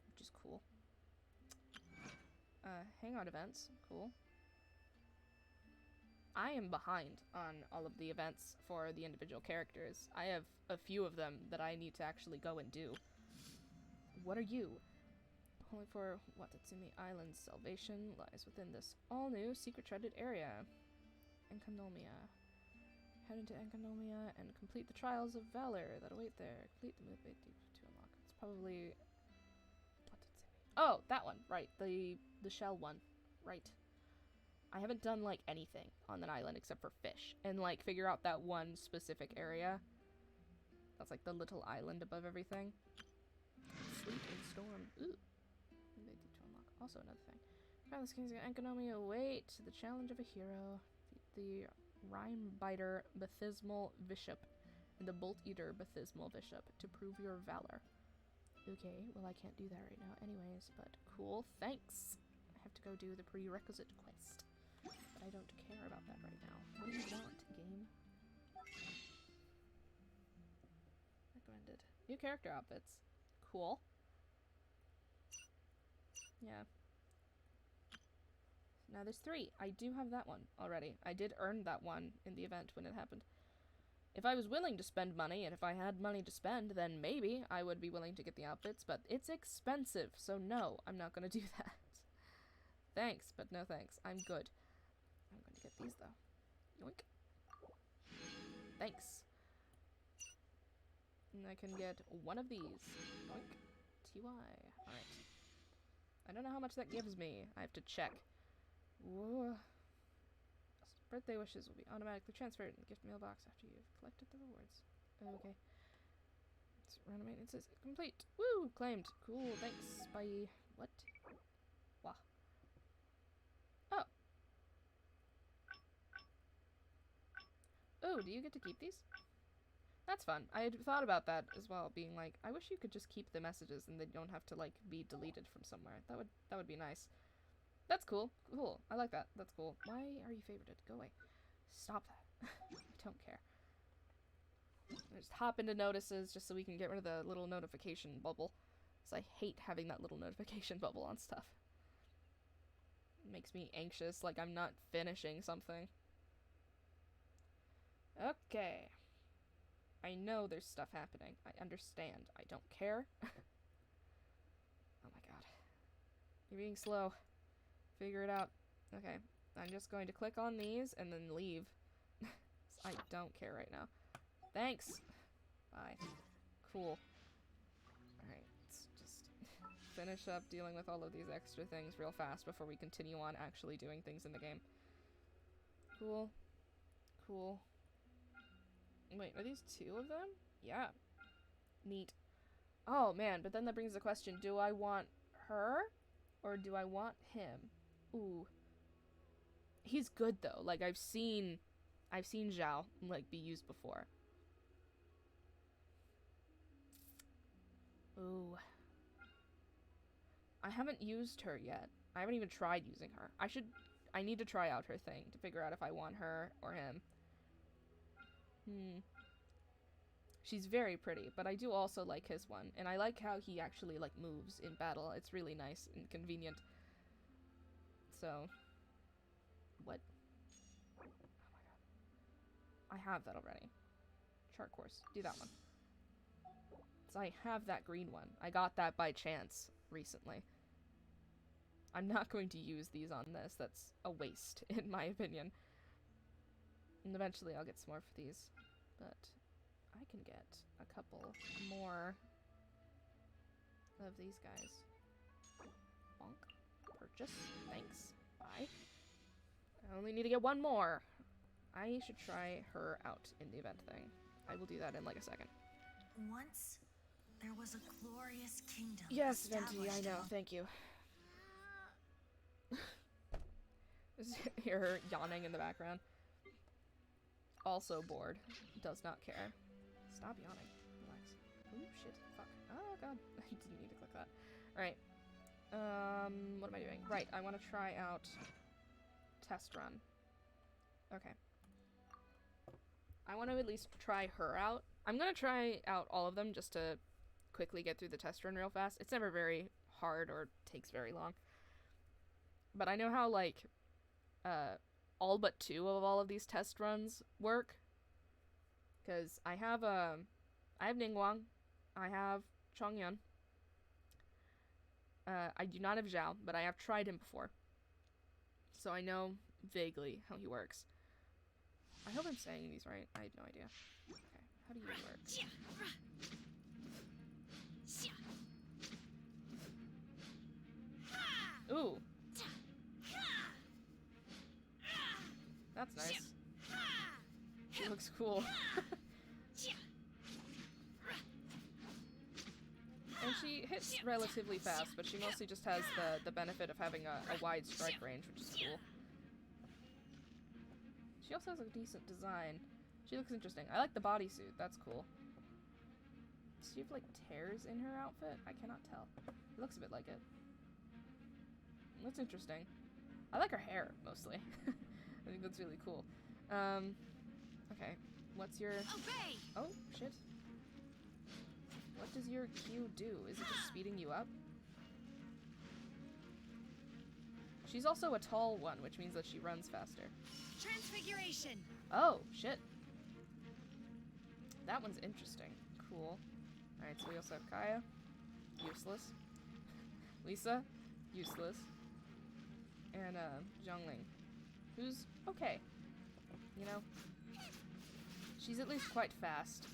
which is cool. Hangout events. Cool. I am behind on all of the events for the individual characters. I have a few of them that I need to actually go and do. What are you? Only for Watatsumi Island's salvation lies within this all-new, secret-treaded area. Enkanomia. Head into Enkanomia and complete the trials of valor that await there. Complete the movement to unlock. It's probably... Watatsumi. Oh, that one. Right. The shell one. Right. I haven't done, like, anything on that island except for fish. And, like, figure out that one specific area. That's, like, the little island above everything. Sleep and storm. Ooh. They need to unlock. Also another thing. Crown the King's Enkanomia await the challenge of a hero. The Rime-Biter Bathismal Bishop and the Bolt-Eater Bathismal Bishop to prove your valor. Okay, well, I can't do that right now anyways, but cool. Thanks. I have to go do the prerequisite quest. But I don't care about that right now. What do you want, game? Recommended. New character outfits. Cool. Yeah. Now there's 3. I do have that one already. I did earn that one in the event when it happened. If I was willing to spend money, and if I had money to spend, then maybe I would be willing to get the outfits, but it's expensive, so no, I'm not gonna do that. Thanks, but no thanks. I'm good. I'm gonna get these, though. Yoink. Thanks. And I can get one of these. Yoink. TY. Alright. I don't know how much that gives me. I have to check. Whoa. Birthday wishes will be automatically transferred in the gift mailbox after you've collected the rewards. Okay. Random maintenance is complete. Woo! Claimed. Cool, thanks. Bye. What? Wah. Oh. Oh, do you get to keep these? That's fun. I had thought about that as well, being like, I wish you could just keep the messages and they don't have to, like, be deleted from somewhere. That would be nice. That's cool. Cool. I like that. That's cool. Why are you favorited? Go away. Stop that. I don't care. Just hop into notices just so we can get rid of the little notification bubble. Because I hate having that little notification bubble on stuff. It makes me anxious, like I'm not finishing something. Okay. I know there's stuff happening. I understand. I don't care. Oh my god. You're being slow. Figure it out. Okay. I'm just going to click on these and then leave. I don't care right now. Thanks. Bye. Cool. Alright. Let's just finish up dealing with all of these extra things real fast before we continue on actually doing things in the game. Cool. Cool. Wait, are these two of them? Yeah. Neat. Oh, man, but then that brings the question, do I want her or do I want him? Ooh. He's good, though. Like, I've seen Zhao, like, be used before. Ooh. I haven't used her yet. I haven't even tried using her. I need to try out her thing to figure out if I want her or him. She's very pretty, but I do also like his one. And I like how he actually, like, moves in battle. It's really nice and convenient. So. What? Oh my god. I have that already. Chart course. Do that one. So I have that green one. I got that by chance recently. I'm not going to use these on this. That's a waste, in my opinion. And eventually I'll get some more for these. But I can get a couple more of these guys. Bonk. Purchase. Thanks. Bye. I only need to get one more. I should try her out in the event thing. I will do that in like a second. Once there was a glorious kingdom. Yes, Venti, I established know. among- Thank you. Hear her yawning in the background. Also bored. Does not care. Stop yawning. Relax. Ooh, shit. Fuck. Oh, god. I didn't need to click that. Alright. What am I doing? Right, I want to try out test run. Okay. I want to at least try her out. I'm gonna try out all of them just to quickly get through the test run real fast. It's never very hard or takes very long. But I know how, like, all but 2 of all of these test runs work. Because I have Ningguang. I have Chongyun. I do not have Zhao, but I have tried him before. So I know vaguely how he works. I hope I'm saying these right. I have no idea. Okay, how do you work? Ooh. That's nice. She looks cool. And she hits relatively fast, but she mostly just has the benefit of having a wide strike range, which is cool. She also has a decent design. She looks interesting. I like the bodysuit. That's cool. Does she have, like, tears in her outfit? I cannot tell. It looks a bit like it. That's interesting. I like her hair, mostly. I think that's really cool. Okay. What's your... Obey! Oh, shit. What does your Q do? Is it just speeding you up? She's also a tall one, which means that she runs faster. Transfiguration! Oh, shit. That one's interesting. Cool. Alright, so we also have Kaya. Useless. Lisa. Useless. And, Zhongling. Who's okay. You know? She's at least quite fast.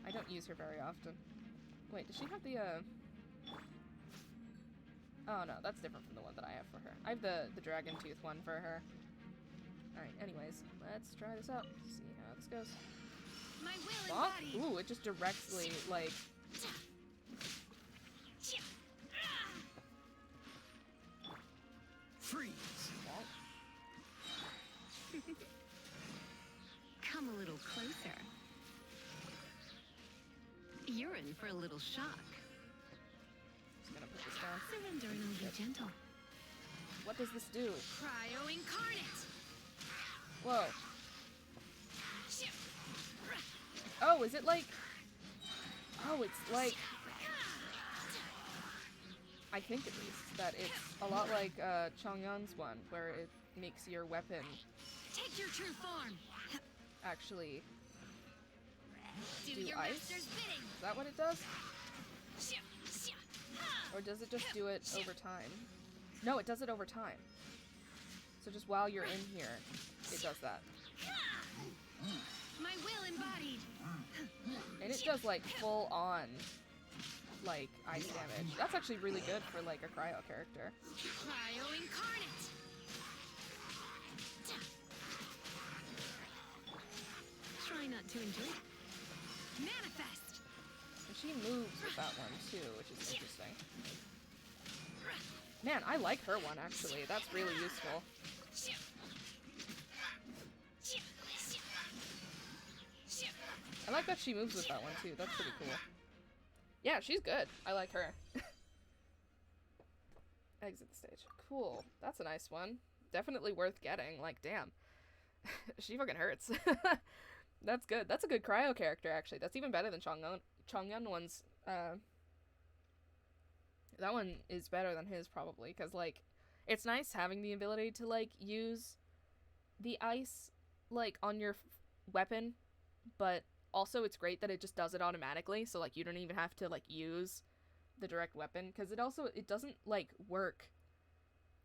I don't use her very often. Wait, does she have the, Oh no, that's different from the one that I have for her. I have the dragon tooth one for her. Alright, anyways, let's try this out. See how this goes. My will Bonk? embodied. Ooh, it just directly, like... Freeze! bonk. Come a little closer. You're in for a little shock. Just gonna put this down. Surrender and be gentle. What does this do? Cryo incarnate. Whoa. Oh, is it like... Oh, it's like... I think at least that it's a lot like Chongyun's one, where it makes your weapon Take your true form. actually Do do your ice. master's bidding. Is that what it does? Or does it just do it over time? No, it does it over time. So just while you're in here, it does that. My will embodied. And it does like full on like ice damage. That's actually really good for like a cryo character. Cryo incarnate. Try not to enjoy it. Manifest. And she moves with that one too, which is interesting. Man, I like her one actually. That's really useful. I like that she moves with that one too. That's pretty cool. Yeah, she's good. I like her. Exit the stage. Cool. That's a nice one. Definitely worth getting. Like, damn. She fucking hurts. That's good. That's a good cryo character, actually. That's even better than Chongyun one's. That one is better than his, probably. Because, like, it's nice having the ability to, like, use the ice, like, on your weapon. But also, it's great that it just does it automatically. So, like, you don't even have to, like, use the direct weapon. Because it doesn't, like, work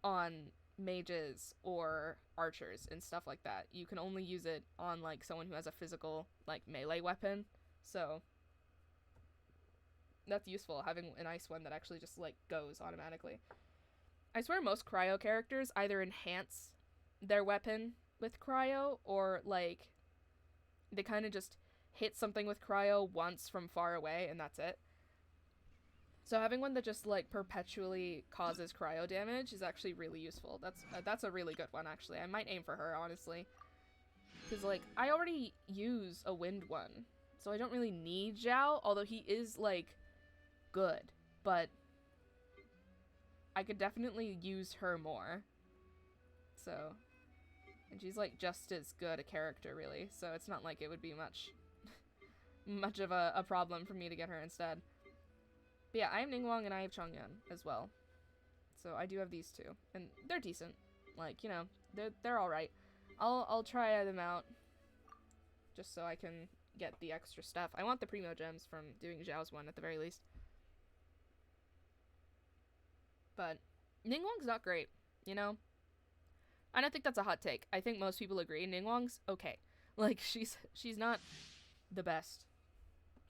on mages or archers and stuff like that. You can only use it on like someone who has a physical like melee weapon. So that's useful, having an ice one that actually just like goes automatically. I swear most cryo characters either enhance their weapon with cryo or like they kind of just hit something with cryo once from far away and that's it. So having one that just like perpetually causes cryo damage is actually really useful. That's a really good one actually. I might aim for her honestly, because like I already use a wind one, so I don't really need Zhao. Although he is like good, but I could definitely use her more. So, and she's like just as good a character really. So it's not like it would be much of a problem for me to get her instead. But yeah, I have Ningguang and I have Chongyun as well. So I do have these two. And they're decent. Like, you know, they're alright. I'll try them out. Just so I can get the extra stuff. I want the Primo Gems from doing Zhao's one at the very least. But Ningguang's not great, you know? I don't think that's a hot take. I think most people agree. Ningguang's okay. Like, she's not the best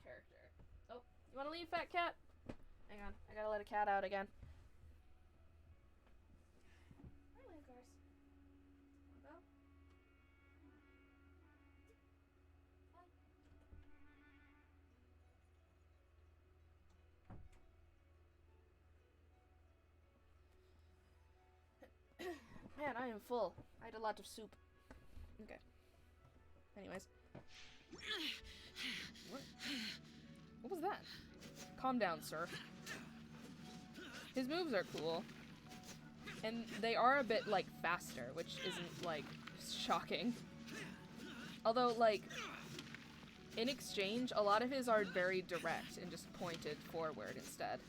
character. Oh, you wanna leave, fat cat? Hang on, I gotta let a cat out again. Hi, Lancars. Wanna go? Hi. Man, I am full. I had a lot of soup. Okay. Anyways. What was that? Calm down, sir. His moves are cool. And they are a bit, like, faster, which isn't, like, shocking. Although, like, in exchange, a lot of his are very direct and just pointed forward instead.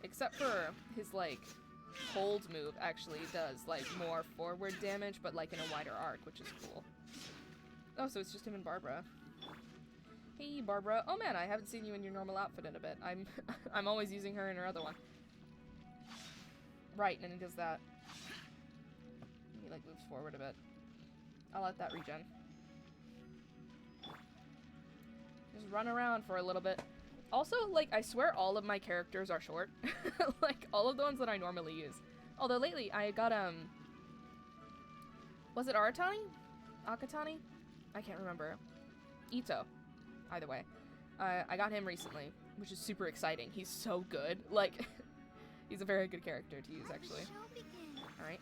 Except for his, like, hold move actually does, like, more forward damage, but, like, in a wider arc, which is cool. Oh, so it's just him and Barbara. Hey, Barbara. Oh man, I haven't seen you in your normal outfit in a bit. I'm I'm always using her in her other one. Right, and he does that. He like moves forward a bit. I'll let that regen. Just run around for a little bit. Also, like, I swear all of my characters are short. Like, all of the ones that I normally use. Although lately I got, was it Aratani? Akatani? I can't remember. Ito. Either way. I got him recently, which is super exciting. He's so good. Like, he's a very good character to use, actually. Alright.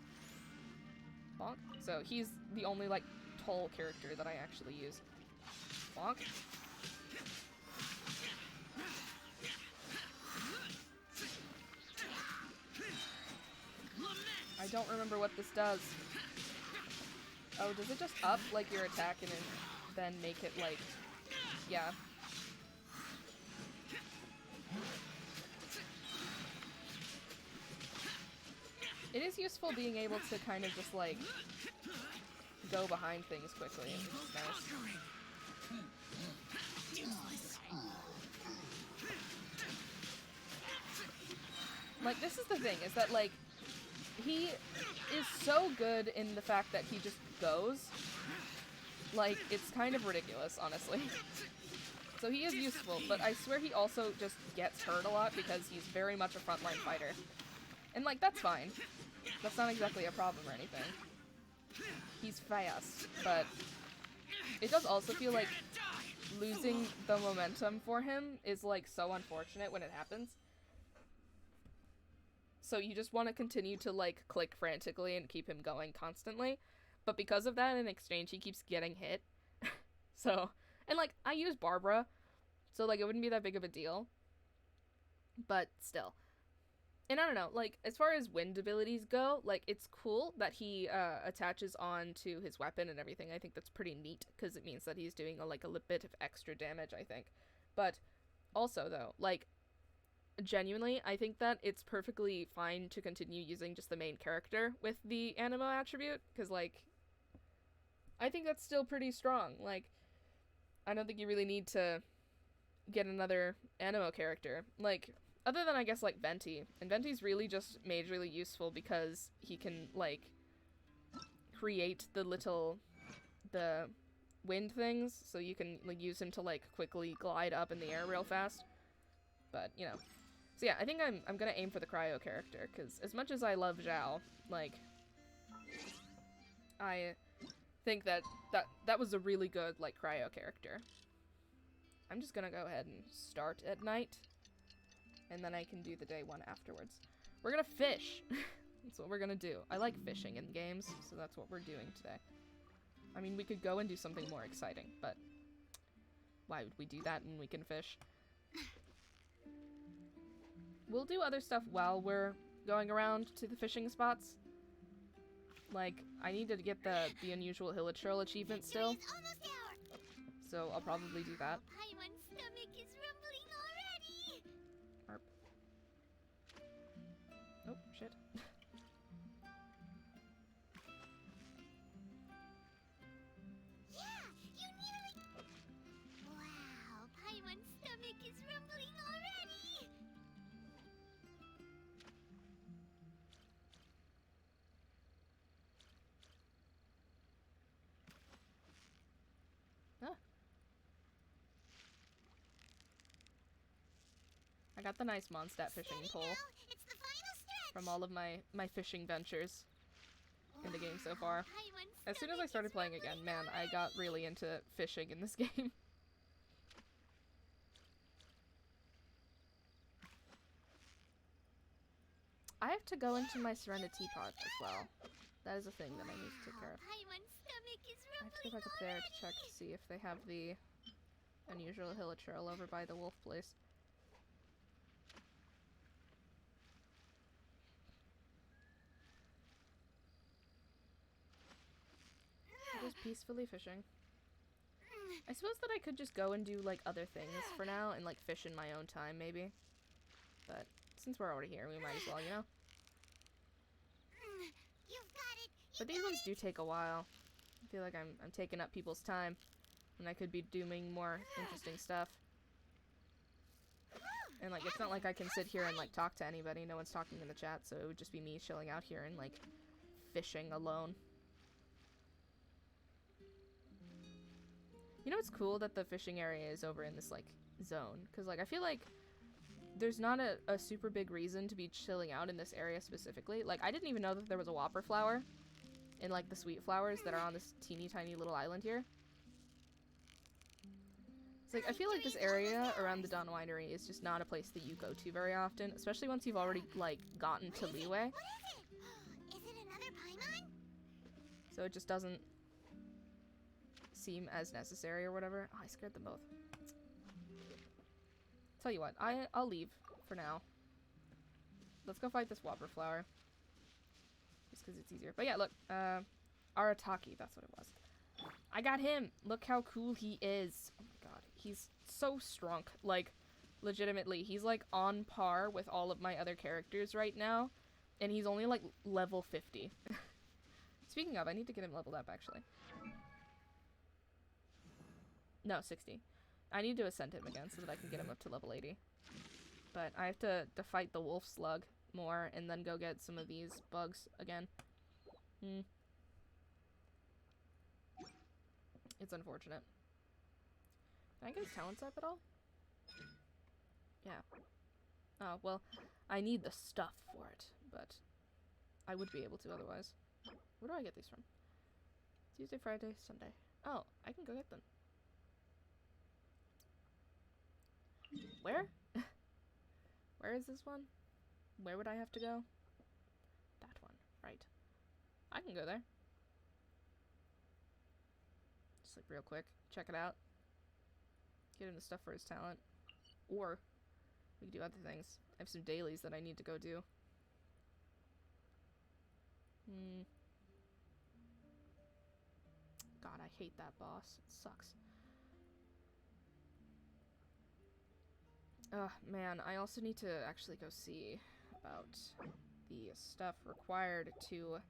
Bonk. So, he's the only, like, tall character that I actually use. Bonk. I don't remember what this does. Oh, does it just up, like, your attack and then make it, like... Yeah. It is useful being able to kind of just, like, go behind things quickly, which is nice. Like, this is the thing, is that, like, he is so good in the fact that he just goes. Like, it's kind of ridiculous, honestly. So he is useful, but I swear he also just gets hurt a lot because he's very much a frontline fighter. And, like, that's fine. That's not exactly a problem or anything. He's fast, but it does also feel like losing the momentum for him is, like, so unfortunate when it happens. So you just want to continue to, like, click frantically and keep him going constantly. But because of that, in exchange, he keeps getting hit. So, and, like, I use Barbara, so, like, it wouldn't be that big of a deal. But still. And I don't know, like, as far as wind abilities go, like, it's cool that he attaches on to his weapon and everything. I think that's pretty neat, because it means that he's doing, like, a bit of extra damage, I think. But also, though, like, genuinely, I think that it's perfectly fine to continue using just the main character with the animo attribute, because, like, I think that's still pretty strong. Like, I don't think you really need to get another animo character. Like, other than, I guess, like, Venti. And Venti's really just majorly useful because he can, like, create the wind things, so you can, like, use him to, like, quickly glide up in the air real fast. But, you know. So yeah, I think I'm gonna aim for the cryo character, because as much as I love Zhao, like, I think that was a really good, like, cryo character. I'm just gonna go ahead and start at night, and then I can do the day one afterwards. We're gonna fish! That's what we're gonna do. I like fishing in games, so that's what we're doing today. I mean, we could go and do something more exciting, but why would we do that when we can fish? We'll do other stuff while we're going around to the fishing spots. Like, I need to get the unusual Hilichurl achievement still. So I'll probably do that. Paimon's stomach is rumbling already. Arp. Oh, shit. Yeah, you nearly... Wow, Paimon's stomach is rumbling already. Ah. I got the nice Mondstadt fishing pole It's the final stretch. from all of my fishing ventures in the game so far. Paimon's As soon as I started playing again, man, I got really into fishing in this game. I have to go into my Serenity Park as well. That is a thing that I need to take care of. Paimon's stomach is I have to go rumbling back up there to check to see if they have the unusual Hilichurl over by the wolf place. Just peacefully fishing. I suppose that I could just go and do, like, other things for now and, like, fish in my own time, maybe. But since we're already here, we might as well, you know? You've got it. But these ones do take a while. feel like I'm taking up people's time when I could be doing more interesting stuff. And like, it's not like I can sit here and like talk to anybody. No one's talking in the chat, so it would just be me chilling out here and like fishing alone. You know, it's cool that the fishing area is over in this like zone, because like I feel like there's not a super big reason to be chilling out in this area specifically. Like, I didn't even know that there was a whopper flower in like the sweet flowers that are on this teeny tiny little island here. It's like, I feel like this area around the Dawn Winery is just not a place that you go to very often, especially once you've already, like, gotten to Leeway. What is it? Is it another Paimon? So it just doesn't seem as necessary or whatever. Oh, I scared them both. Tell you what, I'll leave for now. Let's go fight this whopper flower. Just because it's easier. But yeah, look, Arataki, that's what it was. I got him! Look how cool he is. Oh my god, he's so strong. Like, legitimately, he's like on par with all of my other characters right now. And he's only like level 50. Speaking of, I need to get him leveled up actually. No, 60. I need to ascend him again so that I can get him up to level 80. But I have to fight the wolf slug more and then go get some of these bugs again. It's unfortunate. Can I get his talents up at all? Yeah. Oh, well, I need the stuff for it, but I would be able to otherwise. Where do I get these from? Tuesday, Friday, Sunday. Oh, I can go get them. Where? Where is this one? Where would I have to go? That one, right. I can go there. Just like real quick, check it out. Get him the stuff for his talent. Or we can do other things. I have some dailies that I need to go do. God, I hate that boss. It sucks. Man, I also need to actually go see about the stuff required to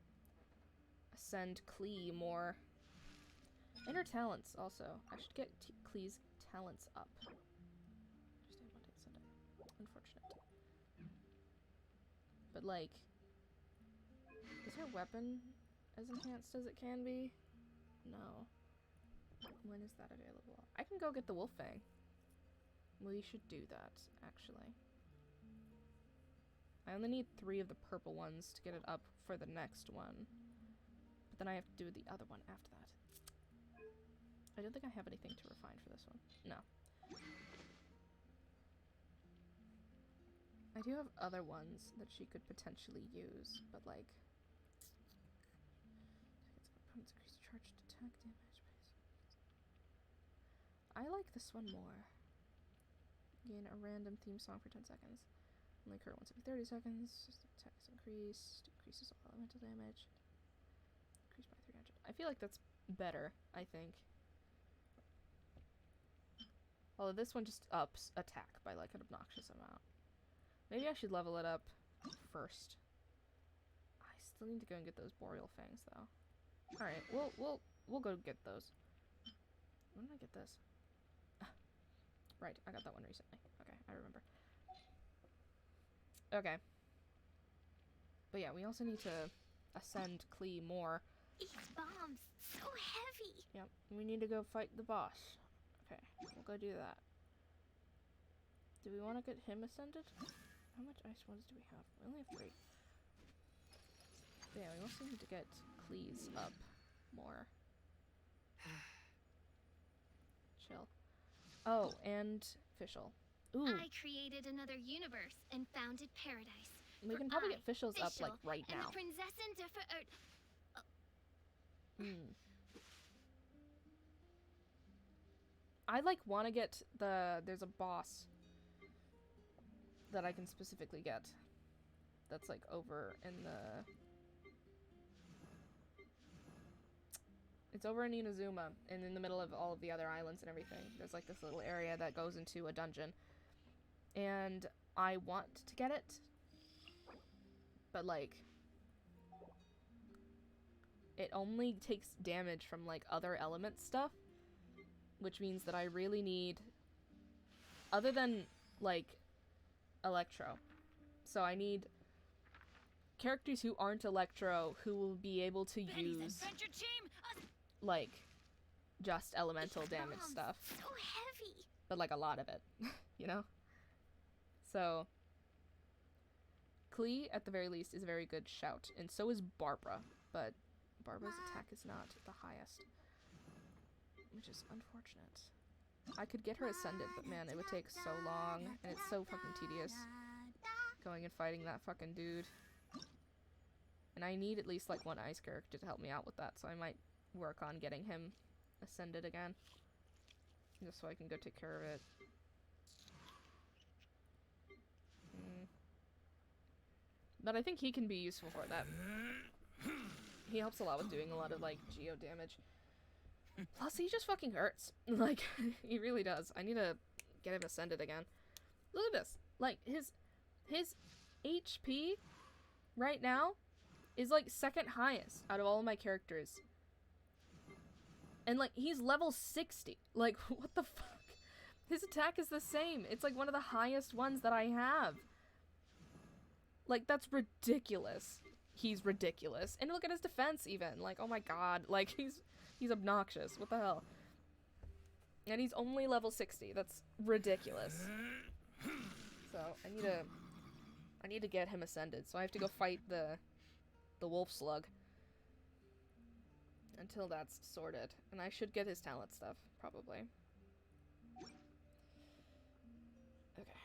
ascend Klee more. And her talents, also. I should get Klee's talents up. Understand Monday, Sunday. Unfortunate. But, like, is her weapon as enhanced as it can be? No. When is that available? I can go get the wolf fang. We should do that, actually. I only need 3 of the purple ones to get it up for the next one. But then I have to do the other one after that. I don't think I have anything to refine for this one. No. I do have other ones that she could potentially use, but like... Opponent's increased charged attack damage. I like this one more. Gain a random theme song for 10 seconds. Only occur once every 30 seconds. Attack is increased. Increases all elemental damage. Increased by 300. I feel like that's better, I think. Although this one just ups attack by like an obnoxious amount. Maybe I should level it up first. I still need to go and get those boreal fangs though. Alright, we'll go get those. When did I get this? Right, I got that one recently. Okay, I remember. Okay. But yeah, we also need to ascend Klee more. These bombs, so heavy. Yep, we need to go fight the boss. Okay, we'll go do that. Do we want to get him ascended? How much ice ones do we have? We only have 3. But yeah, we also need to get Klee's up more. Chill. Oh, and Fischl. Ooh. I created another universe and founded paradise. We can probably get Fischl's up, like, right and now. The Prinzessin I, like, want to get there's a boss that I can specifically get. That's, like, over in the... It's over in Inazuma, and in the middle of all of the other islands and everything. There's like this little area that goes into a dungeon. And I want to get it. But like... it only takes damage from, like, other element stuff, which means that I really need, other than, like, Electro. So I need characters who aren't Electro who will be able to use, like, just elemental damage stuff. So heavy. But, like, a lot of it, you know? So, Klee, at the very least, is a very good shout, and so is Barbara, but Barbara's attack is not the highest, which is unfortunate. I could get her ascended, but man, it would take so long, and it's so fucking tedious going and fighting that fucking dude. And I need at least, like, one ice character to help me out with that, so I might work on getting him ascended again, just so I can go take care of it. But I think he can be useful for that. He helps a lot with doing a lot of, like, geo damage. Plus, he just fucking hurts. Like, he really does. I need to get him ascended again. Look at this. Like, his HP right now is, like, second highest out of all of my characters. And, like, he's level 60. Like, what the fuck? His attack is the same. It's, like, one of the highest ones that I have. Like, that's ridiculous. He's ridiculous. And look at his defense, even. Like, oh my god. Like, he's obnoxious. What the hell? And he's only level 60. That's ridiculous. So, I need to get him ascended. So I have to go fight the wolf slug. Until that's sorted. And I should get his talent stuff, probably. Okay.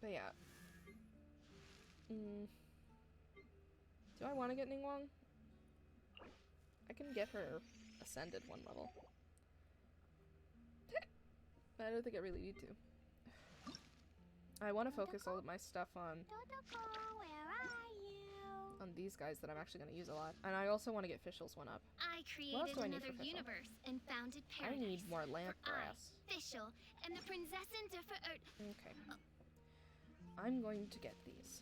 But yeah. Do I want to get Ningguang? I can get her ascended one level. But I don't think I really need to. I want to focus all of my stuff on these guys that I'm actually going to use a lot. And I also want to get Fischl's one up. I What else created do I need another for Fischl? universe and founded I paradise. need more lamp for brass. I, Fischl, and the Prinzessin Okay. I'm going to get these.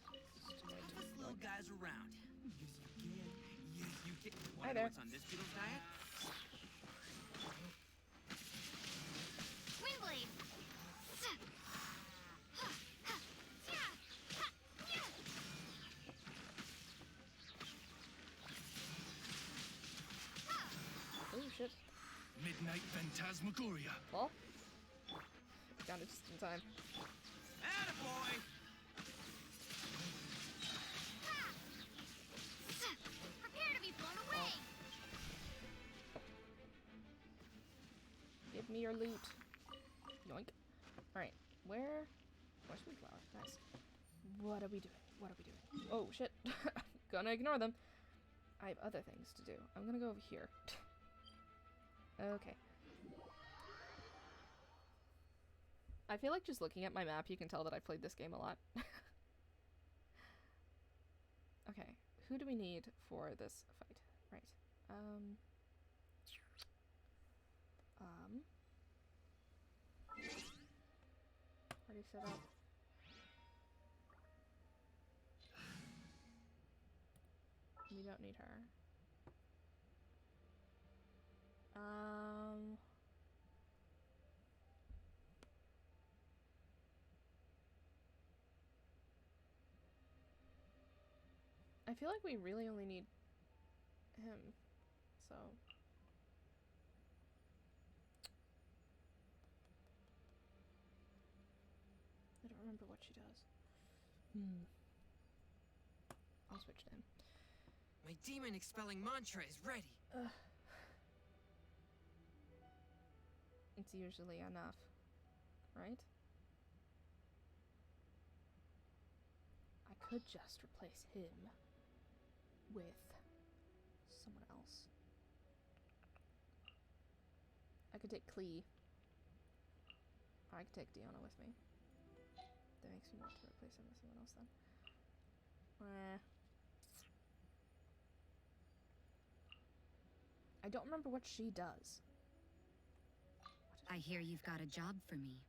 Slow guys around. Yes, you can. Yes, you can. Hi Wanna know there. what's on this beetle's diet? Windblade. Oh shit. Midnight Phantasmagoria. Well, got it just in time. Attaboy! Prepare to be blown away. Give me your loot. Yoink. Alright, where? Marshmallow flower. Nice. What are we doing? What are we doing? Oh, shit. Gonna ignore them. I have other things to do. I'm gonna go over here. Okay. I feel like just looking at my map, you can tell that I've played this game a lot. Okay, who do we need for this fight? Right. Already set up. We don't need her. I feel like we really only need him, so. I don't remember what she does. I'll switch to him. My demon expelling mantra is ready. It's usually enough, right? I could just replace him with someone else. I could take Klee. I could take Deanna with me. That makes me want to replace him with someone else then. I don't remember what she does. I hear you've got a job for me.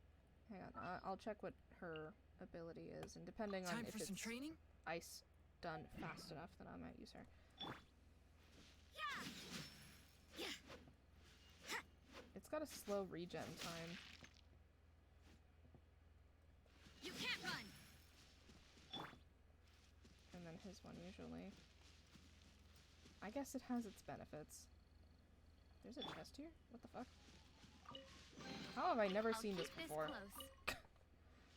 Hang on, I'll check what her ability is, and depending on Time if for some it's training? ice done fast enough, then I might use her. got a slow regen time. You can't run. And then his one usually. I guess it has its benefits. There's a chest here? What the fuck? How have I never seen this before? Close.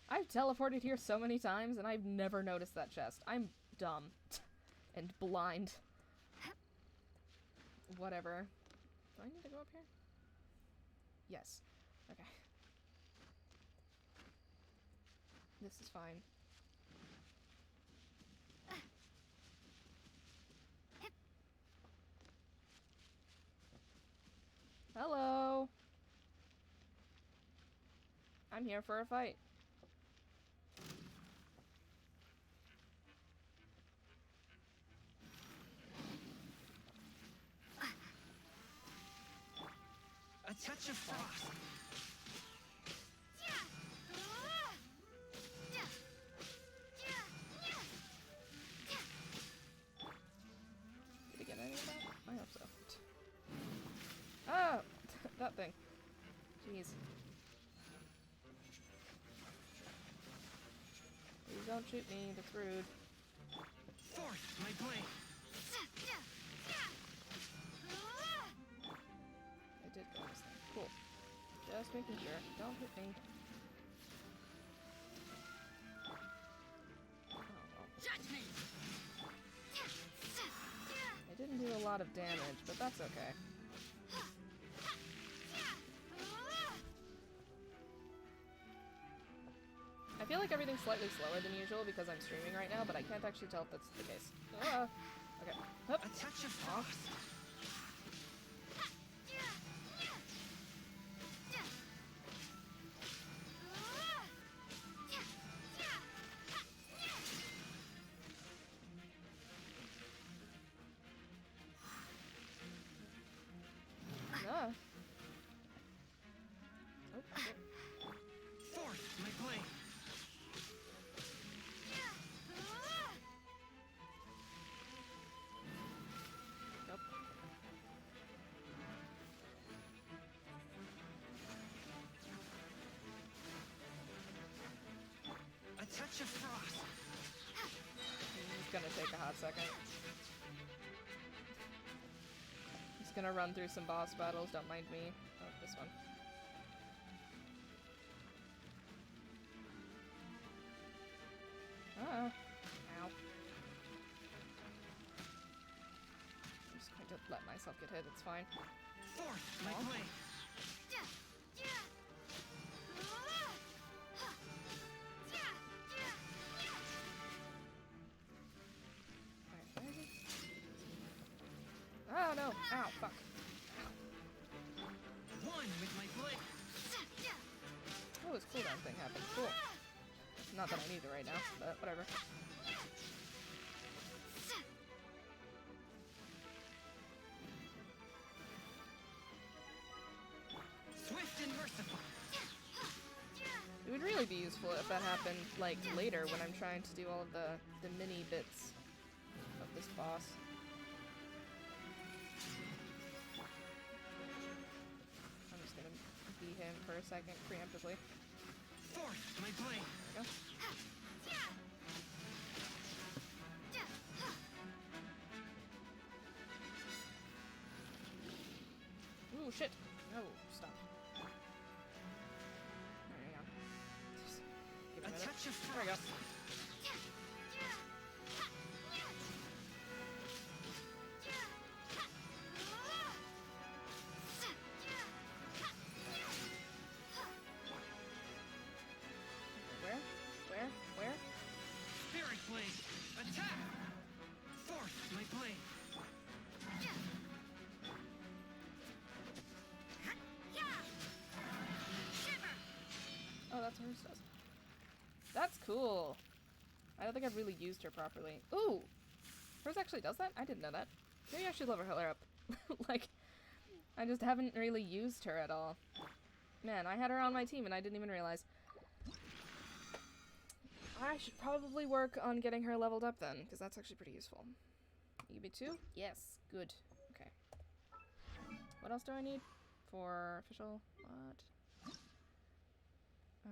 I've teleported here so many times and I've never noticed that chest. I'm dumb. And blind. Whatever. Do I need to go up here? Yes. Okay. This is fine. Hello. I'm here for a fight. A touch of frost. Did he get any of that? I hope so. Ah! That thing. Jeez. Please don't shoot me, that's rude. Force my blade. I did go this thing. Cool. Just making sure. Don't hit me. Oh, well. Judge me. I didn't do a lot of damage, but that's okay. I feel like everything's slightly slower than usual because I'm streaming right now, but I can't actually tell if that's the case. Okay. Hup. A touch of frost. Ah. Oh, shit. Force my blade. Nope. A touch of frost. It's gonna take a hot second. Just gonna run through some boss battles, don't mind me. Oh, this one. Ah. Ow. I'm just going to let myself get hit, it's fine. Force my Aw. blade. Alright, where is he? Oh no! Ow, fuck. One with my blade. Oh, this cooldown thing happened. Cool. Not that I need it right now, but whatever. Swift and merciful. It would really be useful if that happened, like, later when I'm trying to do all of the mini bits of this boss. I'm just gonna beat him for a second, preemptively. Force my blade. There we go. Ooh, shit! No, stop. There we go. Just give it A a minute. touch of There we go. frost. Where? Spirit blade. Attack. Force my blade. Oh, that's what hers does. That's cool. I don't think I've really used her properly. Ooh! Hers actually does that? I didn't know that. Maybe I should level her up. Like, I just haven't really used her at all. Man, I had her on my team and I didn't even realize. I should probably work on getting her leveled up then, because that's actually pretty useful. You be 2? Yes. Good. Okay. What else do I need? for official. What?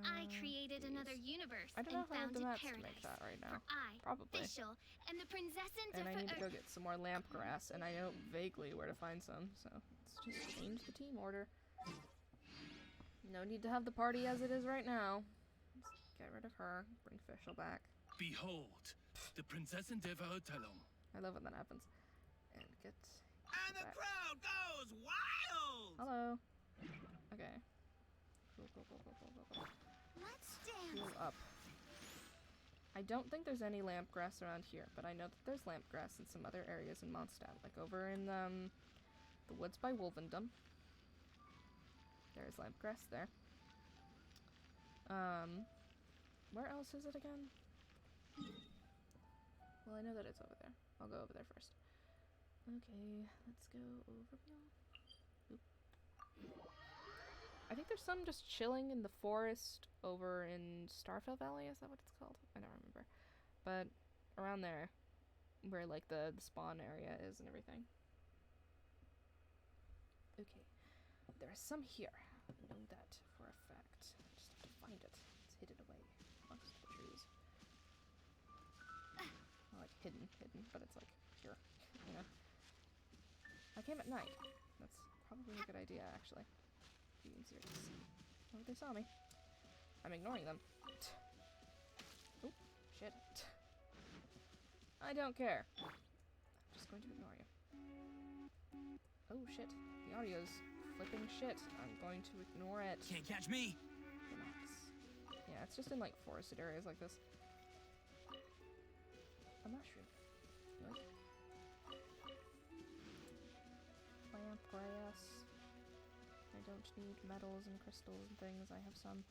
I created these. another universe I don't know and if I have the founded mats to paradise. make that right now. For I, Probably. official, and the princess And I need to go get some more lamp grass, and I know vaguely where to find some, so let's just change the team order. No need to have the party as it is right now. Let's get rid of her, bring Fischl back. Behold, the Princess Endeavor Hotelum. I love when that happens. And get And the back. crowd goes wild! Hello. Okay. Cool, cool, cool, cool, cool, cool, cool. Let's dance. Heal up. I don't think there's any lamp grass around here, but I know that there's lamp grass in some other areas in Mondstadt, like over in the woods by Wolvendom. There's lamp grass there. Where else is it again? Well, I know that it's over there. I'll go over there first. Okay, let's go over here. Oop. I think there's some just chilling in the forest over in Starfell Valley, is that what it's called? I don't remember. But around there, where like the spawn area is and everything. Okay, there's some here. I know that for a fact. I just have to find it. It's hidden away amongst the trees. Not like hidden, but it's like here, you know. I came at night. That's probably a good idea, actually. Be easier to see. Oh, they saw me. I'm ignoring them. Oh, shit. I don't care. I'm just going to ignore you. Oh, shit. The audio's flipping shit. I'm going to ignore it. Can't catch me! Relax. Yeah, it's just in, like, forested areas like this. A mushroom. Yoink. Lamp grass. I don't need metals and crystals and things. I have some.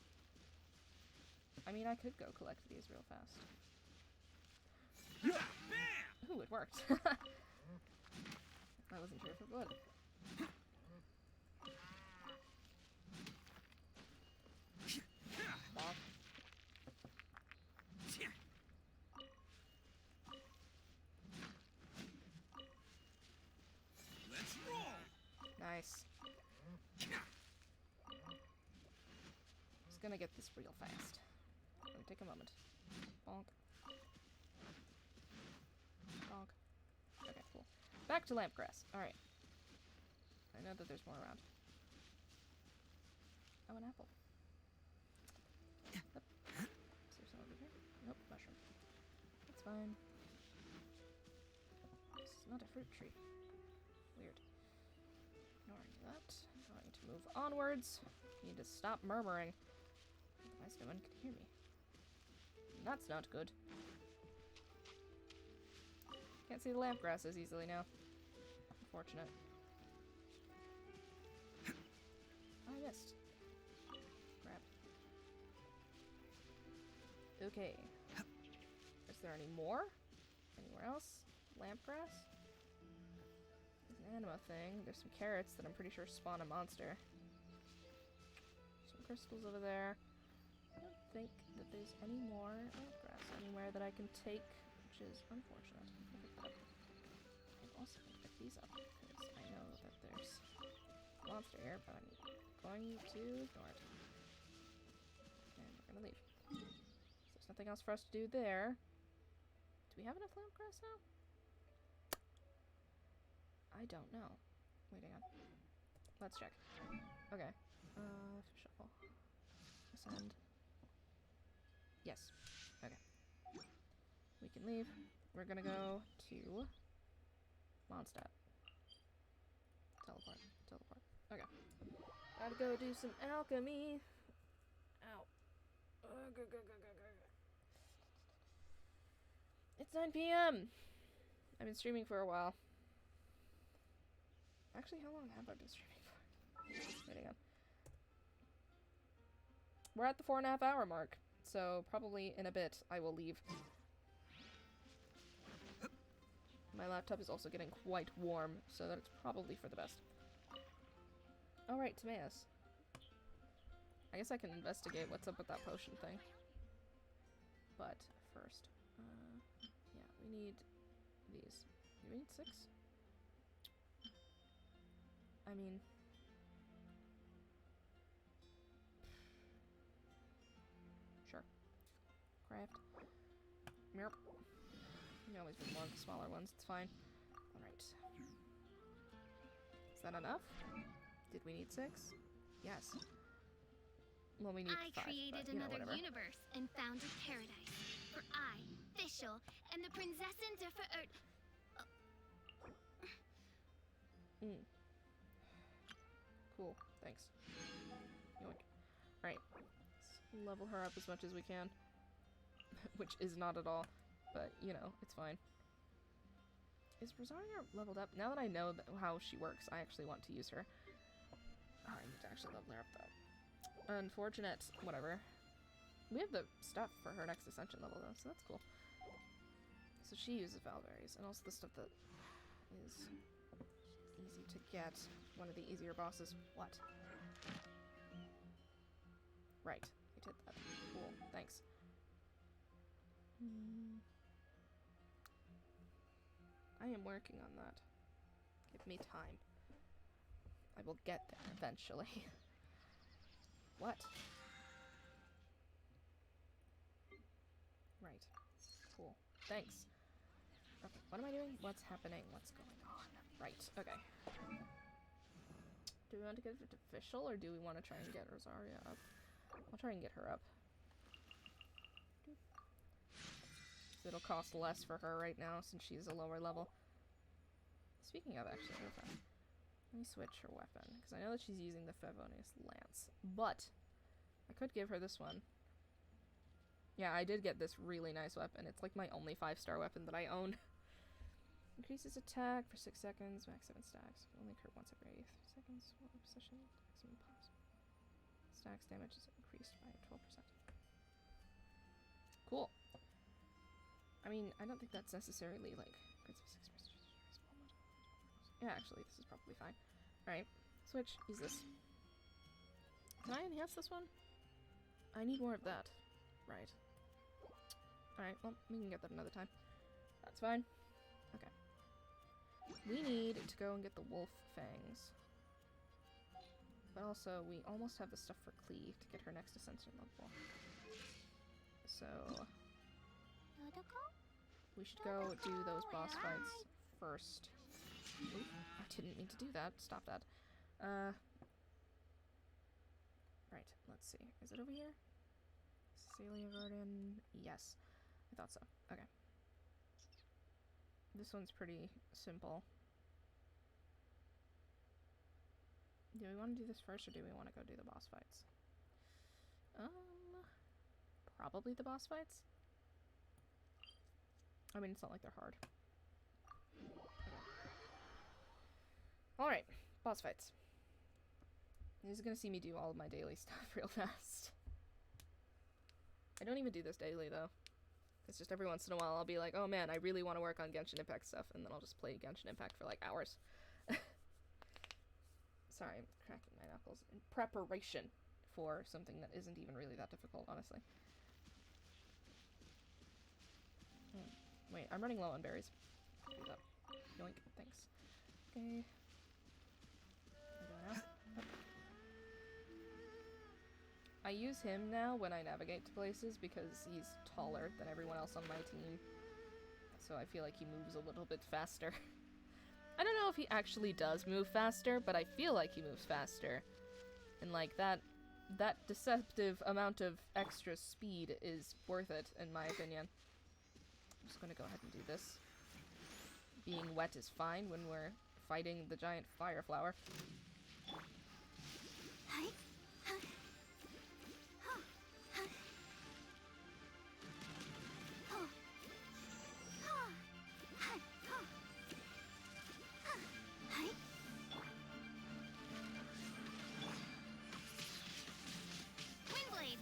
I mean, I could go collect these real fast. Bam! Ooh, it worked. I wasn't sure if it would. Bonk. Let's roll! Nice. Just gonna get this real fast. Gonna take a moment. Bonk. Bonk. Okay, cool. Back to lamp grass. Alright. I know that there's more around. Oh, an apple. Yep. Is there some over here? Nope, mushroom. That's fine. This is not a fruit tree. Weird. Ignoring that. I'm going to move onwards. Need to stop murmuring. Otherwise no one can hear me. And that's not good. Can't see the lamp grasses easily now. Unfortunate. I missed. Crap. Okay. Is there any more? Anywhere else? Lamp grass? There's an anima thing. There's some carrots that I'm pretty sure spawn a monster. Some crystals over there. I don't think that there's any more lamp grass anywhere that I can take, which is unfortunate. I'll pick that up. I'm also going to pick these up, because I know that there's a monster here, but I'm going to ignore it. And we're going to leave. So there's nothing else for us to do there. Do we have enough lamp grass now? I don't know. Wait, hang on. Let's check. Okay. Shuffle. Ascend. Yes. Okay. We can leave. We're gonna go to Mondstadt. Teleport. Teleport. Okay. Gotta go do some alchemy. Ow. It's 9 p.m. I've been streaming for a while. Actually, how long have I been streaming for? Wait, hang on. We're at the 4.5 hour mark, so probably in a bit I will leave. My laptop is also getting quite warm, so that's probably for the best. Alright, Timaeus. I guess I can investigate what's up with that potion thing. But first, yeah, we need these. Do we need 6? I mean, Sure. Craft. Yep. You can always make more of the smaller ones, it's fine. Alright. Is that enough? Did we need 6? Yes. Well, we need 5, created but, you know, another whatever. universe and founded paradise. For I, Fischl, and the Prinzessin der Verirrt. Cool, thanks. Yoink. Right. Let's level her up as much as we can. Which is not at all, but, you know, it's fine. Is Rosaria leveled up? Now that I know how she works, I actually want to use her. Oh, I need to actually level her up, though. Unfortunate. Whatever. We have the stuff for her next ascension level, though, so that's cool. So she uses Valberries, and also the stuff that is easy to get. One of the easier bosses. What? Right. I did that. Cool. Thanks. I am working on that. Give me time. I will get there eventually. What? Right. Cool. Thanks. Okay, what am I doing? What's happening? What's going on? Right, okay. Do we want to get it to Fischl, or do we want to try and get Rosaria up? I'll try and get her up. It'll cost less for her right now, since she's a lower level. Speaking of, actually, okay. Let me switch her weapon, because I know that she's using the Favonius Lance. But, I could give her this one. Yeah, I did get this really nice weapon. It's like my only 5-star weapon that I own. Increases attack for 6 seconds, max 7 stacks. Only occur once every 8 seconds. While position, maximum pops. Stacks damage is increased by 12%. Cool. I mean, I don't think that's necessarily, like, yeah, actually, this is probably fine. Alright, switch, use this. Can I enhance this one? I need more of that. Right. Alright, well, we can get that another time. That's fine. Okay. We need to go and get the wolf fangs. But also, we almost have the stuff for Clee to get her next ascension level. So... we should go do those boss fights first. Oop, I didn't mean to do that. Stop that. Right, let's see. Is it over here? Celia Garden. Yes. I thought so. Okay. This one's pretty simple. Do we want to do this first, or do we want to go do the boss fights? Probably the boss fights? I mean, it's not like they're hard. Alright, boss fights. He's gonna see me do all of my daily stuff real fast. I don't even do this daily, though. It's just every once in a while I'll be like, oh man, I really want to work on Genshin Impact stuff, and then I'll just play Genshin Impact for like hours. Sorry, I'm cracking my knuckles. In preparation for something that isn't even really that difficult, honestly. Wait, I'm running low on berries. Do that. Yoink, thanks. Okay. I use him now when I navigate to places because he's taller than everyone else on my team. So I feel like he moves a little bit faster. I don't know if he actually does move faster, but I feel like he moves faster. And like that deceptive amount of extra speed is worth it, in my opinion. I'm just gonna go ahead and do this. Being wet is fine when we're fighting the giant fire flower. Windblade.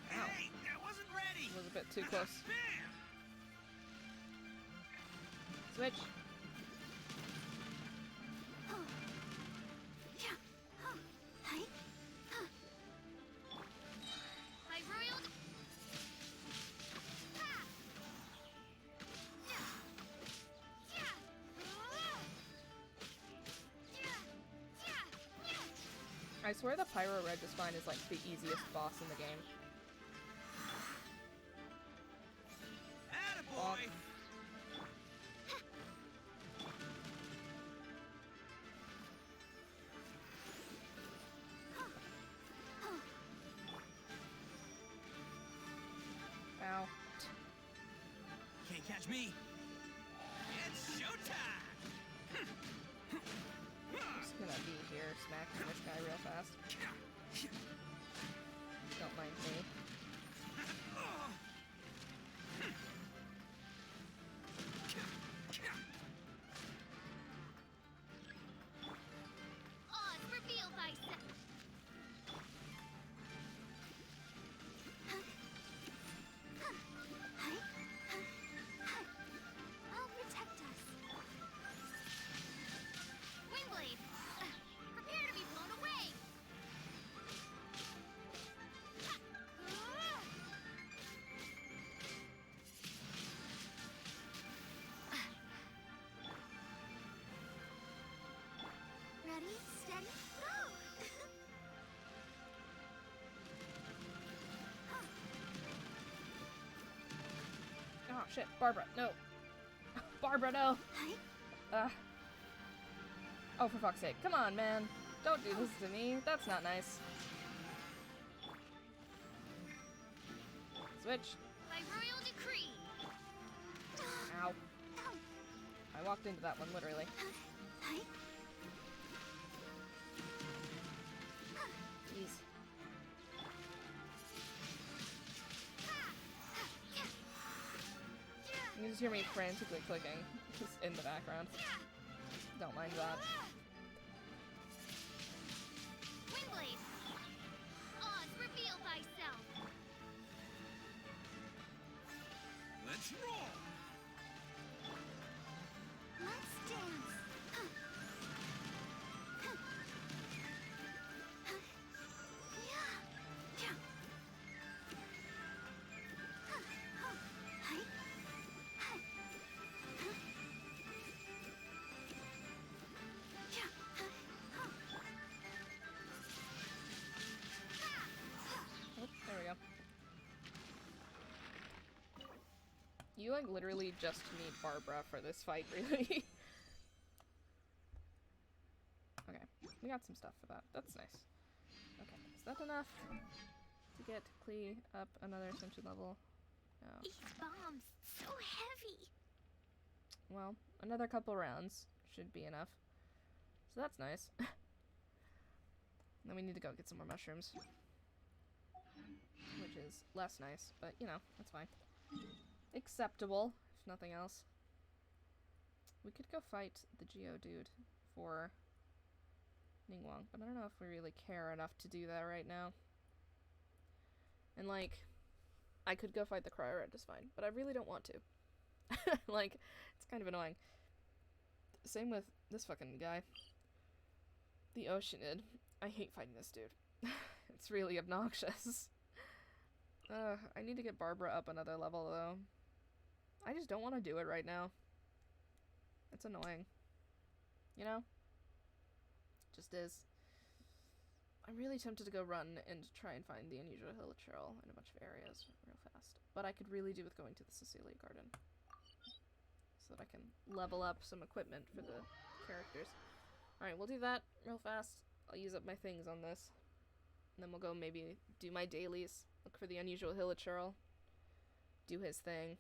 Hey, I wasn't ready. It was a bit too close. Switch. I roiled. I swear the Pyro Registine is like the easiest boss in the game. Attaboy! Ow. Can't catch me. It's showtime! I'm just gonna be here smacking this guy real fast. Don't mind me. Oz, reveal thyself. I'll protect us. Windblade, prepare to be blown away. Ready, steady, go! Oh shit, Barbara, no. Barbara, no. Oh, for fuck's sake. Come on, man. Don't do this to me. That's not nice. Switch. By royal decree. Ow. I walked into that one, literally. Jeez. You can just hear me frantically clicking just in the background. Don't mind that. Windblade, Oz, reveal thyself. Let's roll! Let's dance. Oh, there we go. You, like, literally just need Barbara for this fight, really. Okay, we got some stuff for that. That's nice. Okay, is that enough to get Klee up another ascension level? No. These bombs, so heavy. Well, another couple rounds should be enough. So that's nice. Then we need to go get some more mushrooms. Which is less nice, but you know, that's fine. Acceptable, if nothing else. We could go fight the Geo dude for Ningguang, but I don't know if we really care enough to do that right now. And like, I could go fight the Cryo just fine, but I really don't want to. Like, it's kind of annoying. Same with this fucking guy. The Oceanid. I hate fighting this dude. It's really obnoxious. I need to get Barbara up another level, though. I just don't want to do it right now. It's annoying. You know? Just is. I'm really tempted to go run and try and find the unusual hilichurl in a bunch of areas real fast. But I could really do with going to the Cerillen garden. So that I can level up some equipment for the characters. Alright, we'll do that real fast. I'll use up my things on this. And then we'll go maybe do my dailies. Look for the unusual hilichurl. Do his thing.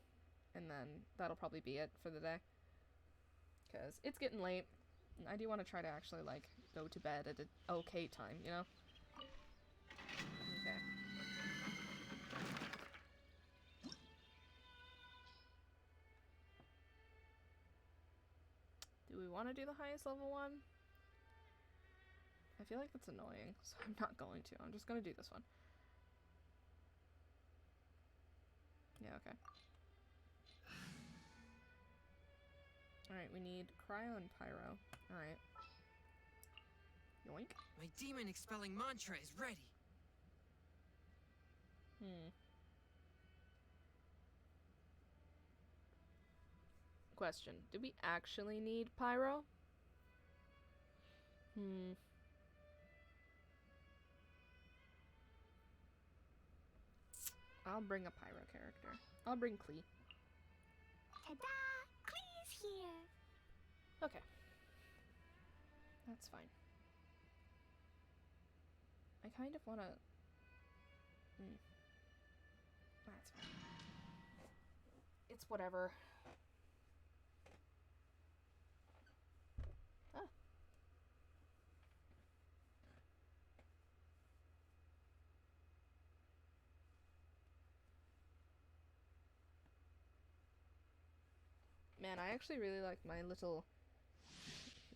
And then that'll probably be it for the day. Because it's getting late. And I do want to try to actually, like, go to bed at an okay time, you know? Okay. Do we want to do the highest level one? I feel like that's annoying, so I'm not going to. I'm just going to do this one. Yeah, okay. Alright, we need Cryo and Pyro. Alright. Yoink. My demon expelling mantra is ready. Question. Do we actually need Pyro? I'll bring a pyro character. I'll bring Klee. Ta-da! Clee's here. Okay. That's fine. I kind of wanna... That's fine. It's whatever. Ah. Man, I actually really like my little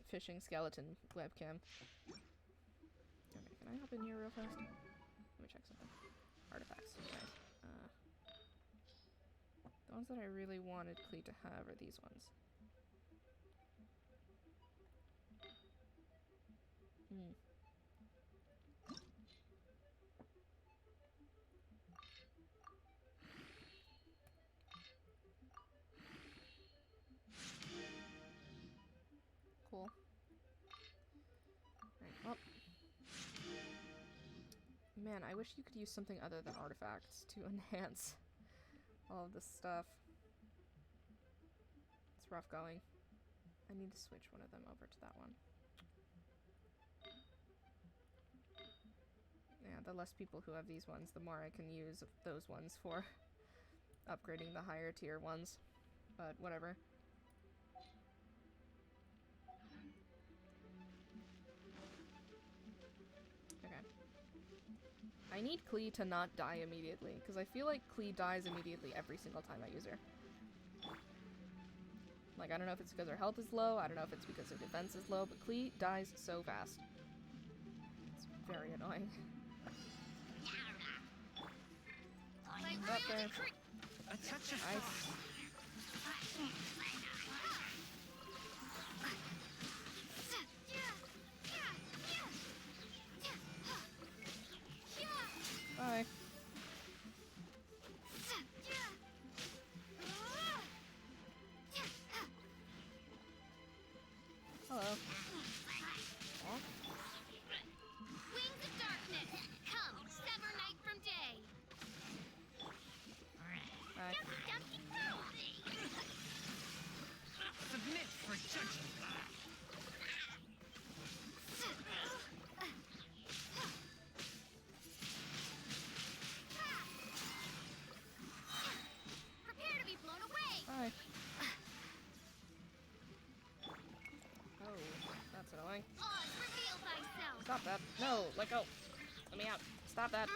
fishing skeleton webcam. Okay, can I hop in here real fast? Let me check something. Artifacts. Okay. The ones that I really wanted Klee to have are these ones. Cool. Right, well. Man, I wish you could use something other than artifacts to enhance all of this stuff. It's rough going. I need to switch one of them over to that one. Yeah, the less people who have these ones, the more I can use those ones for upgrading the higher tier ones. But whatever. Okay. I need Klee to not die immediately, because I feel like Klee dies immediately every single time I use her. Like, I don't know if it's because her health is low, I don't know if it's because her defense is low, but Klee dies so fast. It's very annoying. Up there. A touch of Nice. Bye. Hello. Aw. Wings of darkness, come, sever night from day. Bye. submit for judgment. Prepare to be blown away. Bye. Oh, that's annoying. Oz, reveal thyself. Stop that. No, let go. Let me out. Stop that.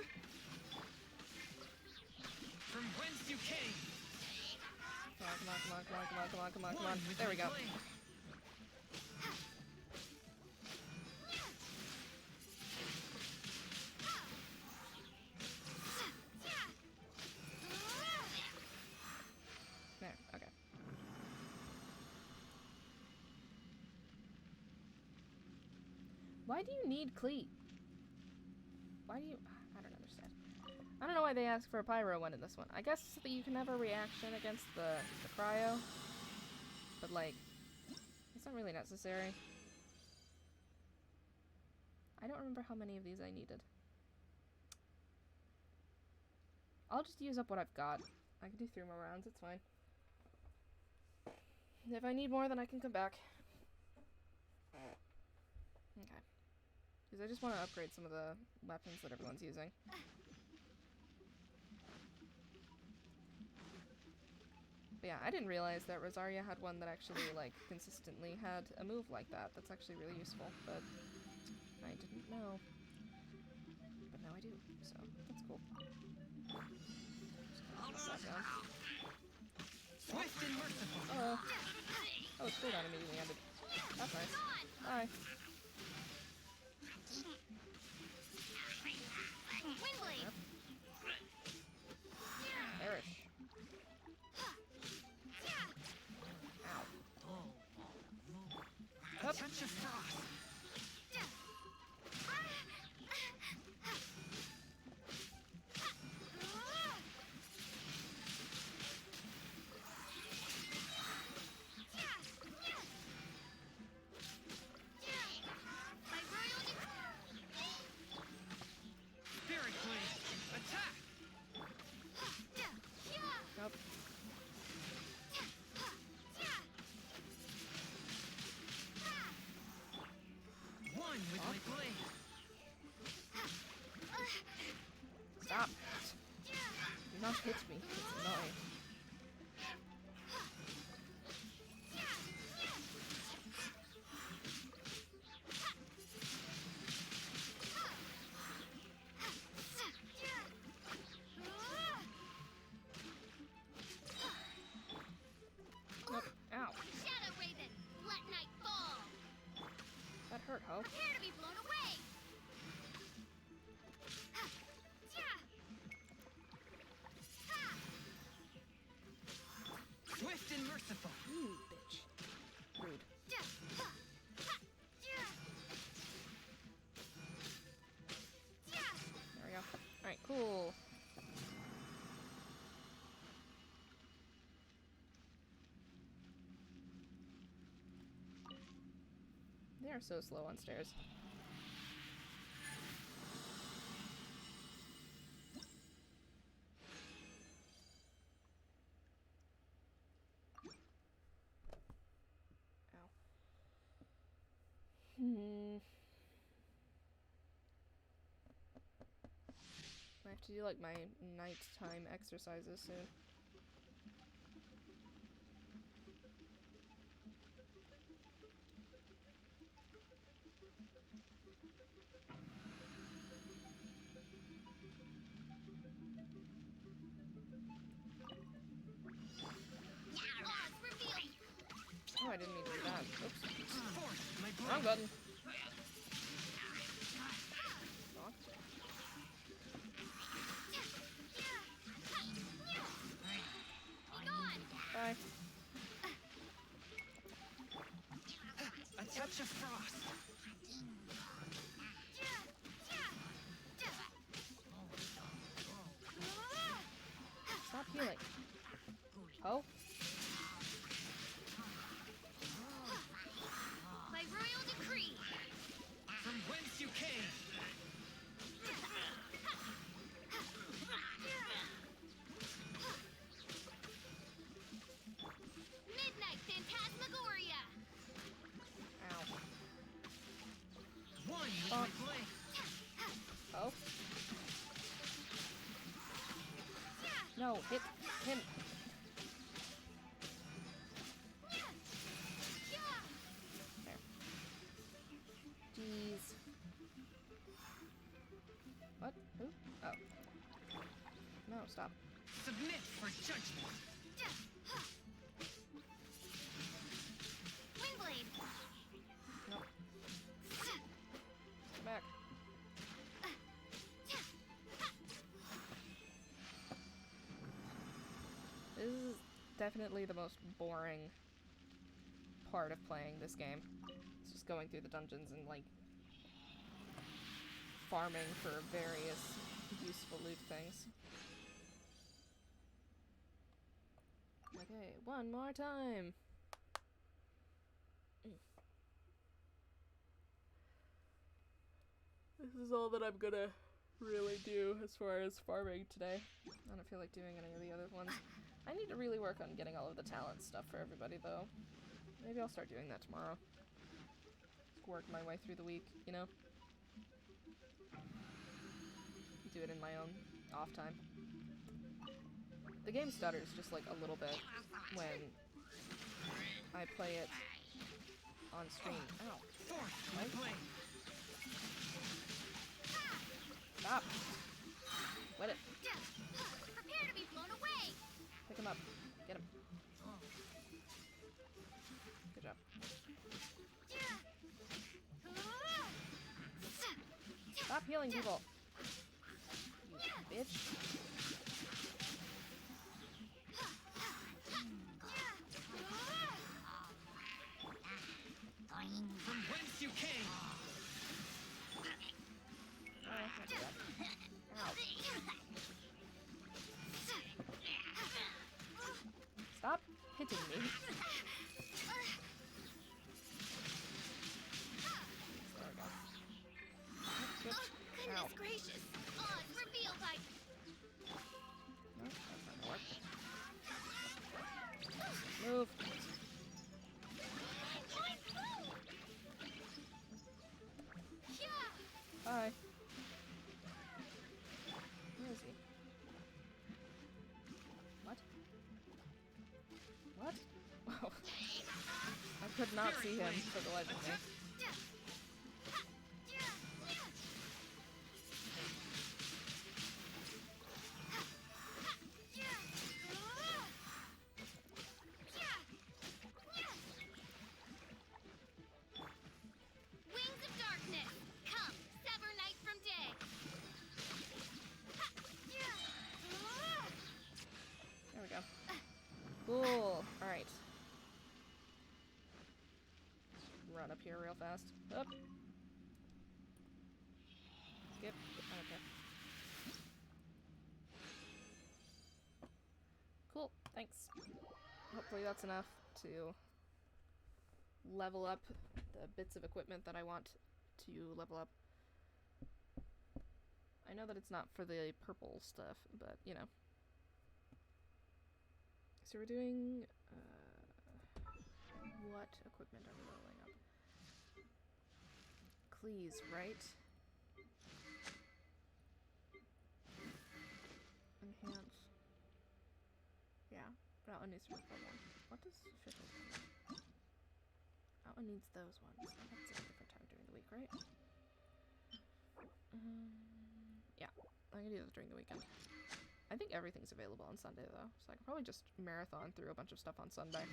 From whence you came. Come on, come on, come on, come on, come on, come on, come on, come on. One with There we your go. blade. There, okay. Why do you need cleat? Why do you... I don't understand. I don't know why they asked for a pyro one in this one. I guess so that you can have a reaction against the cryo. But like, it's not really necessary. I don't remember how many of these I needed. I'll just use up what I've got. I can do 3 more rounds, it's fine. If I need more, then I can come back. Okay. Because I just want to upgrade some of the weapons that everyone's using. But yeah, I didn't realize that Rosaria had one that actually, like, consistently had a move like that. That's actually really useful, but I didn't know. But now I do, so that's cool. Just gonna put that down. Swift and merciful. Oh, it's cooldown immediately ended. That's nice. Bye. Windblade. Perish. Ow. A touch of frost. Spirit blade. me. It's annoying. Nope. Ow. Shadow Raven, let night fall. That hurt, ho. Prepare to be blown away. Swift and merciful. You bitch. Rude. There we go. Alright, cool. They are so slow on stairs. Ow. I have to do like my nighttime exercises soon. Oh, I didn't mean to do that. Oops. Force my Wrong blade. button. Fuck. Bye. A touch of frost. Stop healing. Oh? By royal decree. From whence you came. Midnight Phantasmagoria. Ow. One with Oh. my blade. Oh? No, hit him. There. Jeez. What? Who? Oh. No, stop. Submit for judgment. Windblade. Nope. Come back. This is definitely the most boring part of playing this game. It's just going through the dungeons and, like, farming for various useful loot things. Okay, one more time! This is all that I'm gonna really do as far as farming today. I don't feel like doing any of the other ones. I need to really work on getting all of the talent stuff for everybody, though. Maybe I'll start doing that tomorrow. Just work my way through the week, you know? Do it in my own off time. The game stutters just like a little bit when I play it on stream. Ow. Force my blade. Stop! Wet it. Prepare to be blown away. Pick him up. Get him. Good job. Stop healing people! You bitch. From whence you came. Alright, not too bad. Ow. Stop hitting me. There we go. Good. Goodness Ow. gracious. Oz revealed I... No, that's not gonna work. Move. Bye. Where is he? What? Wow. I could not see him for the life of me. Wings of darkness, come, sever night from day. There we go. Cool. Alright. Run up here real fast. Up. Skip. Okay. Cool. Thanks. Hopefully that's enough to level up the bits of equipment that I want to level up. I know that it's not for the purple stuff, but, you know. So we're doing, what equipment are we leveling up? Cleese, right? Enhance. Yeah, that one needs to be level 1. What does Fickle do? That one needs those ones. So that's a different time during the week, right? Yeah, I can do those during the weekend. I think everything's available on Sunday, though, so I can probably just marathon through a bunch of stuff on Sunday.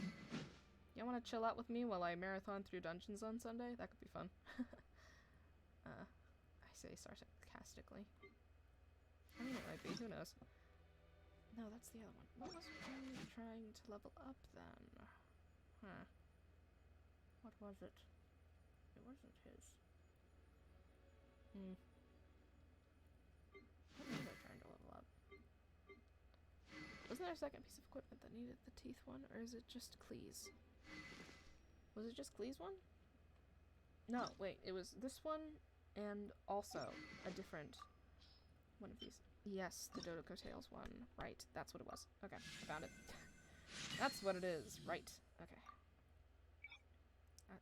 Y'all want to chill out with me while I marathon through dungeons on Sunday? That could be fun. I say sarcastically. I mean, it might be. Who knows? No, that's the other one. What was I trying to level up, then? Huh. What was it? It wasn't his. What was I trying to level up? Wasn't there a second piece of equipment that needed the teeth one, or is it just Cleese? Was it just Cleese one? No, wait, it was this one, and also a different one of these. Yes, the Dodoko Tales one. Right, that's what it was. Okay, I found it. That's what it is. Right. Okay.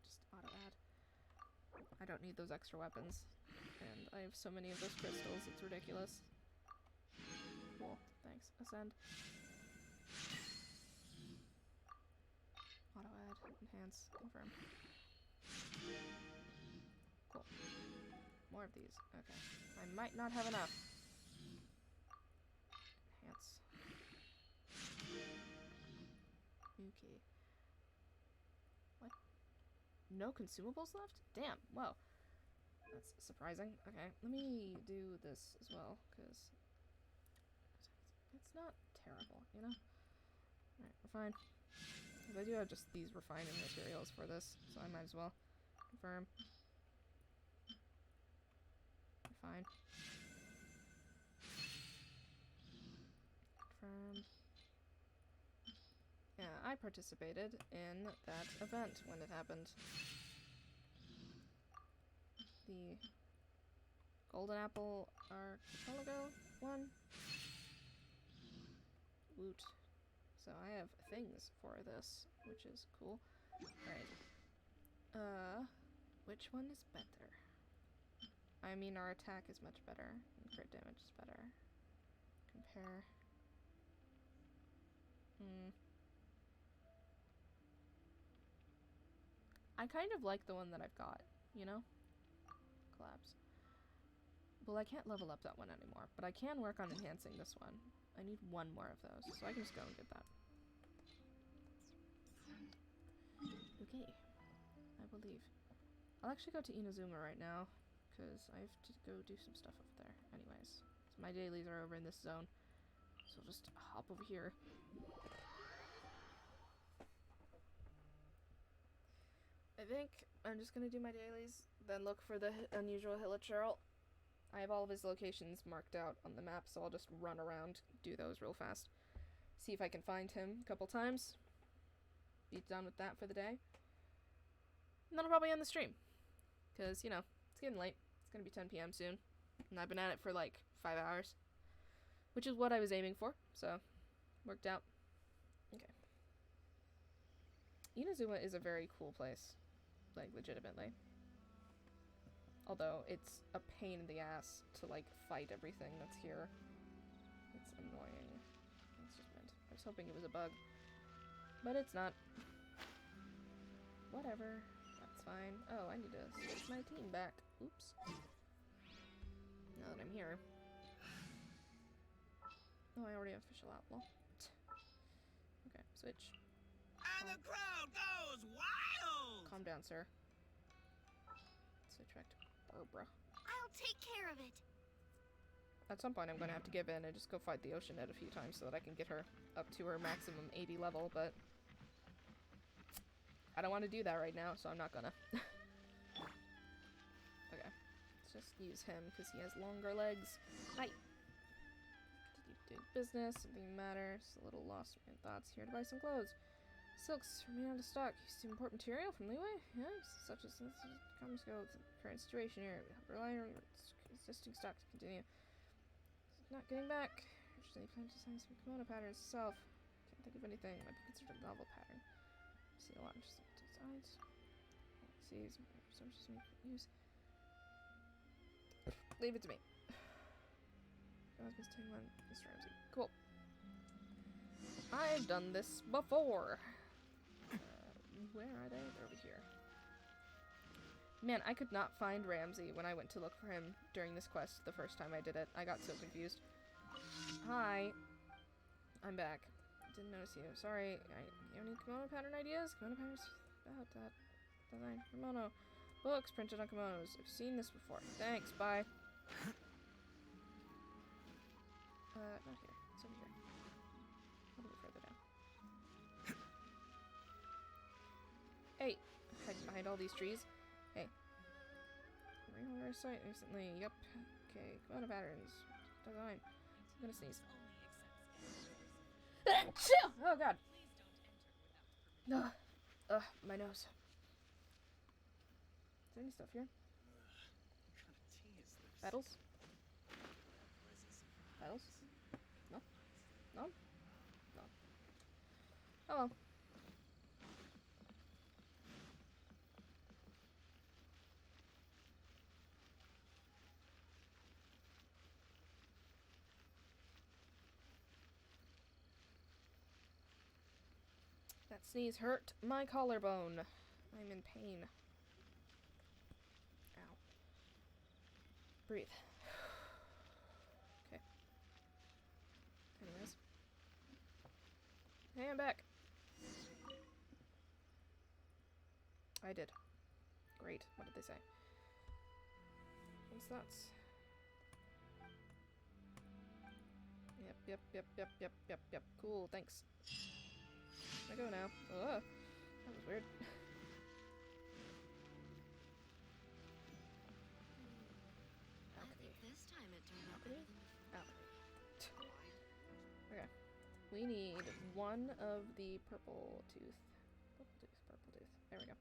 Just auto-add. I don't need those extra weapons. And I have so many of those crystals, it's ridiculous. Cool. Thanks. Ascend. Auto-add. Enhance. Confirm. Cool. More of these. Okay. I might not have enough. Enhance. Okay. What? No consumables left? Damn. Whoa. That's surprising. Okay, let me do this as well, because it's not terrible, you know? Alright, refine. Because I do have just these refining materials for this, so I might as well. Confirm. Refine. Confirm. Yeah, I participated in that event when it happened. The Golden Apple Archipelago one. Woot. So I have things for this, which is cool. Alright. Which one is better? I mean, our attack is much better, and crit damage is better. Compare. I kind of like the one that I've got, you know? Collapse. Well, I can't level up that one anymore, but I can work on enhancing this one. I need one more of those, so I can just go and get that. Okay. I believe. I'll actually go to Inazuma right now, because I have to go do some stuff over there. Anyways, so my dailies are over in this zone, so I'll just hop over here. I think I'm just gonna do my dailies, then look for the unusual Hilichurl. I have all of his locations marked out on the map, so I'll just run around, do those real fast. See if I can find him a couple times. Be done with that for the day. And then I'll probably end the stream. Because, you know, it's getting late. It's gonna be 10 p.m. soon. And I've been at it for like 5 hours. Which is what I was aiming for, so worked out. Okay. Inazuma is a very cool place. Like, legitimately. Although, it's a pain in the ass to, like, fight everything that's here. It's annoying. It's just meant. I was hoping it was a bug. But it's not. Whatever. That's fine. Oh, I need to switch my team back. Oops. Now that I'm here. Oh, I already have official outlaw. Okay, switch. And the crowd goes wild! Calm down, sir. Switch back to Barbara. I'll take care of it. At some point, I'm gonna have to give in and just go fight the Oceanette a few times so that I can get her up to her maximum 80 level, but I don't want to do that right now, so I'm not gonna. Okay, let's just use him because he has longer legs. Hi! Did business, something matters, a little lost in thoughts, here to buy some clothes. Silks remain out of stock. You see import material from Leeway? Yes, such as this comes go with the current situation here. We have to rely on existing stock to continue. Not getting back. Originally planned to design some kimono patterns itself. Can't think of anything. Might be considered a novel pattern. I've seen a lot of interesting designs. See, some resources we can use. Leave it to me. Miss Tangman, Mr. Ramsey. Cool. I've done this before. Where are they? They're over here. Man, I could not find Ramsey when I went to look for him during this quest the first time I did it. I got so confused. Hi. I'm back. Didn't notice you. Sorry. You have any kimono pattern ideas? Kimono patterns about that design. Kimono. Books printed on kimonos. I've seen this before. Thanks. Bye. Not here. It's over here. A little bit further down. Hey! Hide behind all these trees. Hey. Regular site recently. Yep. Okay. Kimono patterns. Design. I'm gonna sneeze. Oh god. Ugh, my nose. Is there any stuff here? Petals? Petals? No? No? No. Oh well. That sneeze hurt my collarbone. I'm in pain. Ow. Breathe. Okay. Anyways. Hey, I'm back. I did. Great. What did they say? What's that? Yep. Cool, thanks. I go now. Ugh. That was weird. I think this time it turned out better than before. Okay. We need one of the purple tooth. Purple tooth. There we go.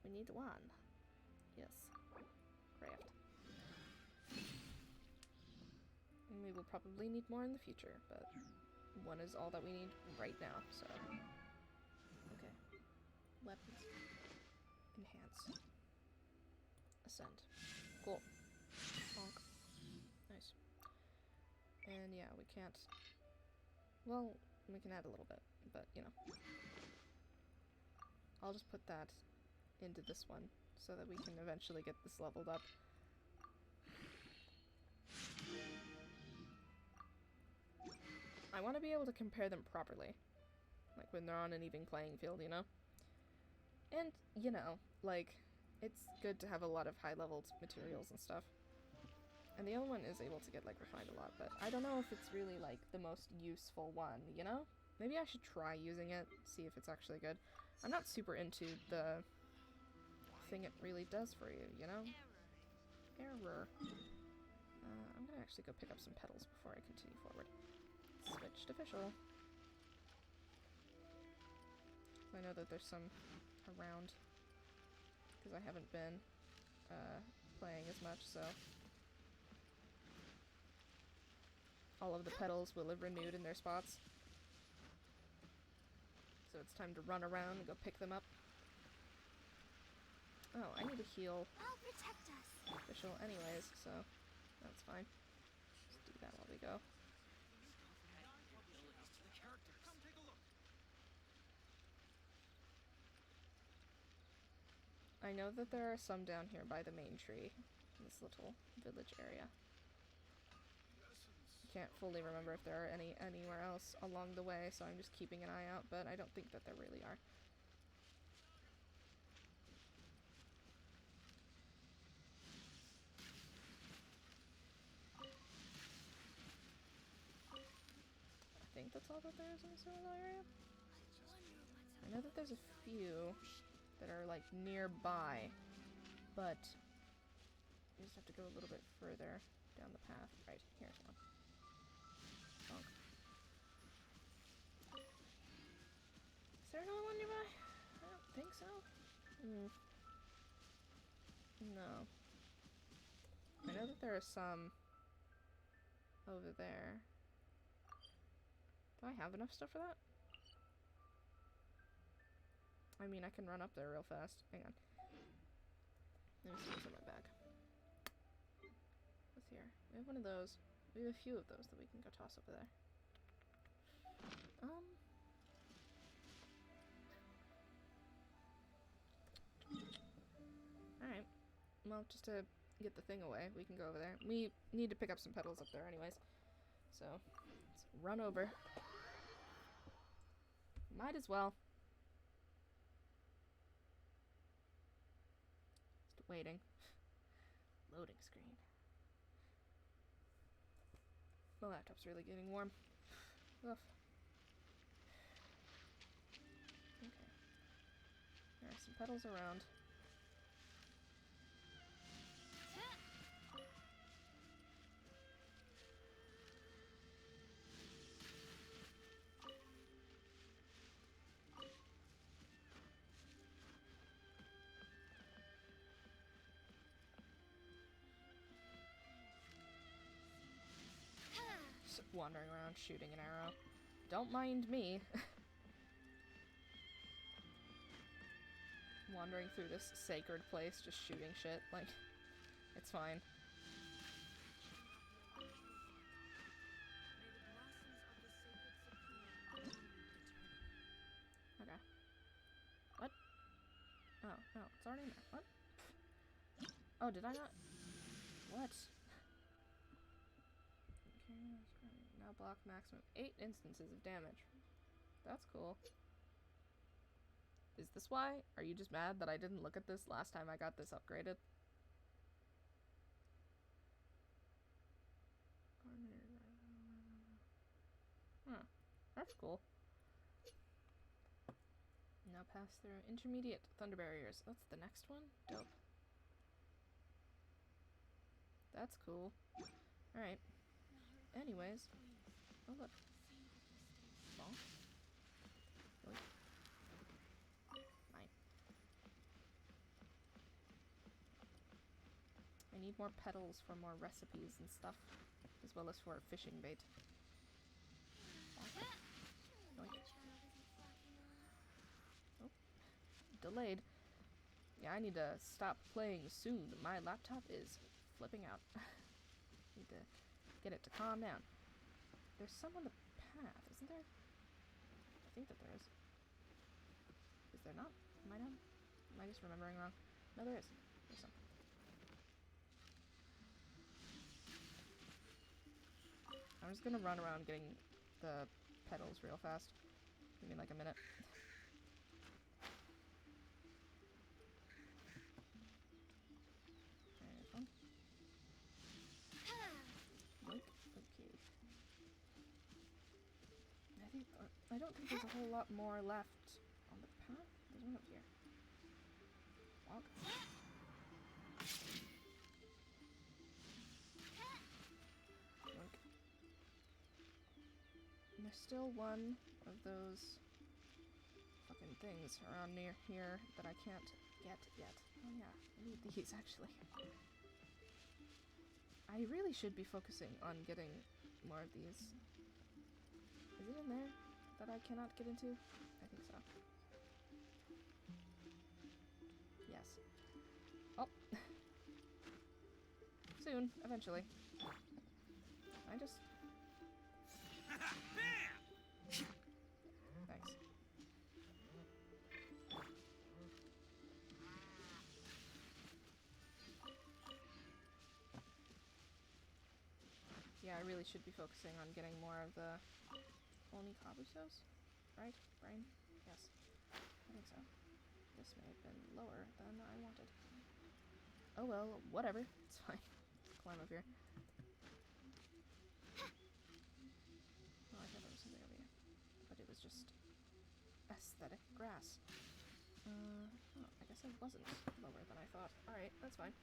We need one. Yes. Craft. And we will probably need more in the future, but one is all that we need right now, so. Okay. Weapons. Enhance. Ascend. Cool. Bonk. Nice. And yeah, we can't. Well, we can add a little bit, but you know. I'll just put that into this one so that we can eventually get this leveled up. I want to be able to compare them properly. Like when they're on an even playing field, you know? And, you know, like, it's good to have a lot of high-leveled materials and stuff. And the other one is able to get, like, refined a lot, but I don't know if it's really, like, the most useful one, you know? Maybe I should try using it, see if it's actually good. I'm not super into the thing it really does for you, you know? Error. I'm gonna actually go pick up some petals before I continue forward. Switched official. I know that there's some around, because I haven't been playing as much, so all of the petals will have renewed in their spots. So it's time to run around and go pick them up. Oh, I need to heal I'll protect us. official anyways, so that's fine. Just do that while we go. I know that there are some down here by the main tree. In this little village area. Can't fully remember if there are any anywhere else along the way, so I'm just keeping an eye out, but I don't think that there really are. I think that's all that there is in this little area. I know that there's a few that are like nearby, but you just have to go a little bit further down the path. Right, here's one. Bonk. Is there another one nearby? I don't think so. No. I know that there are some over there. Do I have enough stuff for that? I mean, I can run up there real fast. Hang on. Let me see what's in my bag. What's here? We have one of those. We have a few of those that we can go toss over there. Alright. Well, just to get the thing away, we can go over there. We need to pick up some petals up there anyways. So, let's run over. Might as well. Just waiting. Loading screen. My laptop's really getting warm. Ugh. Okay. There are some petals around. Just wandering around shooting an arrow. Don't mind me. Wandering through this sacred place, just shooting shit. Like, it's fine. Okay. What? Oh, no, it's already in there. What? Oh, did I not? What? Okay, now block maximum 8 instances of damage. That's cool. Is this why? Are you just mad that I didn't look at this last time I got this upgraded? Huh. That's cool. Now pass through intermediate thunder barriers. That's the next one? Dope. That's cool. Alright. Anyways. Oh, look. Bonk. Really? Fine. I need more petals for more recipes and stuff, as well as for fishing bait. Bonk. Oh. Delayed. Yeah, I need to stop playing soon. My laptop is flipping out. Need to get it to calm down. There's some on the path, isn't there? I think that there is. Is there not? Am I just remembering wrong? No, there is. There's some. I'm just gonna run around getting the petals real fast. Give me like a minute. There's one. Nope. Okay. I don't think there's a whole lot more left on the path. There's one up here. Walk. Yoink. And there's still one of those fucking things around near here that I can't get yet. Oh yeah, I need these actually. I really should be focusing on getting more of these. Is it in there that I cannot get into? I think so. Yes. Oh. Soon, eventually. I just... Thanks. really should be focusing on getting more of the Onikabusos, right? Brain? Yes. I think so. This may have been lower than I wanted. Oh well, whatever. It's fine. Let's climb up here. Oh, I thought there was something over here. But it was just aesthetic grass. Oh, I guess I wasn't lower than I thought. Alright, that's fine.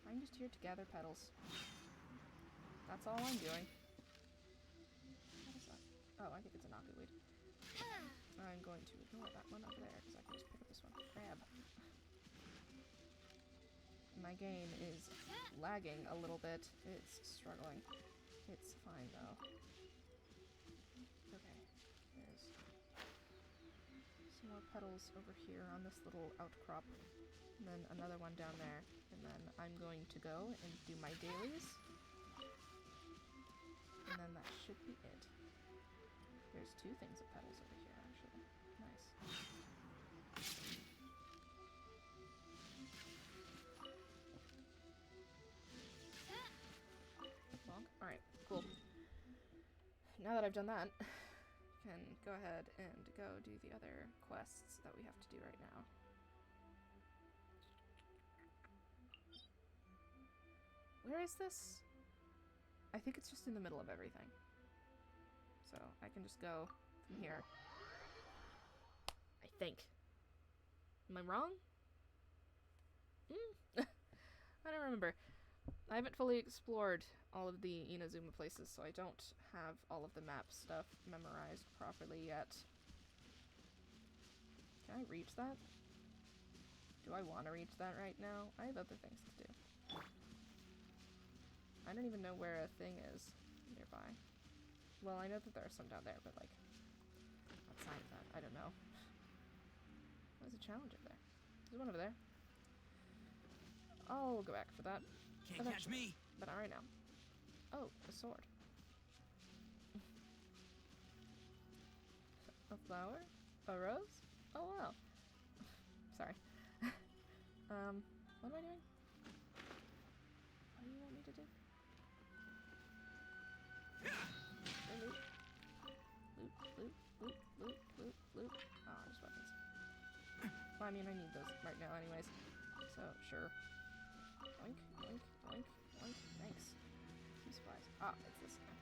I'm just here to gather petals. That's all I'm doing. What is that? Oh, I think it's a knockyweed. I'm going to ignore that one over there, because I can just pick up this one. Grab. My game is lagging a little bit. It's struggling. It's fine, though. Okay. There's some more petals over here on this little outcrop. And then another one down there. And then I'm going to go and do my dailies. And then that should be it. There's 2 things of petals over here, actually. Nice. Bonk. Alright, cool. Now that I've done that, can go ahead and go do the other quests that we have to do right now. Where is this? I think it's just in the middle of everything. So I can just go from here. I think. Am I wrong? I don't remember. I haven't fully explored all of the Inazuma places, so I don't have all of the map stuff memorized properly yet. Can I reach that? Do I want to reach that right now? I have other things to do. I don't even know where a thing is nearby. Well, I know that there are some down there, but like, outside of that, I don't know. There's a challenge over there. There's one over there. I'll go back for that. Can't catch me. But not right now. Oh, a sword. A flower? A rose? Oh wow. Sorry. What am I doing? What do you want me to do? Loot. Loot, loot, loot, loot, loot. Oh, just weapons. Well, I mean, I need those right now anyways. So, sure. Oink, oink, oink, oink. Thanks. Some supplies. Ah, it's this guy.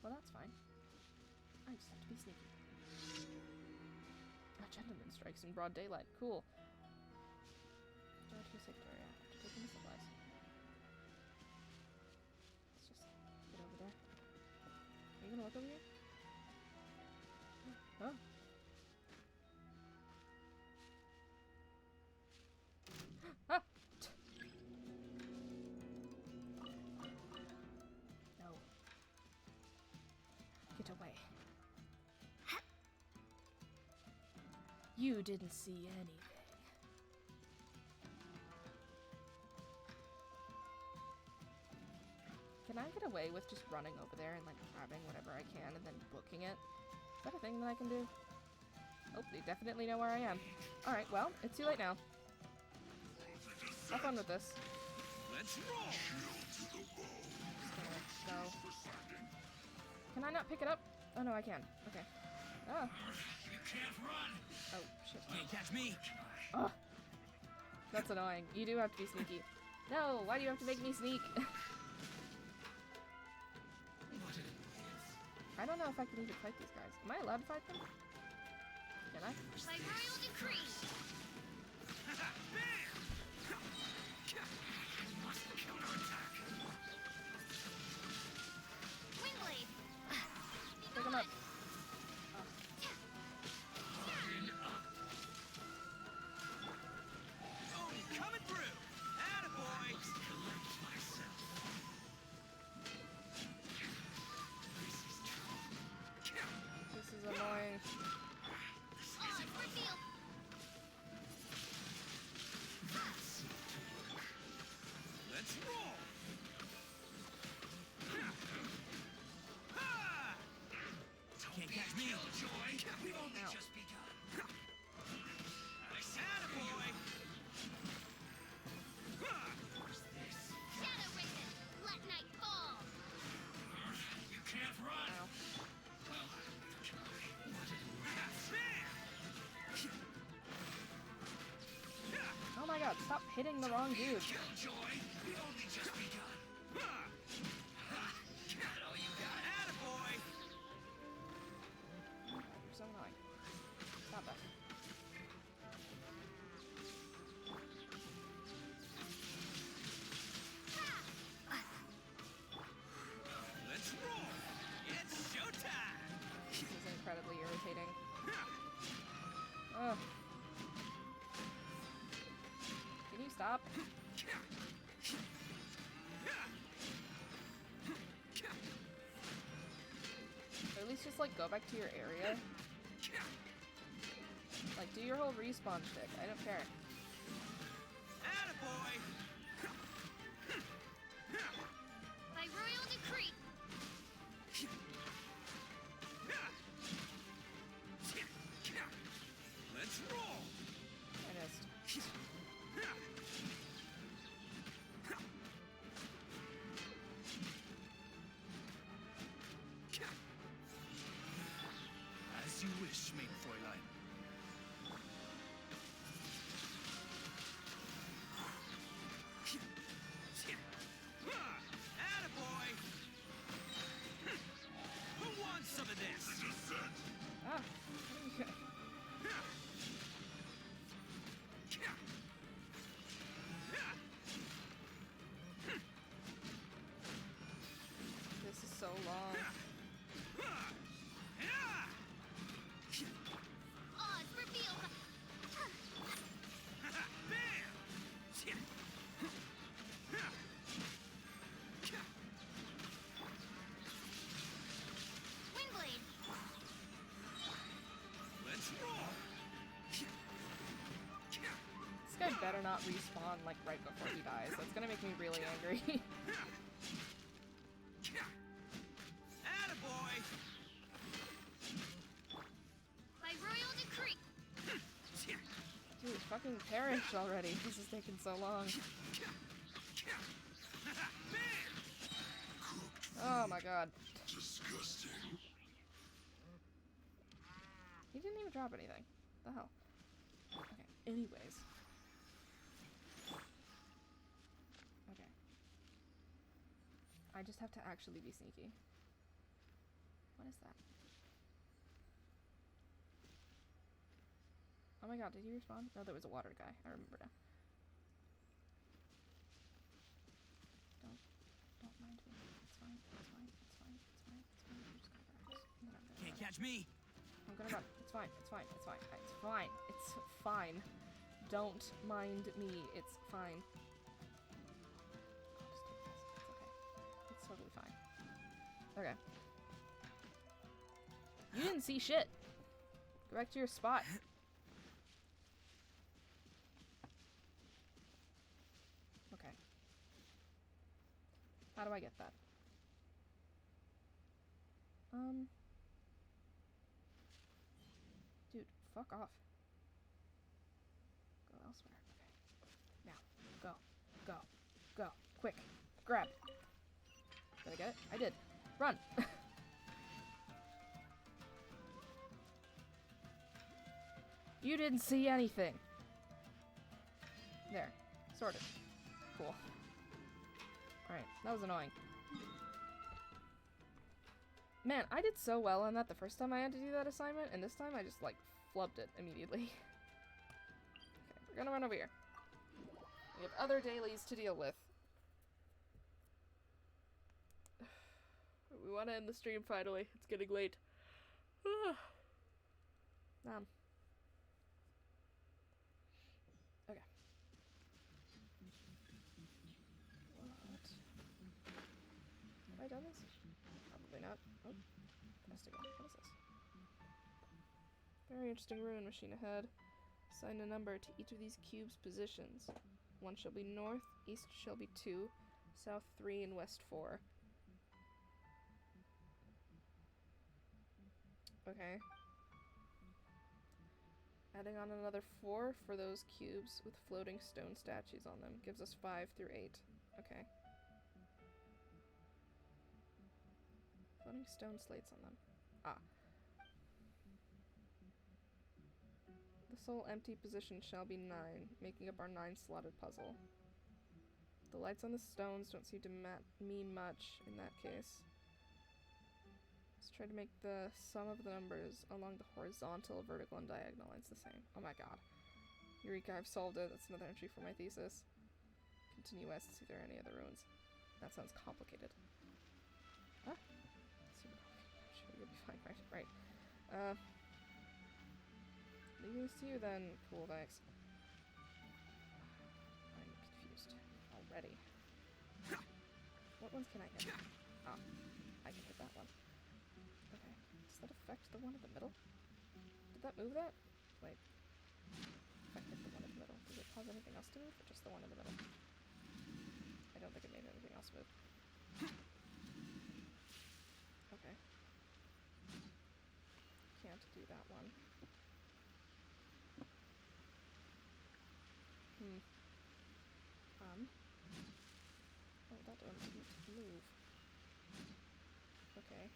Well, that's fine. I just have to be sneaky. A gentleman strikes in broad daylight. Cool. Go to your sector area after taking the supplies. Let's just get over there. Are you gonna look over here? Oh. Ah! No. Get away. You didn't see anything. Can I get away with just running over there and like grabbing whatever I can and then booking it? Is that a thing that I can do? Oh, they definitely know where I am. Alright, well, it's too late now. Have fun with this. Let's roll. Just gonna go. Can I not pick it up? Oh no, I can. Okay. Oh. You can't run. Oh, shit. Can't catch me. Oh. That's annoying. You do have to be sneaky. No, why do you have to make me sneak? I don't know if I can even fight these guys. Am I allowed to fight them? Can I? By royal decree. Wingblade. Pick them up. Oh, coming through. Attaboy. This is annoying. On for field. hitting the wrong dude. Killjoy, we only just begun. Ha! Ha! Got all you got. Attaboy! You're so annoying. Stop that. Let's roll. It's showtime. This is incredibly irritating. Ugh. Can you stop? Or at least just like go back to your area. Like do your whole respawn shtick. I don't care. Attaboy! By royal decree. Let's roll. I missed. As you wish, mein Fräulein. Attaboy! Who wants some of this? Ah. This is so long. Oz revealed. Windblade. Let's roll. This guy better not respawn like right before he dies. That's gonna make me really angry. Attaboy! By royal decree. Dude, fucking perish already. This is taking so long. Oh my god. Disgusting. He didn't even drop anything. The hell? Okay, anyways. Okay. I just have to actually be sneaky. What is that? Oh my god, did he respawn? No, there was a water guy. I remember now. Don't mind me. It's fine. It's fine. It's fine. It's fine. It's fine. I'm just gonna grab this. And then I'm gonna Can't run. catch me. I'm gonna run. It's fine. It's fine. It's fine. It's fine. It's fine. Don't mind me. It's fine. I'll just take this. It's okay. It's totally fine. Okay. You didn't see shit. Go back to your spot. Okay. How do I get that? Dude, fuck off. Go elsewhere. Okay. Now. Go. Go. Go. Quick. Grab. Did I get it? I did. Run! You didn't see anything. There. Sorted. Cool. Alright, that was annoying. Man, I did so well on that the first time I had to do that assignment, and this time I just, like, flubbed it immediately. Okay, we're gonna run over here. We have other dailies to deal with. We want to end the stream finally. It's getting late. Okay. What? Have I done this? Probably not. Oh. Pressed again. What is this? Very interesting ruin machine ahead. Assign a number to each of these cubes' positions. One shall be north, east shall be 2, south 3, and west 4. Okay. Adding on another 4 for those cubes with floating stone statues on them. Gives us 5 through 8. Okay. Floating stone slates on them. Ah. The sole empty position shall be 9, making up our 9-slotted puzzle. The lights on the stones don't seem to mean much in that case. Let's try to make the sum of the numbers along the horizontal, vertical, and diagonal lines the same. Oh my god. Eureka, I've solved it. That's another entry for my thesis. Continue west to see if there are any other ruins. That sounds complicated. Huh? Super complicated. Sure, you'll be fine. Right. Leaving this to you then. Cool, thanks. I'm confused already. What ones can I hit? Ah, I can hit that one. Okay. Does that affect the one in the middle? Did that move that? Wait. If I hit the one in the middle, does it cause anything else to move, or just the one in the middle? I don't think it made anything else move. Okay. Can't do that one. Oh, that one didn't move. Okay.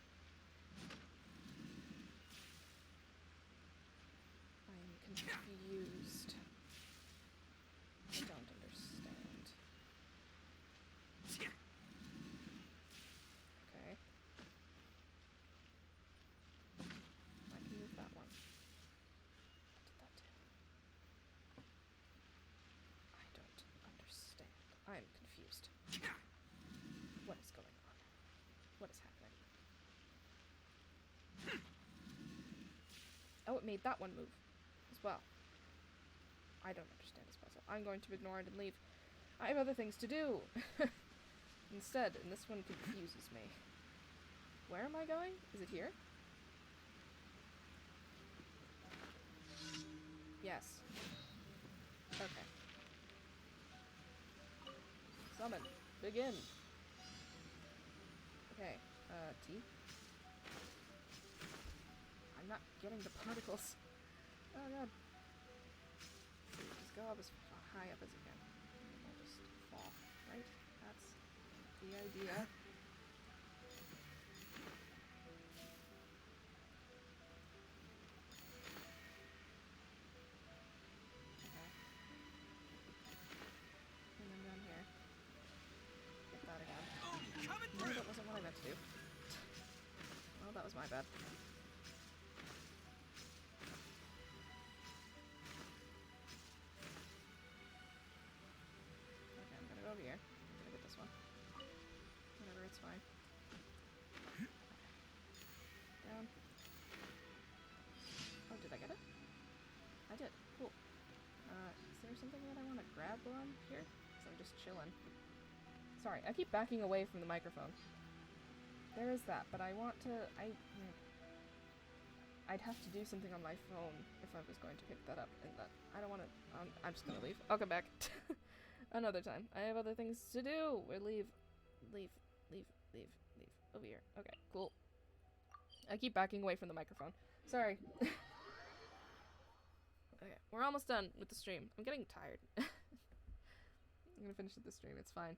I'm confused. I don't understand. Okay. I can move that one. What did that do? I don't understand. I'm confused. What is going on? What is happening? Oh, it made that one move as well. I don't understand this puzzle. I'm going to ignore it and leave. I have other things to do. Instead, and this one confuses me. Where am I going? Is it here? Yes. Okay. Summon. Begin. Okay. T. I'm not getting the particles. Oh god. Just go up as high up as you can. And I'll just fall, right? That's the idea. Okay. And then down here. Get that again. No, that wasn't what I meant to do. Well, that was my bad. Over here. I'm gonna get this one. Whatever, it's fine. Down. Oh, did I get it? I did. Cool. Is there something that I want to grab while I'm here? Because I'm just chilling. Sorry, I keep backing away from the microphone. There is that, but I want to... I'd have to do something on my phone if I was going to pick that up, and that... I don't want to... I'm just gonna leave. I'll come back. Another time. I have other things to do. We'll leave. Over here. Okay, cool. I keep backing away from the microphone. Sorry. Okay, we're almost done with the stream. I'm getting tired. I'm gonna finish with the stream. It's fine.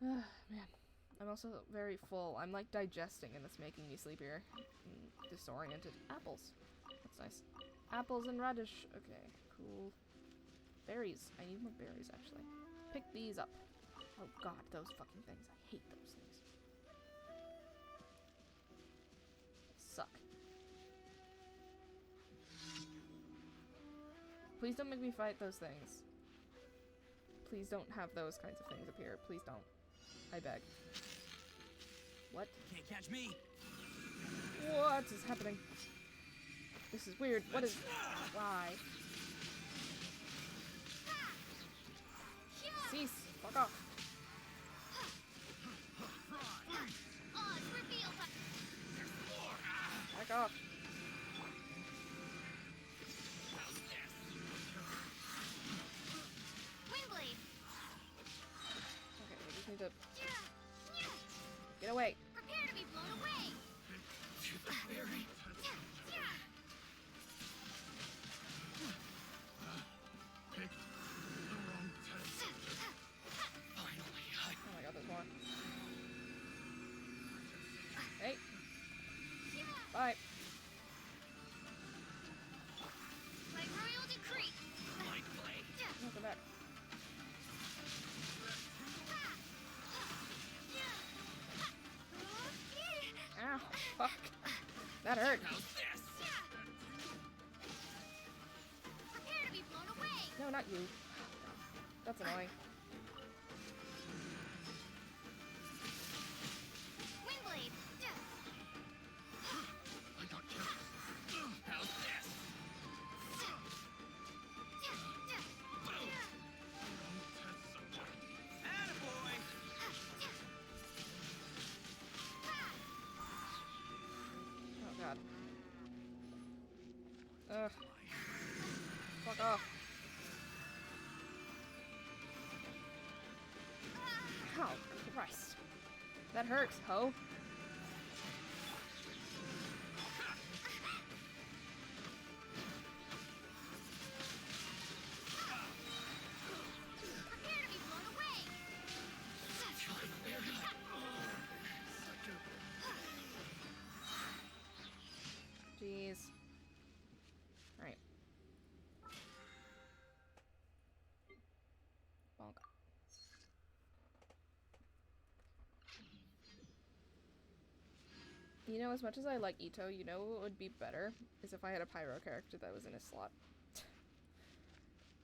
Man. I'm also very full. I'm like digesting and it's making me sleepier. Disoriented. Apples. That's nice. Apples and radish. Okay, cool. Berries. I need more berries, actually. Pick these up. Oh god, those fucking things. I hate those things. They suck. Please don't make me fight those things. Please don't have those kinds of things appear. Please don't. I beg. What? Can't catch me. What is happening? This is weird. What is... Why? Cease! Fuck off! Back off! Windblade. Okay, we just need to... Get away! Prepare to be blown away. Oh my god, there's more. Hey! Bye! That hurt. How's this? Prepare to be blown away. No, not you. That's annoying. Windblade. I got killed. How's this? Boom. Attaboy. Oh god. Ugh. Fuck off. Oh, Christ. That hurts, ho. Prepare to be blown away. Jeez. Alright. Bonk. You know, as much as I like Ito, you know what would be better? Is if I had a pyro character that was in a slot.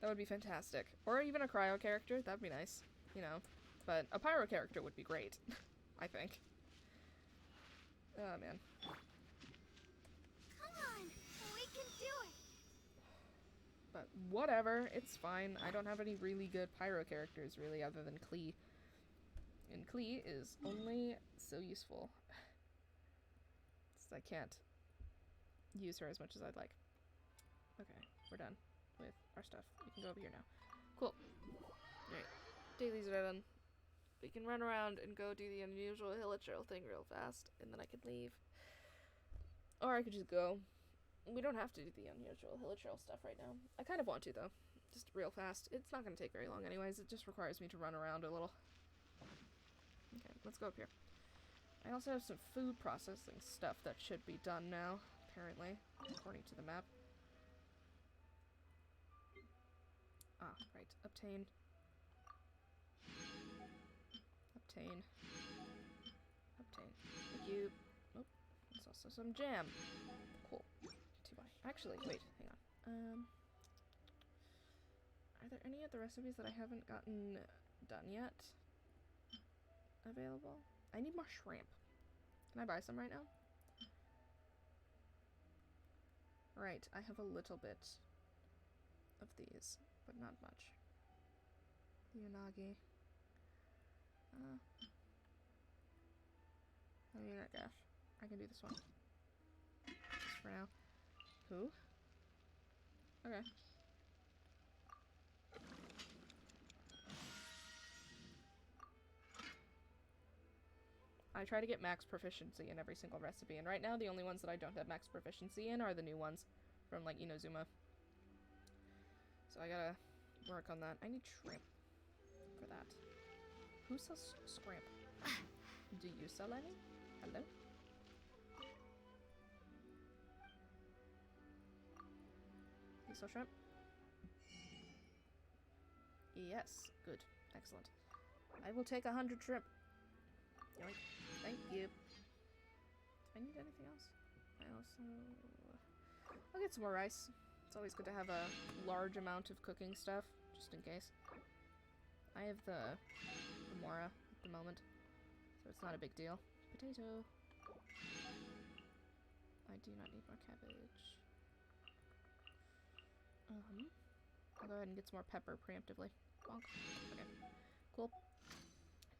That would be fantastic. Or even a cryo character, that'd be nice. You know. But a pyro character would be great. I think. Oh, man. Come on, we can do it. But whatever, it's fine. I don't have any really good pyro characters, really, other than Klee. And Klee is only so useful. I can't use her as much as I'd like. Okay, we're done with our stuff. We can go over here now. Cool. Alright, dailies are done. We can run around and go do the unusual hilichurl thing real fast, and then I can leave. Or I could just go. We don't have to do the unusual hilichurl stuff right now. I kind of want to, though. Just real fast. It's not going to take very long anyways. It just requires me to run around a little. Okay, let's go up here. I also have some food processing stuff that should be done now, apparently, according to the map. Ah, right. Obtain. Obtain. Obtain. Thank you. Oh, there's also some jam. Cool. Actually, wait, hang on. Are there any of the recipes that I haven't gotten done yet available? I need more shrimp. Can I buy some right now? Right, I have a little bit of these, but not much. The unagi. I mean, I guess I can do this one. Just for now. Who? Okay. I try to get max proficiency in every single recipe, and right now the only ones that I don't have max proficiency in are the new ones from, like, Inozuma. So I gotta work on that. I need shrimp for that. Who sells shrimp? Do you sell any? Hello? You sell shrimp? Yes. Good. Excellent. I will take 100 shrimp. Yoink. Thank you. Do I need anything else? I also... I'll get some more rice. It's always good to have a large amount of cooking stuff, just in case. I have the Mora at the moment, so it's not a big deal. Potato. I do not need more cabbage. I'll go ahead and get some more pepper preemptively. Bonk. Okay. Cool.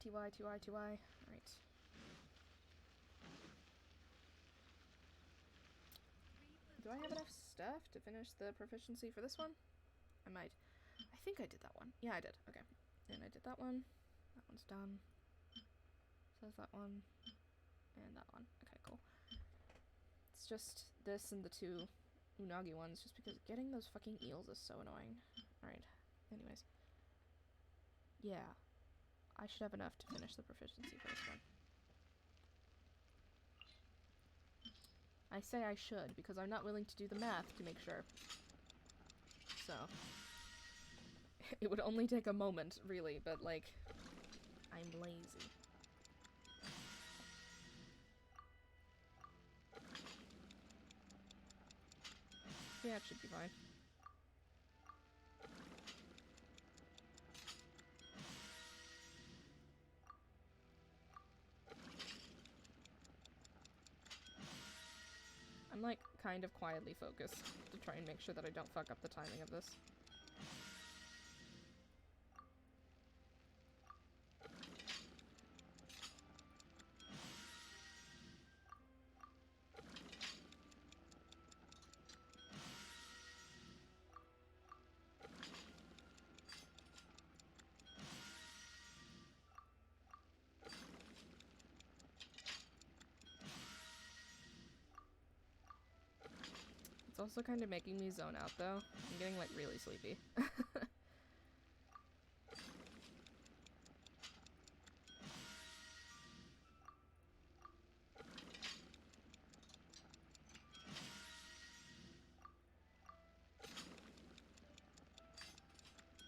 TY, TY, TY. Alright. Do I have enough stuff to finish the proficiency for this one? I might. I think I did that one. Yeah, I did. Okay. And I did that one. That one's done. So there's that one. And that one. Okay, cool. It's just this and the two unagi ones, just because getting those fucking eels is so annoying. Alright. Anyways. Yeah. I should have enough to finish the proficiency for this one. I say I should, because I'm not willing to do the math to make sure. So. It would only take a moment, really, but, like, I'm lazy. Yeah, it should be fine. I'm like kind of quietly focused to try and make sure that I don't fuck up the timing of this. It's also kind of making me zone out, though. I'm getting, like, really sleepy.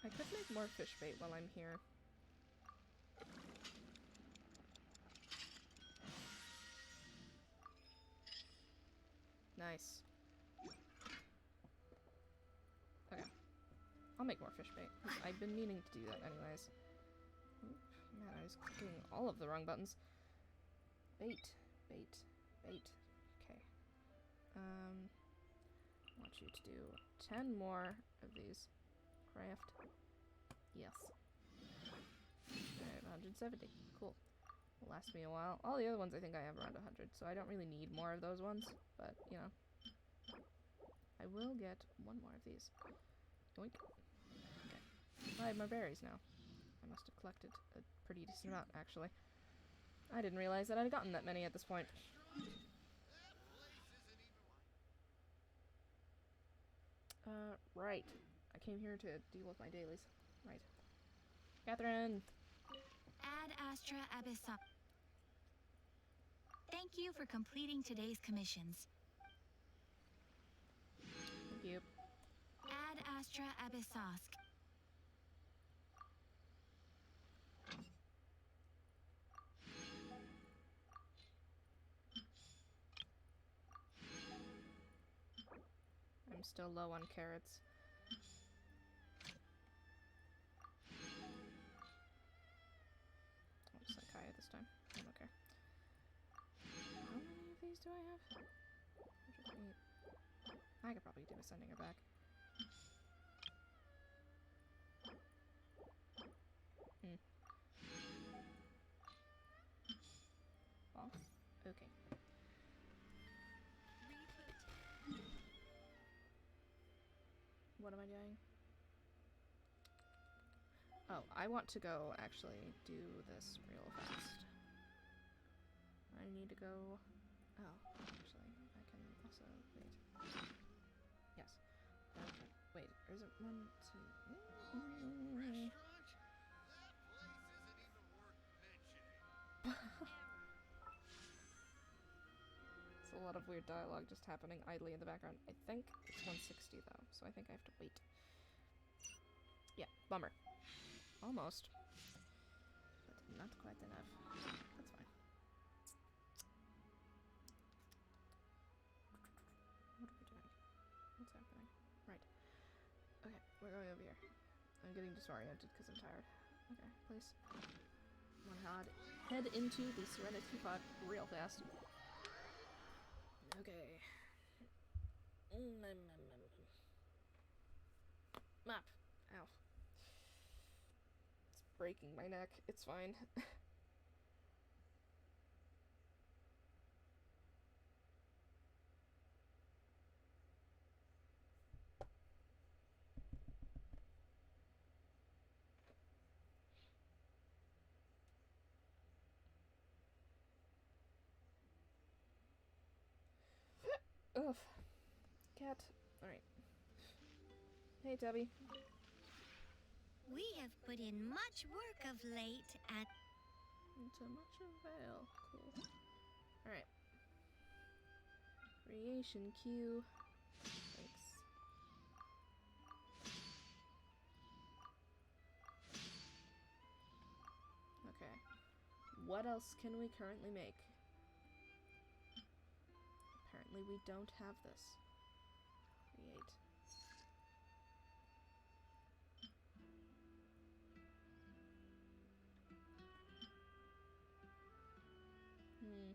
I could make more fish bait while I'm here. Nice. Okay. I'll make more fish bait. I've been meaning to do that anyways. Oop, man, I was clicking all of the wrong buttons. Bait. Bait. Bait. Okay. I want you to do 10 more of these. Craft. Yes. Alright, 170. Cool. Will last me a while. All the other ones I think I have around 100, so I don't really need more of those ones, but, you know. I will get one more of these. Yoink. Okay. I have my berries now. I must have collected a pretty decent amount, actually. I didn't realize that I'd gotten that many at this point. Right. I came here to deal with my dailies. Right. Catherine! Ad Astra Abyssal. Thank you for completing today's commissions. Thank you. Ad Astra Abyssosk. I'm still low on carrots. I'll just like Kaya this time. I don't care. How many of these do I have? 108. I could probably do with sending her back. Oh, okay. What am I doing? Oh, I want to go actually do this real fast. I need to go... Oh, actually, I can also... Wait. Yes. Okay. Wait, or is it 1, 2... It's a lot of weird dialogue just happening idly in the background. I think it's 160 though, so I think I have to wait. Yeah, bummer. Almost. But not quite enough. That's fine. What are we doing? What's happening? Right. Okay, we're going over here. I'm getting disoriented because I'm tired. Okay, please. I'm gonna head into the Serenity Pod real fast. Okay. Map. Ow. It's breaking my neck. It's fine. Ugh. Cat. Alright. Hey, Debbie. We have put in much work of late at... To much avail. Cool. Alright. Creation queue. Thanks. Okay. What else can we currently make? Apparently we don't have this. create. Hmm.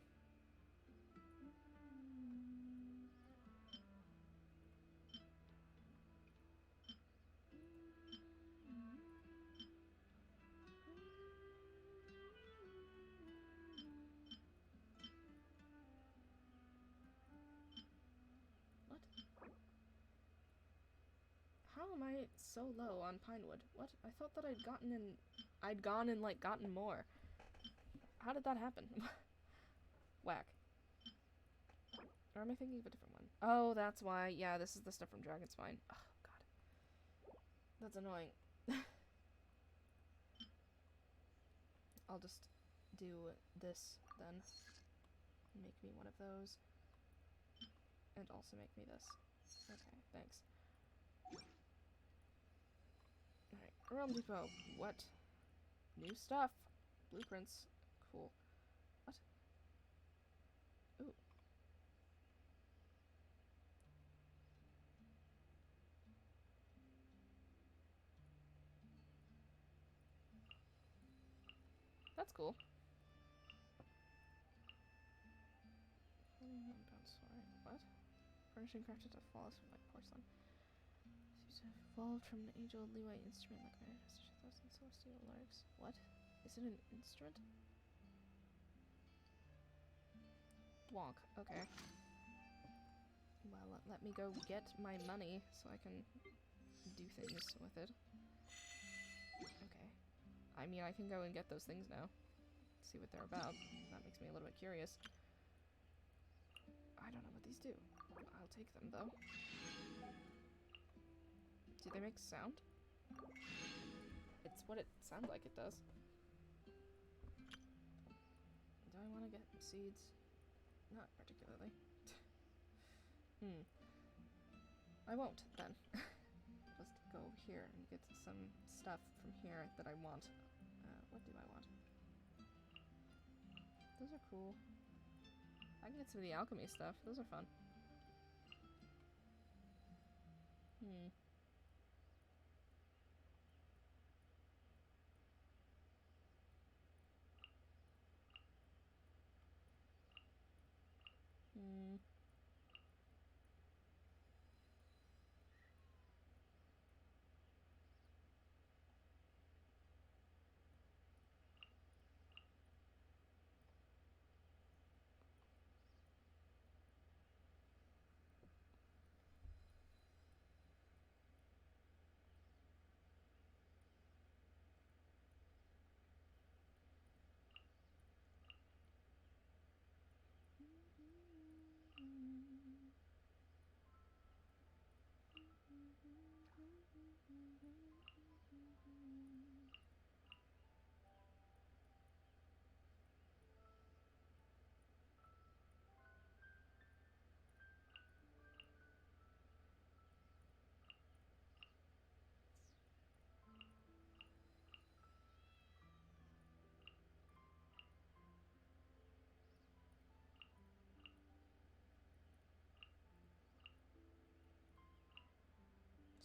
What? How am I so low on Pinewood? What? I thought that I'd gone and, like, gotten more. How did that happen? Whack. Or am I thinking of a different one? Oh, that's why. Yeah, this is the stuff from Dragon's Spine. Oh, God. That's annoying. I'll just do this, then. Make me one of those. And also make me this. Okay, thanks. Alright, Realm Depot. What? New stuff. Blueprints. Cool. What? Ooh. That's cool. Sorry. What? Furnishing crafted to flawless white porcelain. Seems to have evolved from an age-old Leeway instrument like my ancestors, thousand celestial lyrics. What? Is it an instrument? Wonk. Okay. Well, let me go get my money so I can do things with it. Okay. I mean, I can go and get those things now. See what they're about. That makes me a little bit curious. I don't know what these do. I'll take them, though. Do they make sound? It's what it sounds like it does. Do I want to get seeds? Not particularly. I won't, then. Just go over here and get some stuff from here that I want. What do I want? Those are cool. I can get some of the alchemy stuff. Those are fun.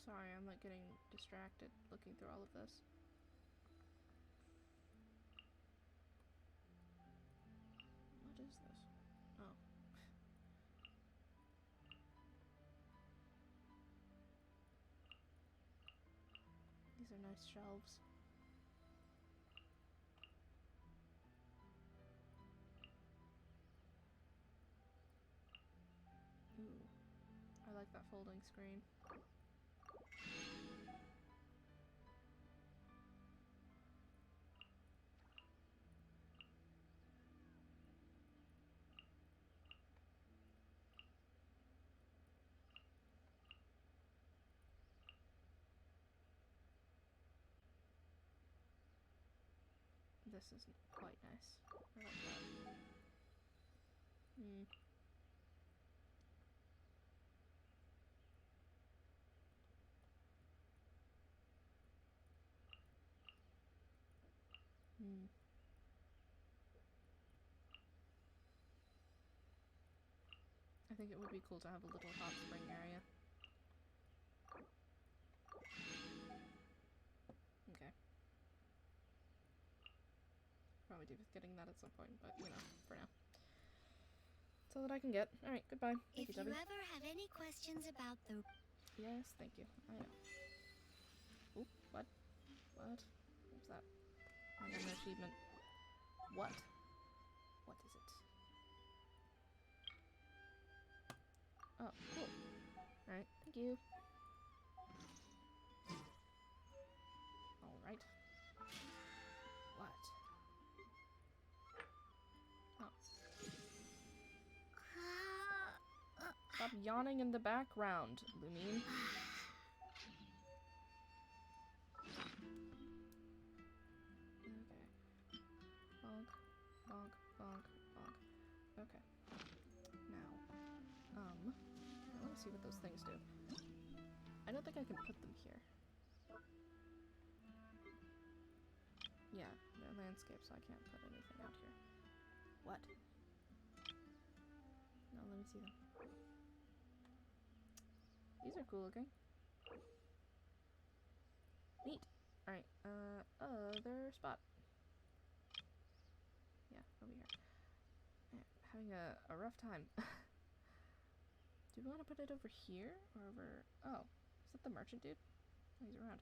Sorry, I'm like getting distracted looking through all of this. What is this? Oh. These are nice shelves. Ooh. I like that folding screen. This is quite nice. I like that. I think it would be cool to have a little hot spring area. probably do with getting that at some point, but you know, for now. That's all that I can get. Alright, goodbye. Thank If you, you Debbie. ever have any questions about the... Yes, thank you. I know. Oop, what? What? What was that? I got an achievement. What? What is it? Oh, cool. Alright, thank you. Alright. What? Oh. Stop yawning in the background, Lumine. Okay. Bonk, bonk, bonk, bonk. Okay. Now, I want to see what those things do. I don't think I can put them here. Yeah, they're landscape, so I can't put anything out here. What? No, let me see them. These are cool looking. Neat. Alright, other spot. Yeah, over here. Man, having a rough time. Do we want to put it over here? Or over... Oh, is that the merchant dude? Oh, he's around.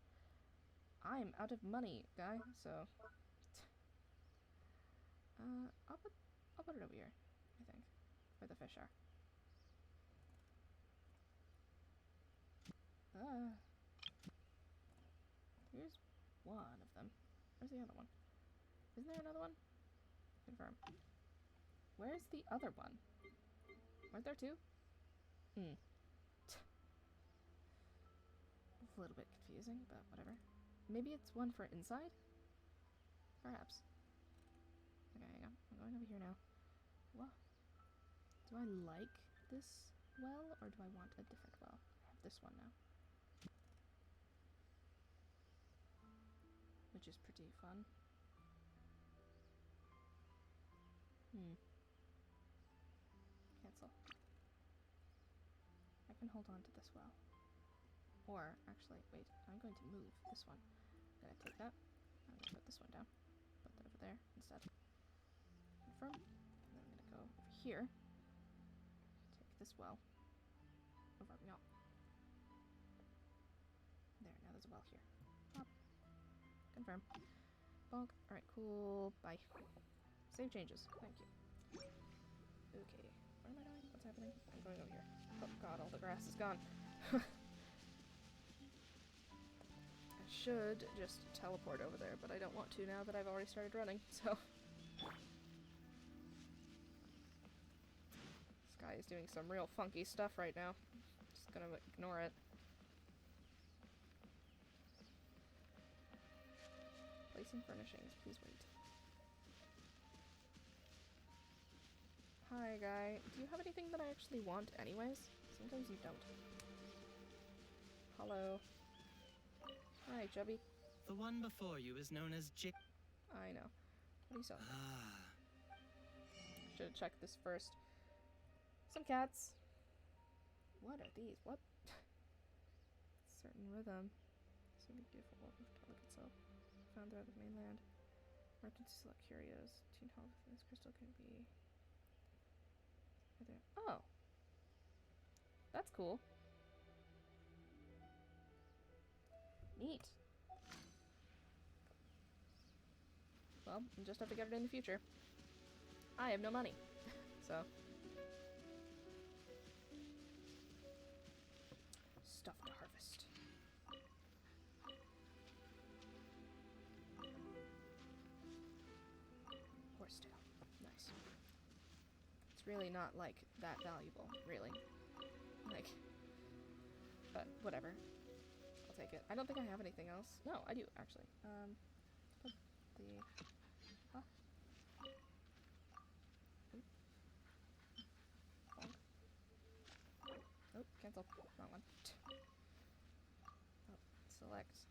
I'm out of money, guy, so... I'll put it over here, I think. Where the fish are. Here's one of them. Where's the other one? Isn't there another one? Confirm. Where's the other one? Weren't there two? A little bit confusing, but whatever. Maybe it's one for inside? Perhaps. Okay, hang on. I'm going over here now. What? Do I like this well, or do I want a different well? I have this one now. Which is pretty fun. Cancel. I can hold on to this well. Or, actually, wait, I'm going to move this one. I'm gonna take that. I'm gonna put this one down. Put that over there instead. Confirm. And then I'm gonna go over here. Take this well. Over, no. There, now there's a well here. Pop. Confirm. Bonk. Alright, cool. Bye. Save changes. Thank you. Okay. Where am I going? What's happening? I'm going over here. Oh god, all the grass is gone. I should just teleport over there, but I don't want to now that I've already started running, so... This guy is doing some real funky stuff right now. Just gonna ignore it. Placing furnishings, please wait. Hi, guy. Do you have anything that I actually want anyways? Sometimes you don't. Hello. Hi, Chubby. The one before you is known as Jick. I know. What do you sell? Ah. Should have checked this first. Some cats. What are these? What? Certain rhythm. So beautiful work of Telic itself. Found throughout the mainland. Merchants select curios. Tune how within this crystal can be. Oh. That's cool. Neat. Well, we'll just have to get it in the future. I have no money. So. Stuff to harvest. Horsetail. Nice. It's really not, like, that valuable, really. Like, but whatever. I'll take it. I don't think I have anything else. No, I do, actually. Put the... Huh? Oop. Bonk. Oh, cancel. Wrong one. Oh, select.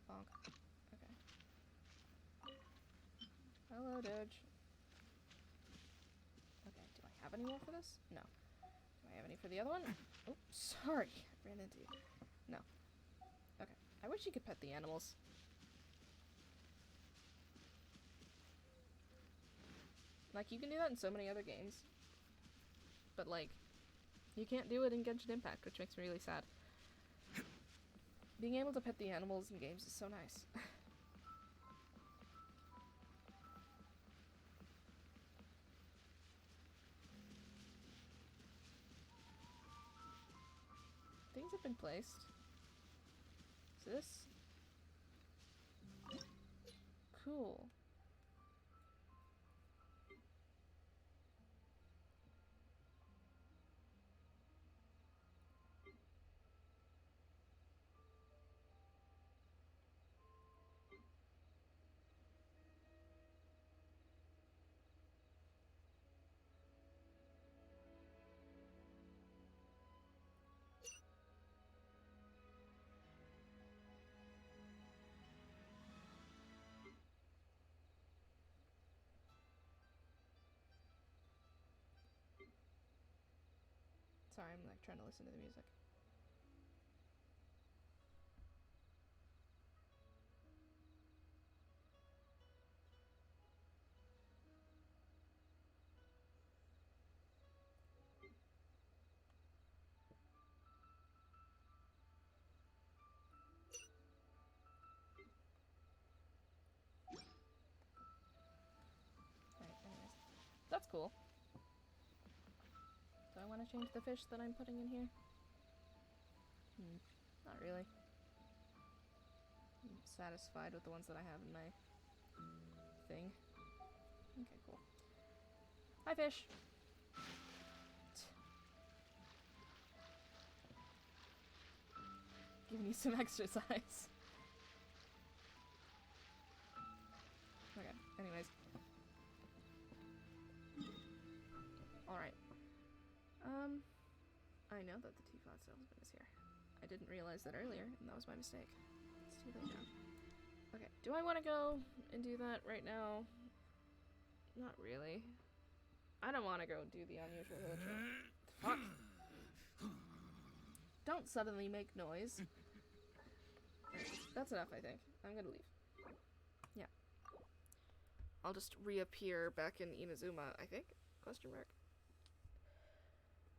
Bonk. Okay. Hello, Doge. Okay, do I have any more for this? No. Do I have any for the other one? Oh, sorry. I ran into you. No. Okay. I wish you could pet the animals. Like, you can do that in so many other games. But, like, you can't do it in Genshin Impact, which makes me really sad. Being able to pet the animals in games is so nice. Things have been placed. Is this? Cool. Sorry, I'm like trying to listen to the music. Alright, anyways. That's cool. Do I want to change the fish that I'm putting in here? Not really. I'm satisfied with the ones that I have in my thing. Okay, cool. Hi, fish! Giving you some exercise. Okay, anyways. Alright. I know that the teapot salesman is here. I didn't realize that earlier, and that was my mistake. It's too late now. Okay, do I want to go and do that right now? Not really. I don't want to go do the unusual village. Fuck! Don't suddenly make noise. That's enough, I think. I'm gonna leave. Yeah. I'll just reappear back in Inazuma, I think? Question mark.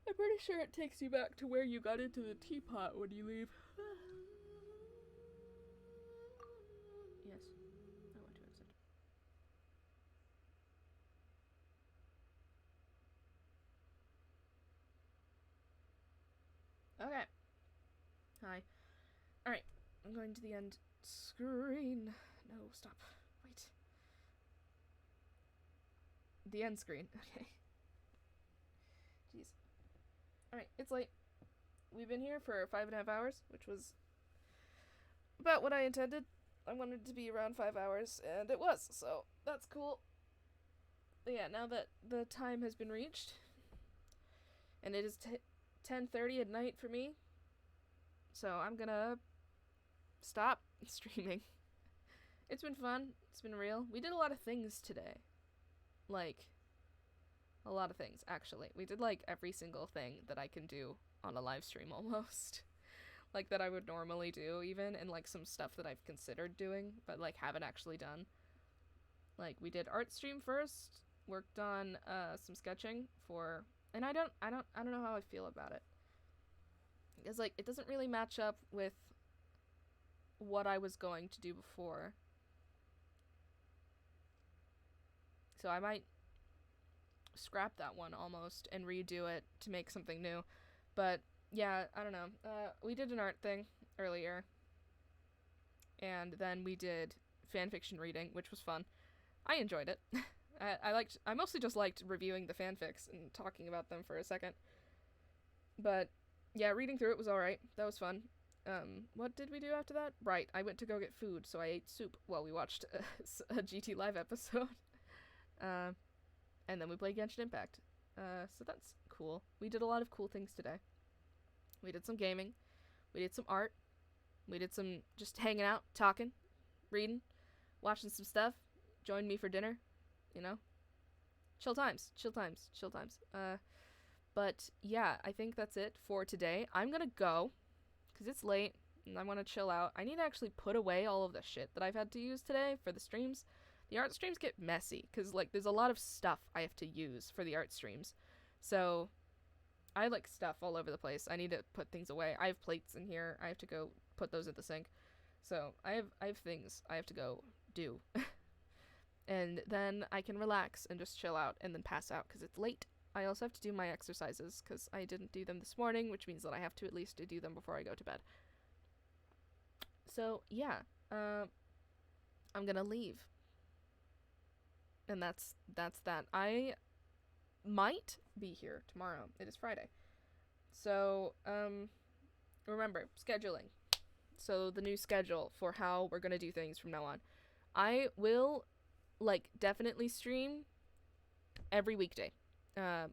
I'm pretty sure it takes you back to where you got into the teapot when you leave. Yes. I want to exit. Okay. Hi. Alright. I'm going to the end screen. No, stop. Wait. The end screen. Okay. Jeez. Alright, it's late. We've been here for 5.5 hours, which was about what I intended. I wanted it to be around 5 hours, and it was, so that's cool. But yeah, now that the time has been reached, and it is 10:30 at night for me, so I'm gonna stop streaming. It's been fun. It's been real. We did a lot of things today. Like, a lot of things, actually. We did, like, every single thing that I can do on a live stream, almost. Like, that I would normally do, even, and, like, some stuff that I've considered doing, but, like, haven't actually done. Like, we did art stream first, worked on, some sketching for, and I don't know how I feel about it. Because, like, it doesn't really match up with what I was going to do before. So I might scrap that one almost and redo it to make something new. But yeah, I don't know. We did an art thing earlier, and then we did fanfiction reading, which was fun. I enjoyed it. I mostly just liked reviewing the fanfics and talking about them for a second. But yeah, reading through it was alright. That was fun. What did we do after that? Right, I went to go get food, so I ate soup while we watched a GT Live episode. And then we played Genshin Impact. So that's cool. We did a lot of cool things today. We did some gaming. We did some art. We did some just hanging out, talking, reading, watching some stuff. Join me for dinner, you know? Chill times. But yeah, I think that's it for today. I'm gonna go, because it's late, and I want to chill out. I need to actually put away all of the shit that I've had to use today for the streams, the art streams get messy because like there's a lot of stuff I have to use for the art streams. So I like stuff all over the place. I need to put things away. I have plates in here. I have to go put those in the sink. So I have things I have to go do. And then I can relax and just chill out and then pass out because it's late. I also have to do my exercises because I didn't do them this morning, which means that I have to at least do them before I go to bed. So yeah, I'm gonna leave. And that's that. I might be here tomorrow. It is Friday. So, remember, scheduling. So the new schedule for how we're gonna do things from now on. I will, like, definitely stream every weekday.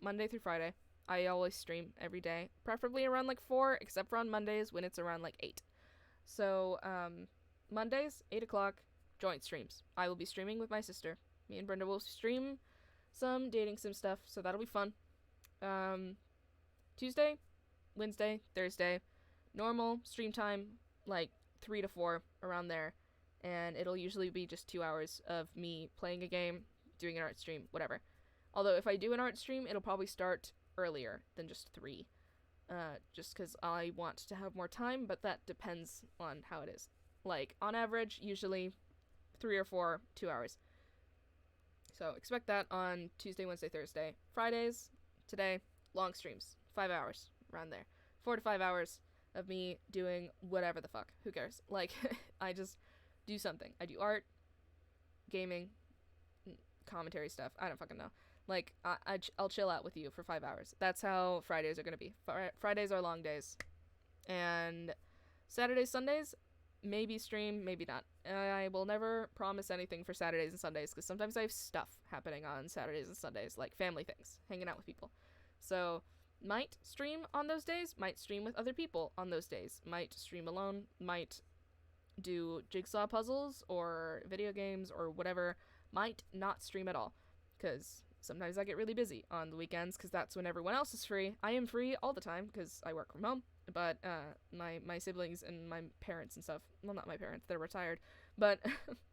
Monday through Friday. I always stream every day. Preferably around, like, 4, except for on Mondays when it's around, like, 8. So, Mondays, 8 o'clock, joint streams. I will be streaming with my sister. Me and Brenda will stream some dating sim stuff, so that'll be fun. Tuesday, Wednesday, Thursday, normal stream time, like 3 to 4, around there. And it'll usually be just 2 hours of me playing a game, doing an art stream, whatever. Although if I do an art stream, it'll probably start earlier than just 3. Just because I want to have more time, but that depends on how it is. Like, on average, usually 3 or 4, 2 hours. So expect that on Tuesday, Wednesday, Thursday. Fridays, today, long streams. 5 hours, around there. 4 to 5 hours of me doing whatever the fuck. Who cares? Like, I just do something. I do art, gaming, commentary stuff. I don't fucking know. Like, I'll chill out with you for 5 hours. That's how Fridays are gonna be. Fridays are long days. And Saturdays, Sundays, maybe stream, maybe not. I will never promise anything for Saturdays and Sundays, because sometimes I have stuff happening on Saturdays and Sundays, like family things, hanging out with people. So, might stream on those days, might stream with other people on those days, might stream alone, might do jigsaw puzzles, or video games, or whatever, might not stream at all, because sometimes I get really busy on the weekends, because that's when everyone else is free. I am free all the time, because I work from home, but my siblings and my parents and stuff, well, not my parents, they're retired, but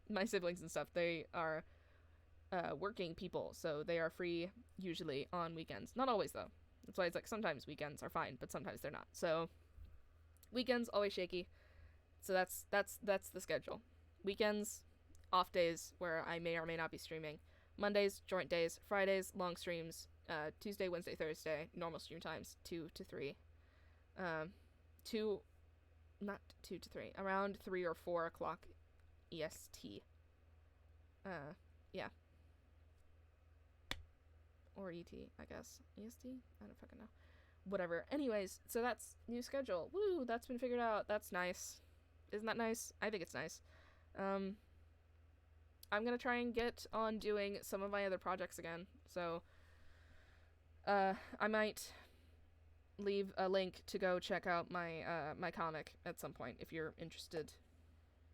my siblings and stuff, they are working people, so they are free usually on weekends. Not always, though. That's why it's like sometimes weekends are fine, but sometimes they're not. So weekends always shaky. So that's the schedule. Weekends, off days where I may or may not be streaming. Mondays, joint days. Fridays, long streams. Tuesday, Wednesday, Thursday, normal stream times, 2 to 3. Not 2 to 3. Around 3 or 4 o'clock EST. Yeah. Or ET, I guess. EST? I don't fucking know. Whatever. Anyways, so that's new schedule. Woo, that's been figured out. That's nice. Isn't that nice? I think it's nice. I'm gonna try and get on doing some of my other projects again. So, I might leave a link to go check out my, my comic at some point. If you're interested,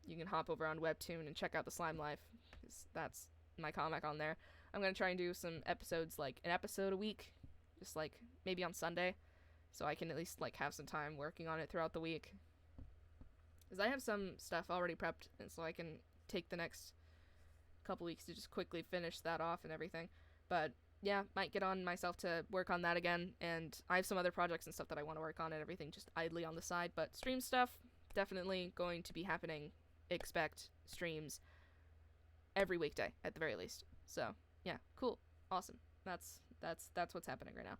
you can hop over on Webtoon and check out The Slime Life, 'cause that's my comic on there. I'm gonna try and do some episodes, like an episode a week, just like maybe on Sunday, so I can at least like have some time working on it throughout the week. Because I have some stuff already prepped, and so I can take the next couple weeks to just quickly finish that off and everything. But yeah, might get on myself to work on that again, and I have some other projects and stuff that I want to work on and everything just idly on the side. But stream stuff, definitely going to be happening. Expect streams every weekday at the very least. So yeah, cool, awesome. That's what's happening right now.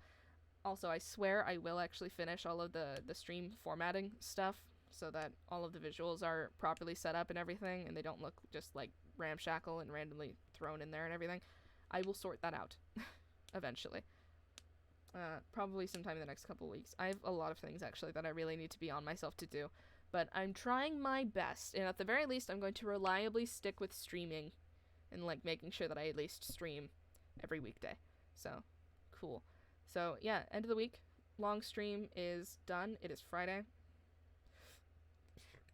Also, I swear I will actually finish all of the stream formatting stuff so that all of the visuals are properly set up and everything, and they don't look just like ramshackle and randomly thrown in there and everything. I will sort that out eventually. Probably sometime in the next couple weeks. I have a lot of things actually that I really need to be on myself to do, but I'm trying my best, and at the very least I'm going to reliably stick with streaming and like making sure that I at least stream every weekday. So cool. So yeah, end of the week, long stream is done. It is Friday.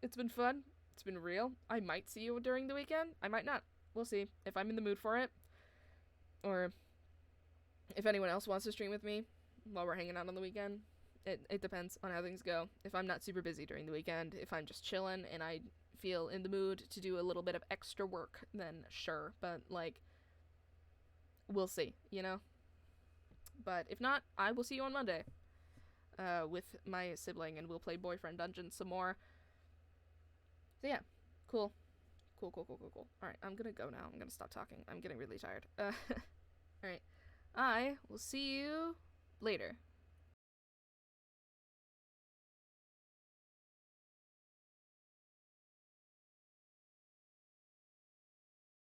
It's been fun. It's been real. I might see you during the weekend. I might not. We'll see if I'm in the mood for it, or if anyone else wants to stream with me while we're hanging out on the weekend. It depends on how things go. If I'm not super busy during the weekend, if I'm just chilling and I feel in the mood to do a little bit of extra work, then sure. But, like, we'll see, you know? But if not, I will see you on Monday with my sibling, and we'll play Boyfriend Dungeon some more. So yeah, cool. Cool. Alright, I'm gonna go now. I'm gonna stop talking. I'm getting really tired. Alright, I will see you later.